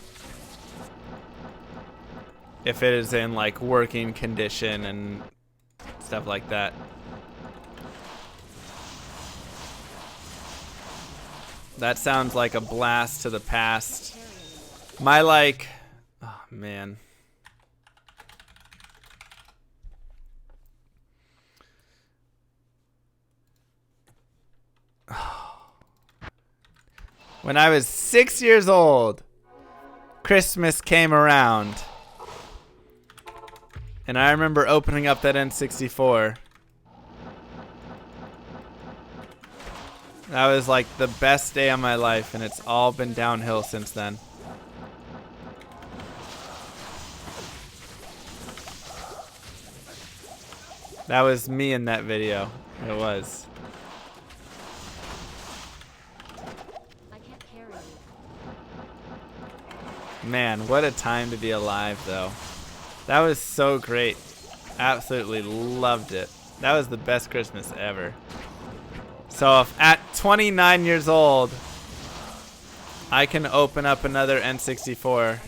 If it is in like working condition and stuff like that. That sounds like a blast to the past. My like, oh man. When I was 6 years old, Christmas came around. And I remember opening up that N64. That was like the best day of my life, and it's all been downhill since then. That was me in that video. It was. I can't carry you. Man, what a time to be alive, though. That was so great. Absolutely loved it. That was the best Christmas ever. So if at 29 years old, I can open up another N64.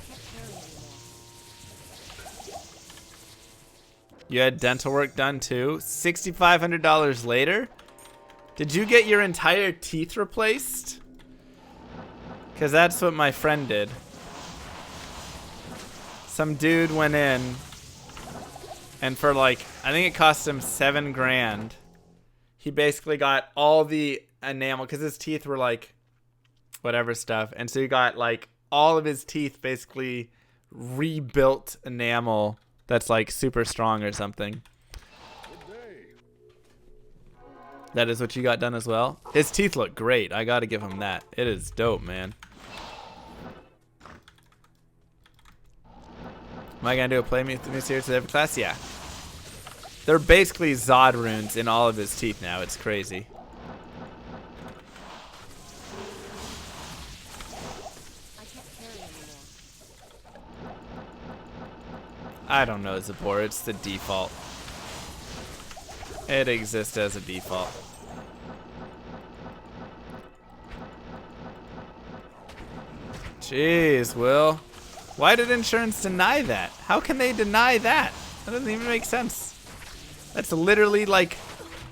You had dental work done too? $6,500 later? Did you get your entire teeth replaced? Because that's what my friend did. Some dude went in and for like, I think it cost him $7 grand. He basically got all the enamel because his teeth were like whatever stuff. And so he got like all of his teeth basically rebuilt enamel that's like super strong or something. That is what you got done as well? His teeth look great. I got to give him that. It is dope, man. Am I going to do a play me series with every class? Yeah. They're basically Zod runes in all of his teeth now. It's crazy. I can't carry anymore. I don't know, Zabor. It's the default. It exists as a default. Jeez, Will. Why did insurance deny that? How can they deny that? That doesn't even make sense. That's literally like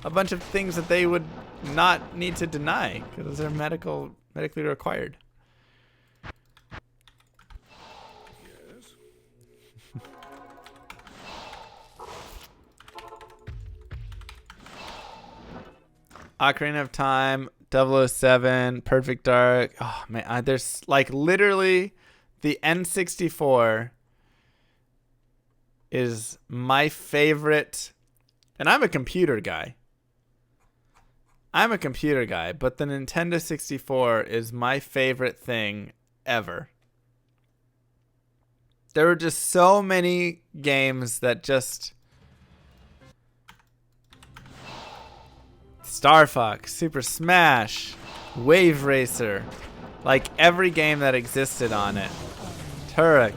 a bunch of things that they would not need to deny because they're medically required. Yes? Ocarina of Time, 007, Perfect Dark. Oh man, there's like literally the N64 is my favorite, and I'm a computer guy. But the Nintendo 64 is my favorite thing ever. There were just so many games that just... Star Fox, Super Smash, Wave Racer, like every game that existed on it. Turok.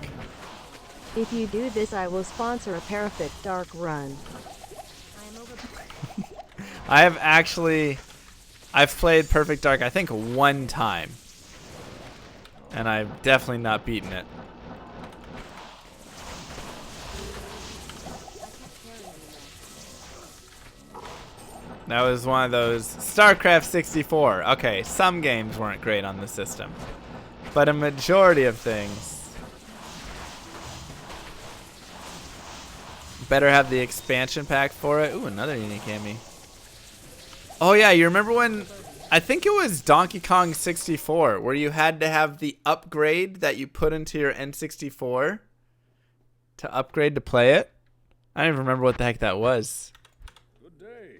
If you do this, I will sponsor a Perfect Dark run. I am over. I've played Perfect Dark I think one time. And I've definitely not beaten it. That was one of those StarCraft 64. Okay, some games weren't great on the system, but a majority of things. Better have the expansion pack for it. Ooh, another unique Amy. Oh yeah, you remember when, I think it was Donkey Kong 64, where you had to have the upgrade that you put into your N64 to upgrade to play it? I don't even remember what the heck that was. Good day.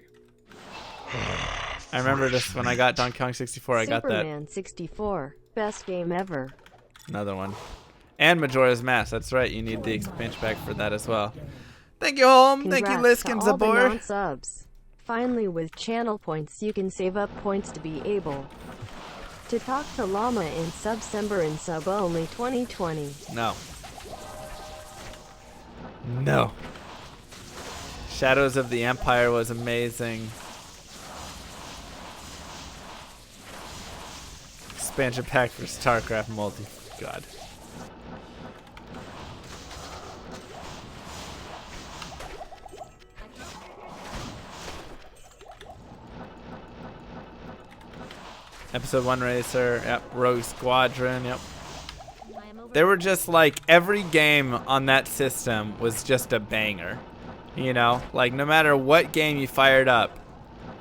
I remember this when I got Donkey Kong 64, I got that. Superman 64, best game ever. Another one. And Majora's Mask, that's right, you need the expansion pack for that as well. Thank you, Holm. Thank you, Congrats Liskins to all the aboard. non-subs. Finally, with channel points, you can save up points to be able to talk to Llama in Subsember in Sub Only 2020. No. No. Shadows of the Empire was amazing. Expansion pack for StarCraft multi. God. Episode 1 Racer, yep. Rogue Squadron, yep. I am over. They were just like, every game on that system was just a banger. You know, like no matter what game you fired up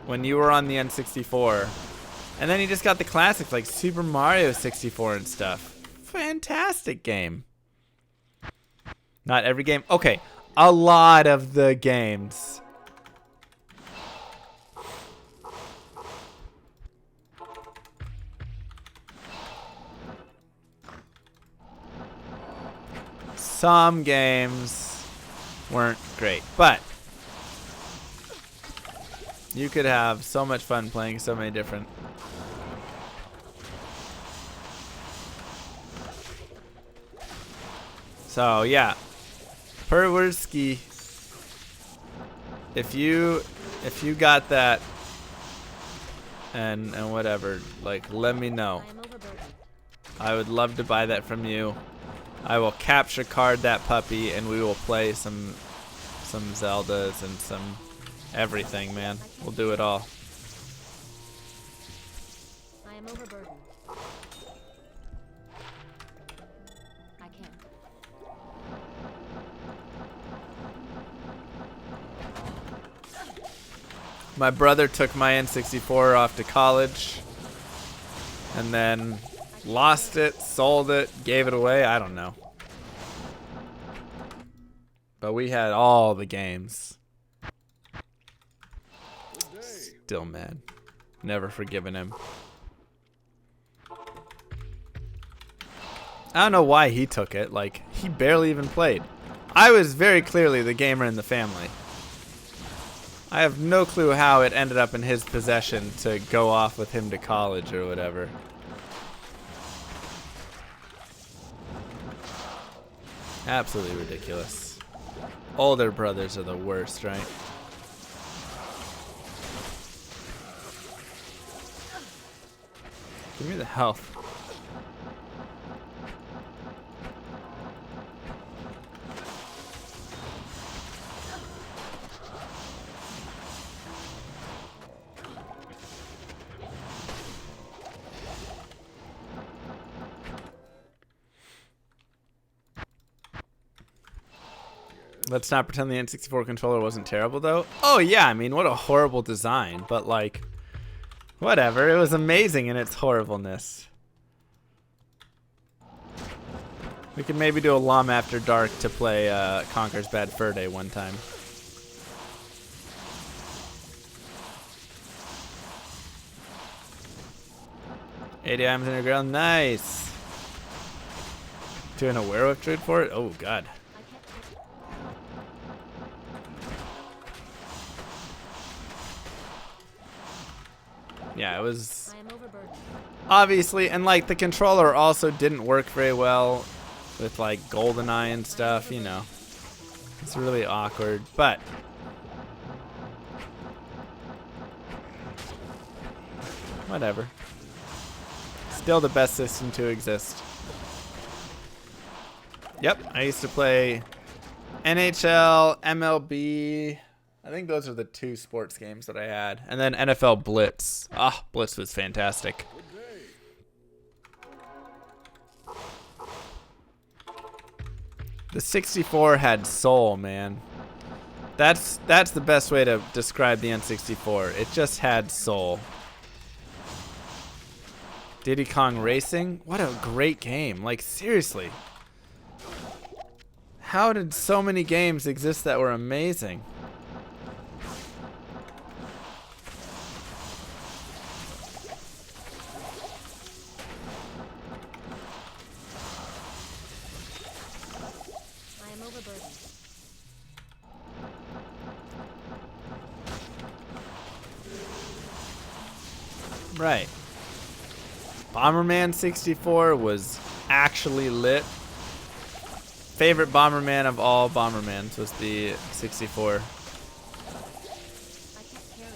when you were on the N64. And then you just got the classics like Super Mario 64 and stuff. Fantastic game. Not every game. Okay, a lot of the games. Some games weren't great, but you could have so much fun playing so many different. So yeah, Perwersky, if you got that and whatever, like let me know. I am overburdened. I would love to buy that from you. I will capture card that puppy and we will play some Zeldas and some everything, man. We'll do it all. I am overburdened. I can't. My brother took my N64 off to college and then lost it, sold it, gave it away. I don't know. But we had all the games. Good day. Still mad. Never forgiven him. I don't know why he took it. Like, he barely even played. I was very clearly the gamer in the family. I have no clue how it ended up in his possession to go off with him to college or whatever. Absolutely ridiculous. Older brothers are the worst, right? Give me the health. Let's not pretend the N64 controller wasn't terrible, though. Oh, yeah, I mean, what a horrible design. But, like, whatever. It was amazing in its horribleness. We could maybe do a LOM After Dark to play Conker's Bad Fur Day one time. $80 items in a Grail. Nice. Doing a werewolf druid for it? Oh, God. Yeah, it was I am overburdened. obviously, and like the controller also didn't work very well with like GoldenEye and stuff, you know. It's really awkward, but whatever. Still the best system to exist. Yep, I used to play NHL, MLB. I think those are the two sports games that I had. And then NFL Blitz. Ah, Blitz was fantastic. The 64 had soul, man. That's the best way to describe the N64. It just had soul. Diddy Kong Racing? What a great game. Like, seriously. How did so many games exist that were amazing? I am overburdened. Right. Bomberman 64 was actually lit. Favorite Bomberman of all Bombermans was the 64. I can't carry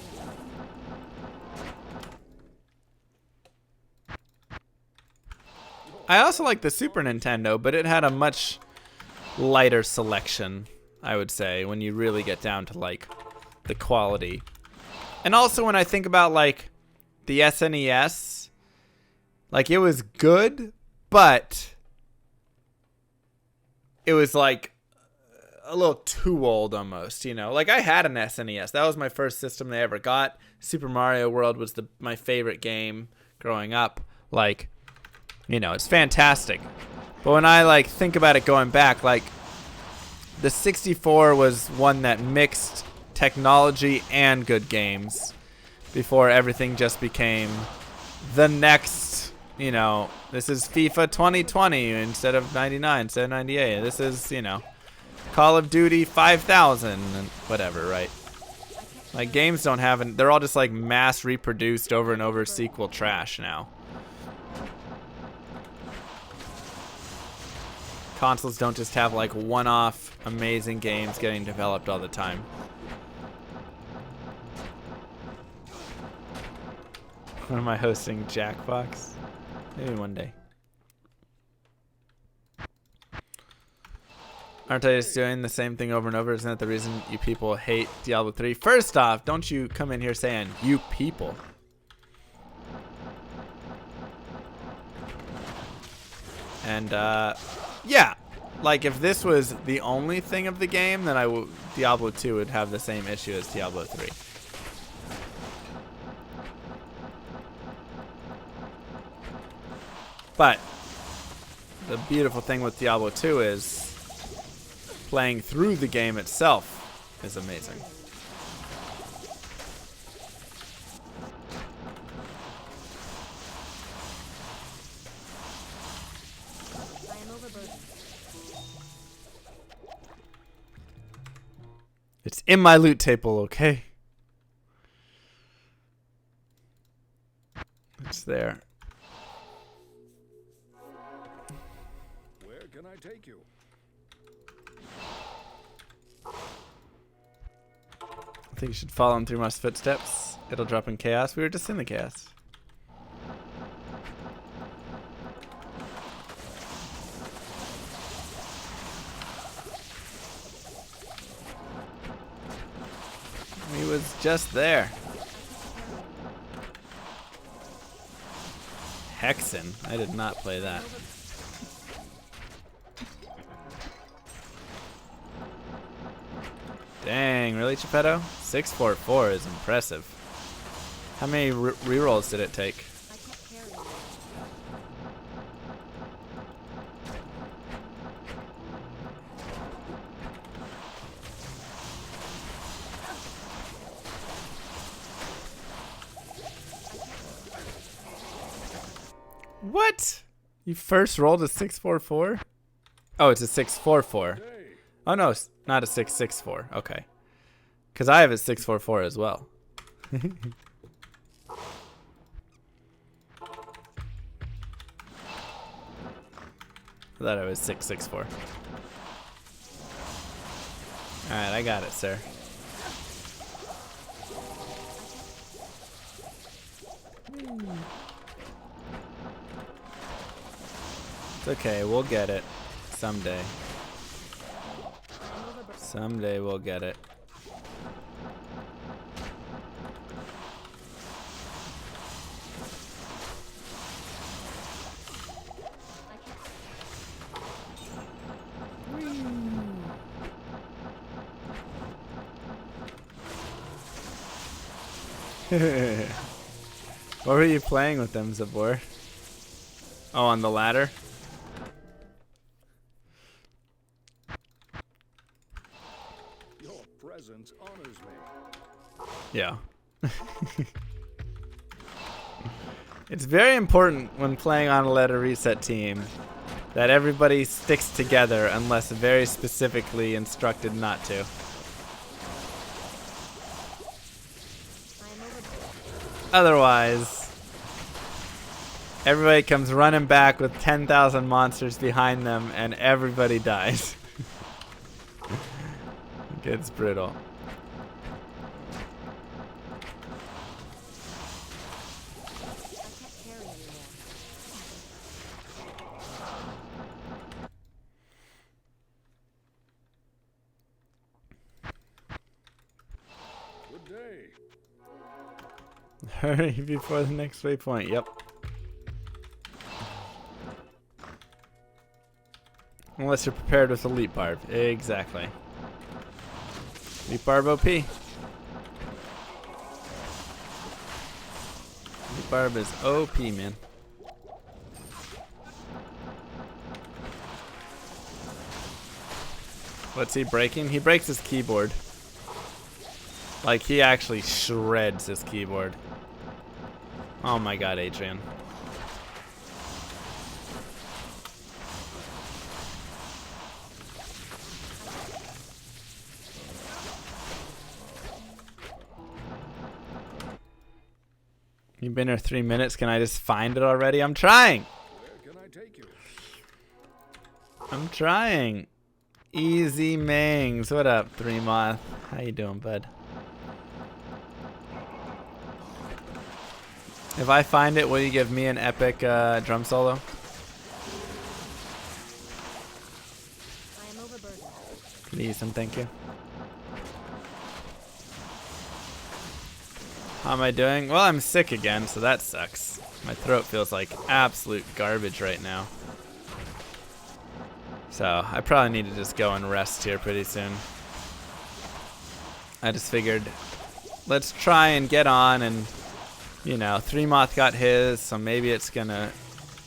it. I also like the Super Nintendo, but it had a much lighter selection, I would say, when you really get down to like the quality. And also when I think about like the SNES, like it was good, but it was like a little too old almost, you know. Like I had an SNES. That was my first system they ever got. Super Mario World was my favorite game growing up. Like, you know, it's fantastic. But when I like think about it going back, like the 64 was one that mixed technology and good games before everything just became the next, you know, this is FIFA 2020 instead of 99, instead of 98. This is, you know, Call of Duty 5000 and whatever, right? Like games don't have, they're all just like mass reproduced over and over sequel trash now. Consoles don't just have like one-off amazing games getting developed all the time. When am I hosting Jackbox? Maybe one day. Aren't I just doing the same thing over and over? Isn't that the reason you people hate Diablo 3? First off, don't you come in here saying, you people. And, yeah. Like, if this was the only thing of the game, then Diablo 2 would have the same issue as Diablo 3. But the beautiful thing with Diablo 2 is playing through the game itself is amazing. I am overburdened. It's in my loot table, okay? It's there. Where can I take you? I think you should follow him through my footsteps. It'll drop in chaos. We were just in the chaos. He was just there. Hexen. I did not play that. Dang, really, Geppetto? 644 is impressive. How many rerolls did it take? I can't carry you. What? You first rolled a 644? Oh, it's a 644. Oh no, it's not a 664. Okay. Because I have a 644 as well. I thought it was 664. Alright, I got it, sir. It's okay, we'll get it. Someday. Someday we'll get it. What were you playing with them, Zabor? Oh, on the ladder? Your presence honors me. Yeah. It's very important when playing on a ladder reset team that everybody sticks together unless very specifically instructed not to. Otherwise, everybody comes running back with 10,000 monsters behind them and everybody dies. It gets brutal. Good day. Hurry before the next waypoint. Yep. Unless you're prepared with a leap barb. Exactly. Leap barb OP. Leap barb is OP, man. What's he breaking? He breaks his keyboard. Like, he actually shreds his keyboard. Oh my god, Adrian. You've been here 3 minutes. Can I just find it already? I'm trying. Where can I take you? I'm trying. Easy Mangs. What up, 3Moth? How you doing, bud? If I find it, will you give me an epic drum solo? I am overburdened. Please and thank you. How am I doing? Well, I'm sick again, so that sucks. My throat feels like absolute garbage right now. So I probably need to just go and rest here pretty soon. I just figured, let's try and get on, and you know, 3Moth got his, so maybe it's gonna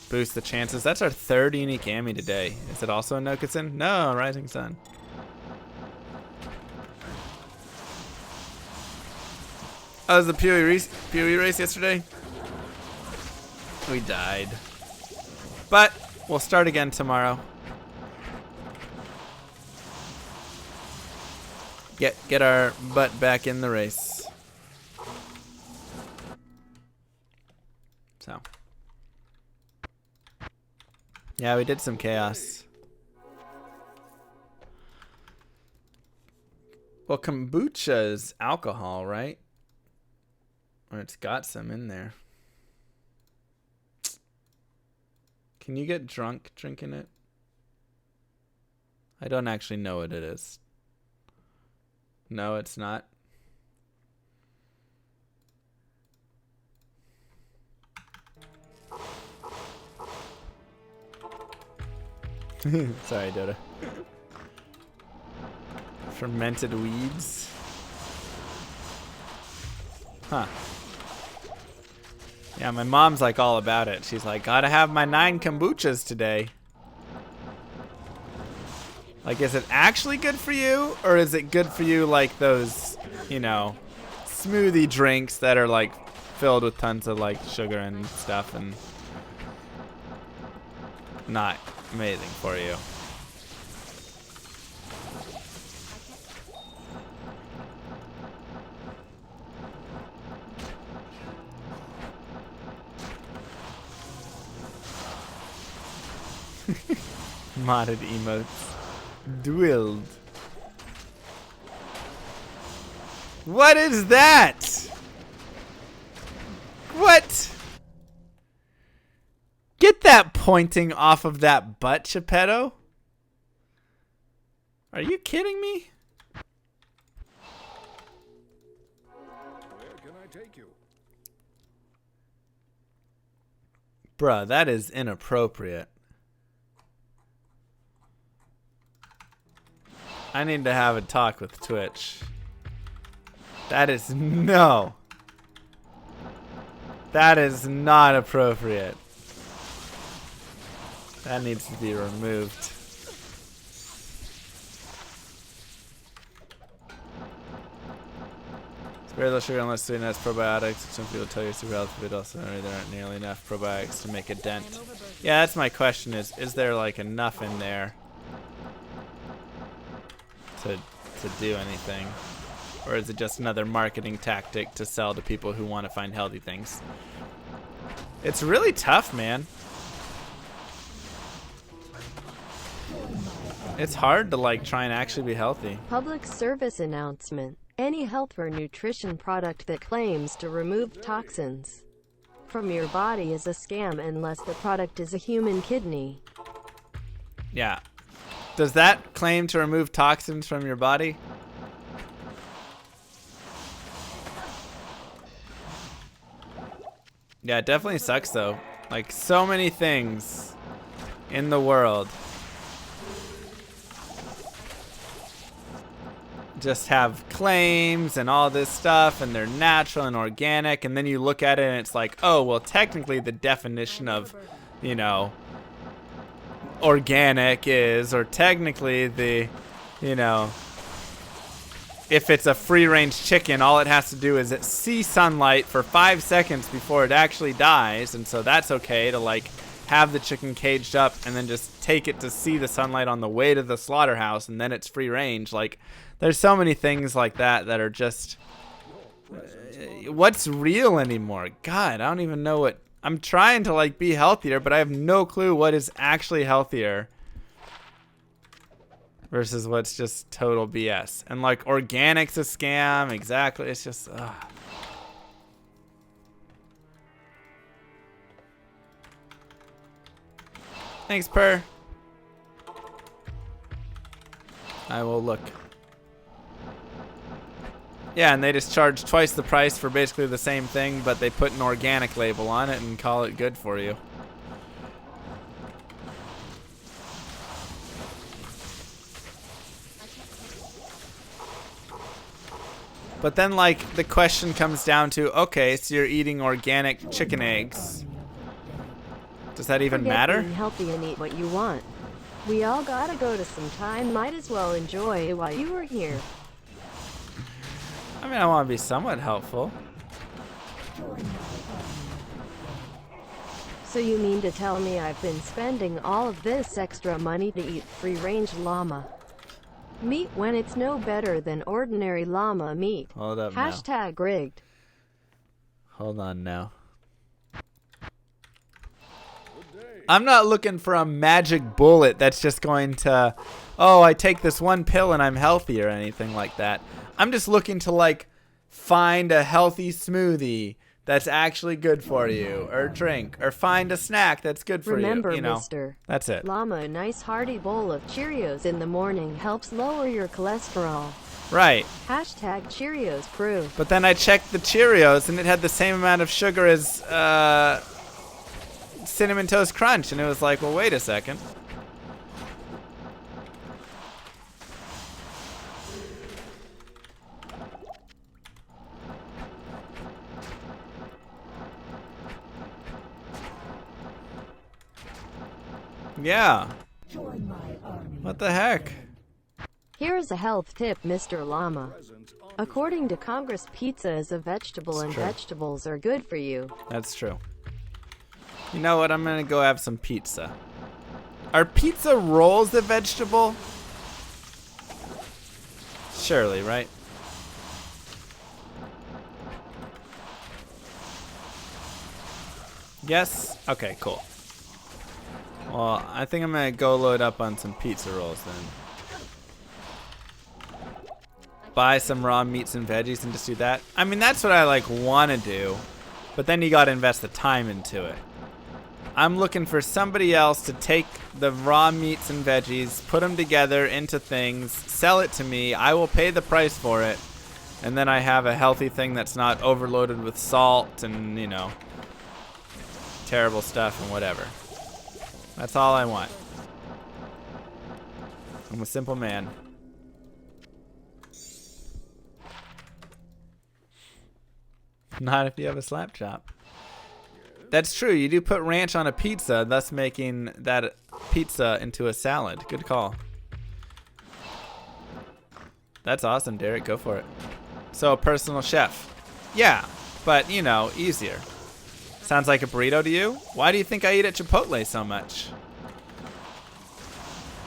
boost the chances. That's our 3rd unique Ami today. Is it also a Nokutsun? No, Rising Sun. Oh, was the PoE race yesterday? We died. But we'll start again tomorrow. Get our butt back in the race. So. Yeah, we did some chaos. Well, kombucha is alcohol, right? Or it's got some in there. Can you get drunk drinking it? I don't actually know what it is. No, it's not. Sorry, Dota. Fermented weeds. Huh. Yeah, my mom's like all about it. She's like, gotta have my 9 kombuchas today. Like, is it actually good for you? Or is it good for you like those, you know, smoothie drinks that are like filled with tons of like sugar and stuff and not amazing for you? Modded emotes. Dwilled. What is that? What? Get that pointing off of that butt, Geppetto. Are you kidding me? Where can I take you? Bruh, that is inappropriate. I need to have a talk with Twitch. That is no. That is not appropriate. That needs to be removed. Very little sugar unless sweetened has probiotics. Some people tell you super healthy, but also there aren't nearly enough probiotics to make a dent. Yeah, that's my question is there like enough in there to do anything? Or is it just another marketing tactic to sell to people who want to find healthy things? It's really tough, man. It's hard to like try and actually be healthy. Public service announcement. Any health or nutrition product that claims to remove toxins from your body is a scam unless the product is a human kidney. Yeah. Does that claim to remove toxins from your body? Yeah, it definitely sucks though. Like so many things in the world just have claims and all this stuff and they're natural and organic, and then you look at it and it's like, oh, well, technically the definition of, you know, organic is, or technically the, you know, if it's a free-range chicken, all it has to do is it see sunlight for 5 seconds before it actually dies, and so that's okay to like have the chicken caged up and then just take it to see the sunlight on the way to the slaughterhouse, and then it's free range. Like, there's so many things like that that are just what's real anymore. God, I don't even know what. I'm trying to like be healthier, but I have no clue what is actually healthier versus what's just total BS. And like organic's a scam. Exactly. It's just Thanks, Per. I will look. Yeah, and they just charge twice the price for basically the same thing, but they put an organic label on it and call it good for you. But then, like, the question comes down to, okay, so you're eating organic chicken eggs. Does that even matter? Being healthy and eat what you want. We all gotta go to some time. Might as well enjoy it while you were here. I mean, I want to be somewhat helpful. So you mean to tell me I've been spending all of this extra money to eat free-range llama meat when it's no better than ordinary llama meat? Hold up Hashtag rigged. Hold on now. I'm not looking for a magic bullet that's just going to, oh, I take this one pill and I'm healthy or anything like that. I'm just looking to like find a healthy smoothie that's actually good for you, or drink, or find a snack that's good for Remember, you. You know, Mr. that's it. Llama, a nice hearty bowl of Cheerios in the morning helps lower your cholesterol. Right. Hashtag Cheerios proof. But then I checked the Cheerios and it had the same amount of sugar as Cinnamon Toast Crunch, and it was like, well, wait a second. Yeah. What the heck? Here's a health tip, Mr. Llama. Present honors According to Congress, pizza is a vegetable and true. vegetables are good for you. That's true. You know what? I'm gonna go have some pizza. Are pizza rolls a vegetable? Surely, right? Yes? Okay, cool. Well, I think I'm gonna go load up on some pizza rolls then. Buy some raw meats and veggies and just do that. I mean, that's what I like want to do, but then you gotta invest the time into it. I'm looking for somebody else to take the raw meats and veggies, put them together into things, sell it to me. I will pay the price for it, and then I have a healthy thing that's not overloaded with salt and, you know, terrible stuff and whatever. That's all I want. I'm a simple man. Not if you have a slap chop. That's true. You do put ranch on a pizza, thus making that pizza into a salad. Good call. That's awesome, Derek. Go for it. So, a personal chef. Yeah, but, you know, easier. Sounds like a burrito to you? Why do you think I eat at Chipotle so much?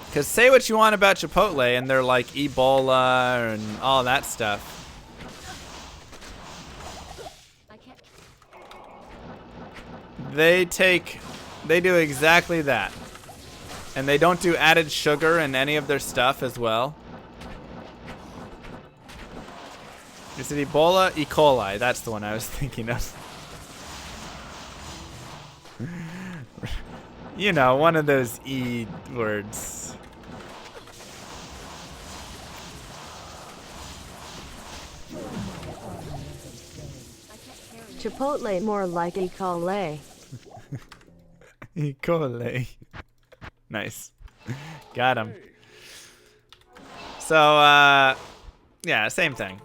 Because say what you want about Chipotle, and they're like Ebola and all that stuff. I can't. They do exactly that. And they don't do added sugar in any of their stuff as well. Is it Ebola? E. coli. That's the one I was thinking of. You know, one of those E words. Chipotle more like E. coli. E. coli. Nice. Got him. So, yeah, same thing.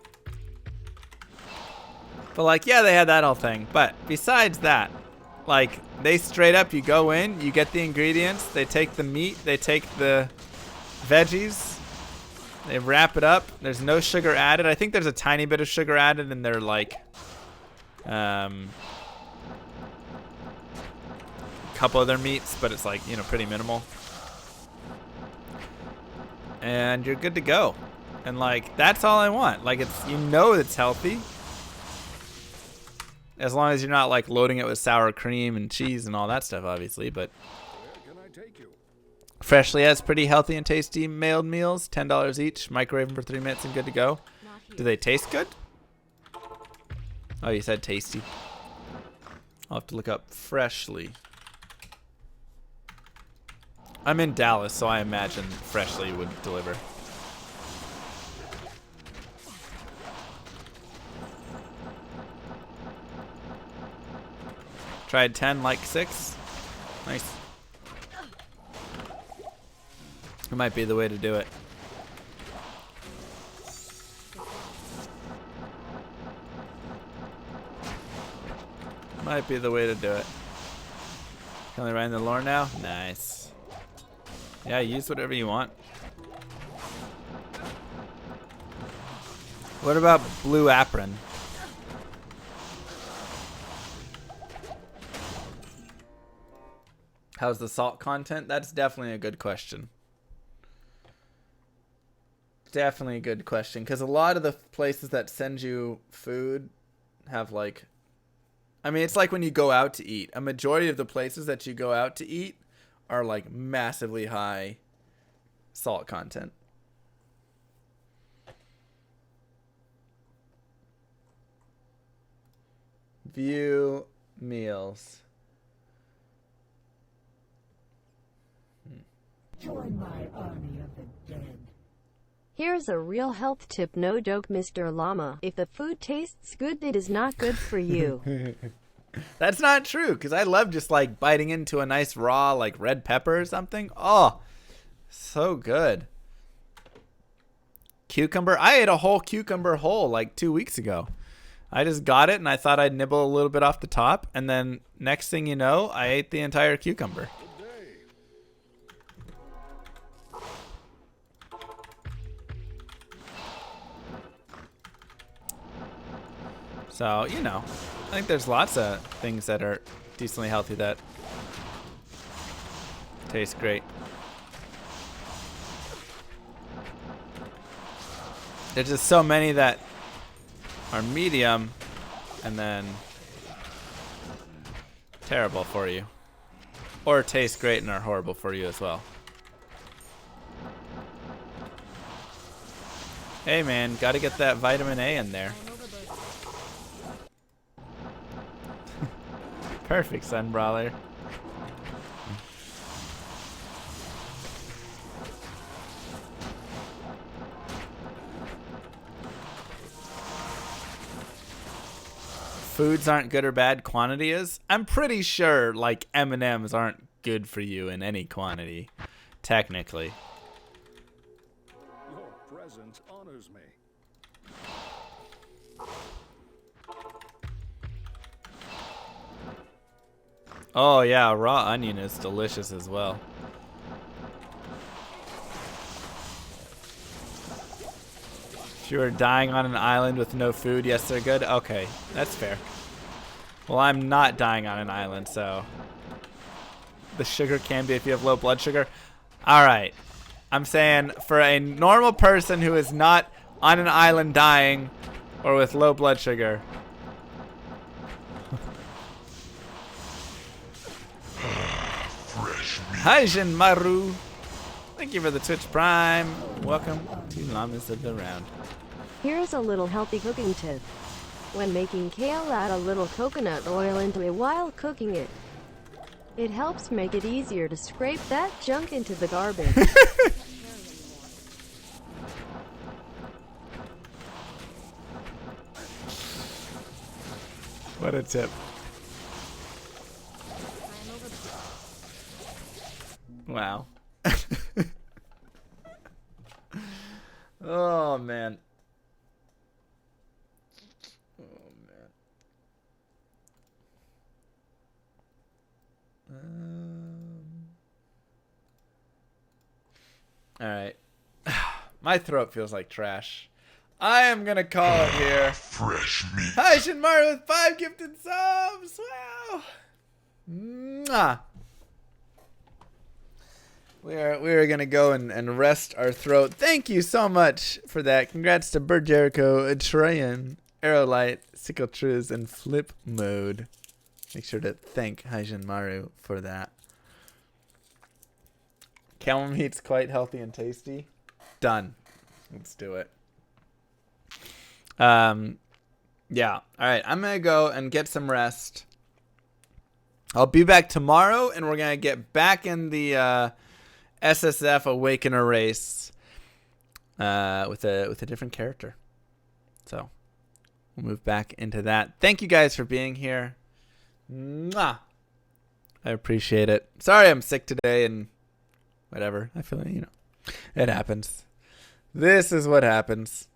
But, like, yeah, they had that whole thing. But besides that, like, they straight up, you go in, you get the ingredients, they take the meat, they take the veggies, they wrap it up. There's no sugar added. I think there's a tiny bit of sugar added in their, like, couple of their meats, but it's, like, you know, pretty minimal. And you're good to go. And, like, that's all I want. Like, it's, you know, it's healthy. As long as you're not, like, loading it with sour cream and cheese and all that stuff, obviously. But Where can I take you? Freshly has pretty healthy and tasty mailed meals. $10 each. Microwave them for 3 minutes and good to go. Not here. Do they taste good? Oh, you said tasty. I'll have to look up Freshly. I'm in Dallas, so I imagine Freshly would deliver. Tried 10, like 6. Nice. It might be the way to do it. Might be the way to do it. Can only ride the lore now? Nice. Yeah, use whatever you want. What about Blue Apron? How's the salt content? That's definitely a good question. Definitely a good question. Because a lot of the places that send you food have like... I mean, it's like when you go out to eat. A majority of the places that you go out to eat are like massively high salt content. View meals. Join my army of the dead. Here's a real health tip, no joke, Mr. Llama. If the food tastes good, it is not good for you. That's not true, because I love just like biting into a nice raw like red pepper or something. Oh, so good. Cucumber. I ate a whole cucumber whole like 2 weeks ago. I just got it and I thought I'd nibble a little bit off the top, and then next thing you know, I ate the entire cucumber. Good day. So, you know, I think there's lots of things that are decently healthy that taste great. There's just so many that are medium and then terrible for you. Or taste great and are horrible for you as well. Hey man, gotta get that vitamin A in there. I'm overburdened. Perfect, Sun Brawler. Foods aren't good or bad, quantity is. I'm pretty sure like M&Ms aren't good for you in any quantity, technically. Your presence honors me. Oh yeah, raw onion is delicious as well. If you were dying on an island with no food, yes, they're good. Okay, that's fair. Well, I'm not dying on an island, so the sugar can be if you have low blood sugar. All right, I'm saying for a normal person who is not on an island dying or with low blood sugar. Fresh meat. Hi, Jinmaru. Thank you for the Twitch Prime. Welcome to Llamas of the Round. Here's a little healthy cooking tip. When making kale, add a little coconut oil into it while cooking it. It helps make it easier to scrape that junk into the garbage. What a tip. I'm overburdened. Wow. Oh, man. Oh, man. All right. My throat feels like trash. I am going to call it here. Fresh meat. Hi, Shinmaru with 5 gifted subs. Wow. Mwah. We are going to go and rest our throat. Thank you so much for that. Congrats to Bird Jericho, Trayan, Aerolight, Sickle Truz, and Flip Mode. Make sure to thank Haijin Maru for that. Camel meat's quite healthy and tasty. Done. Let's do it. Yeah. All right. I'm going to go and get some rest. I'll be back tomorrow, and we're going to get back in the SSF Awakener race with a different character. So we'll move back into that. Thank you guys for being here. Mwah. I appreciate it. Sorry I'm sick today and whatever. I feel like, it happens. This is what happens.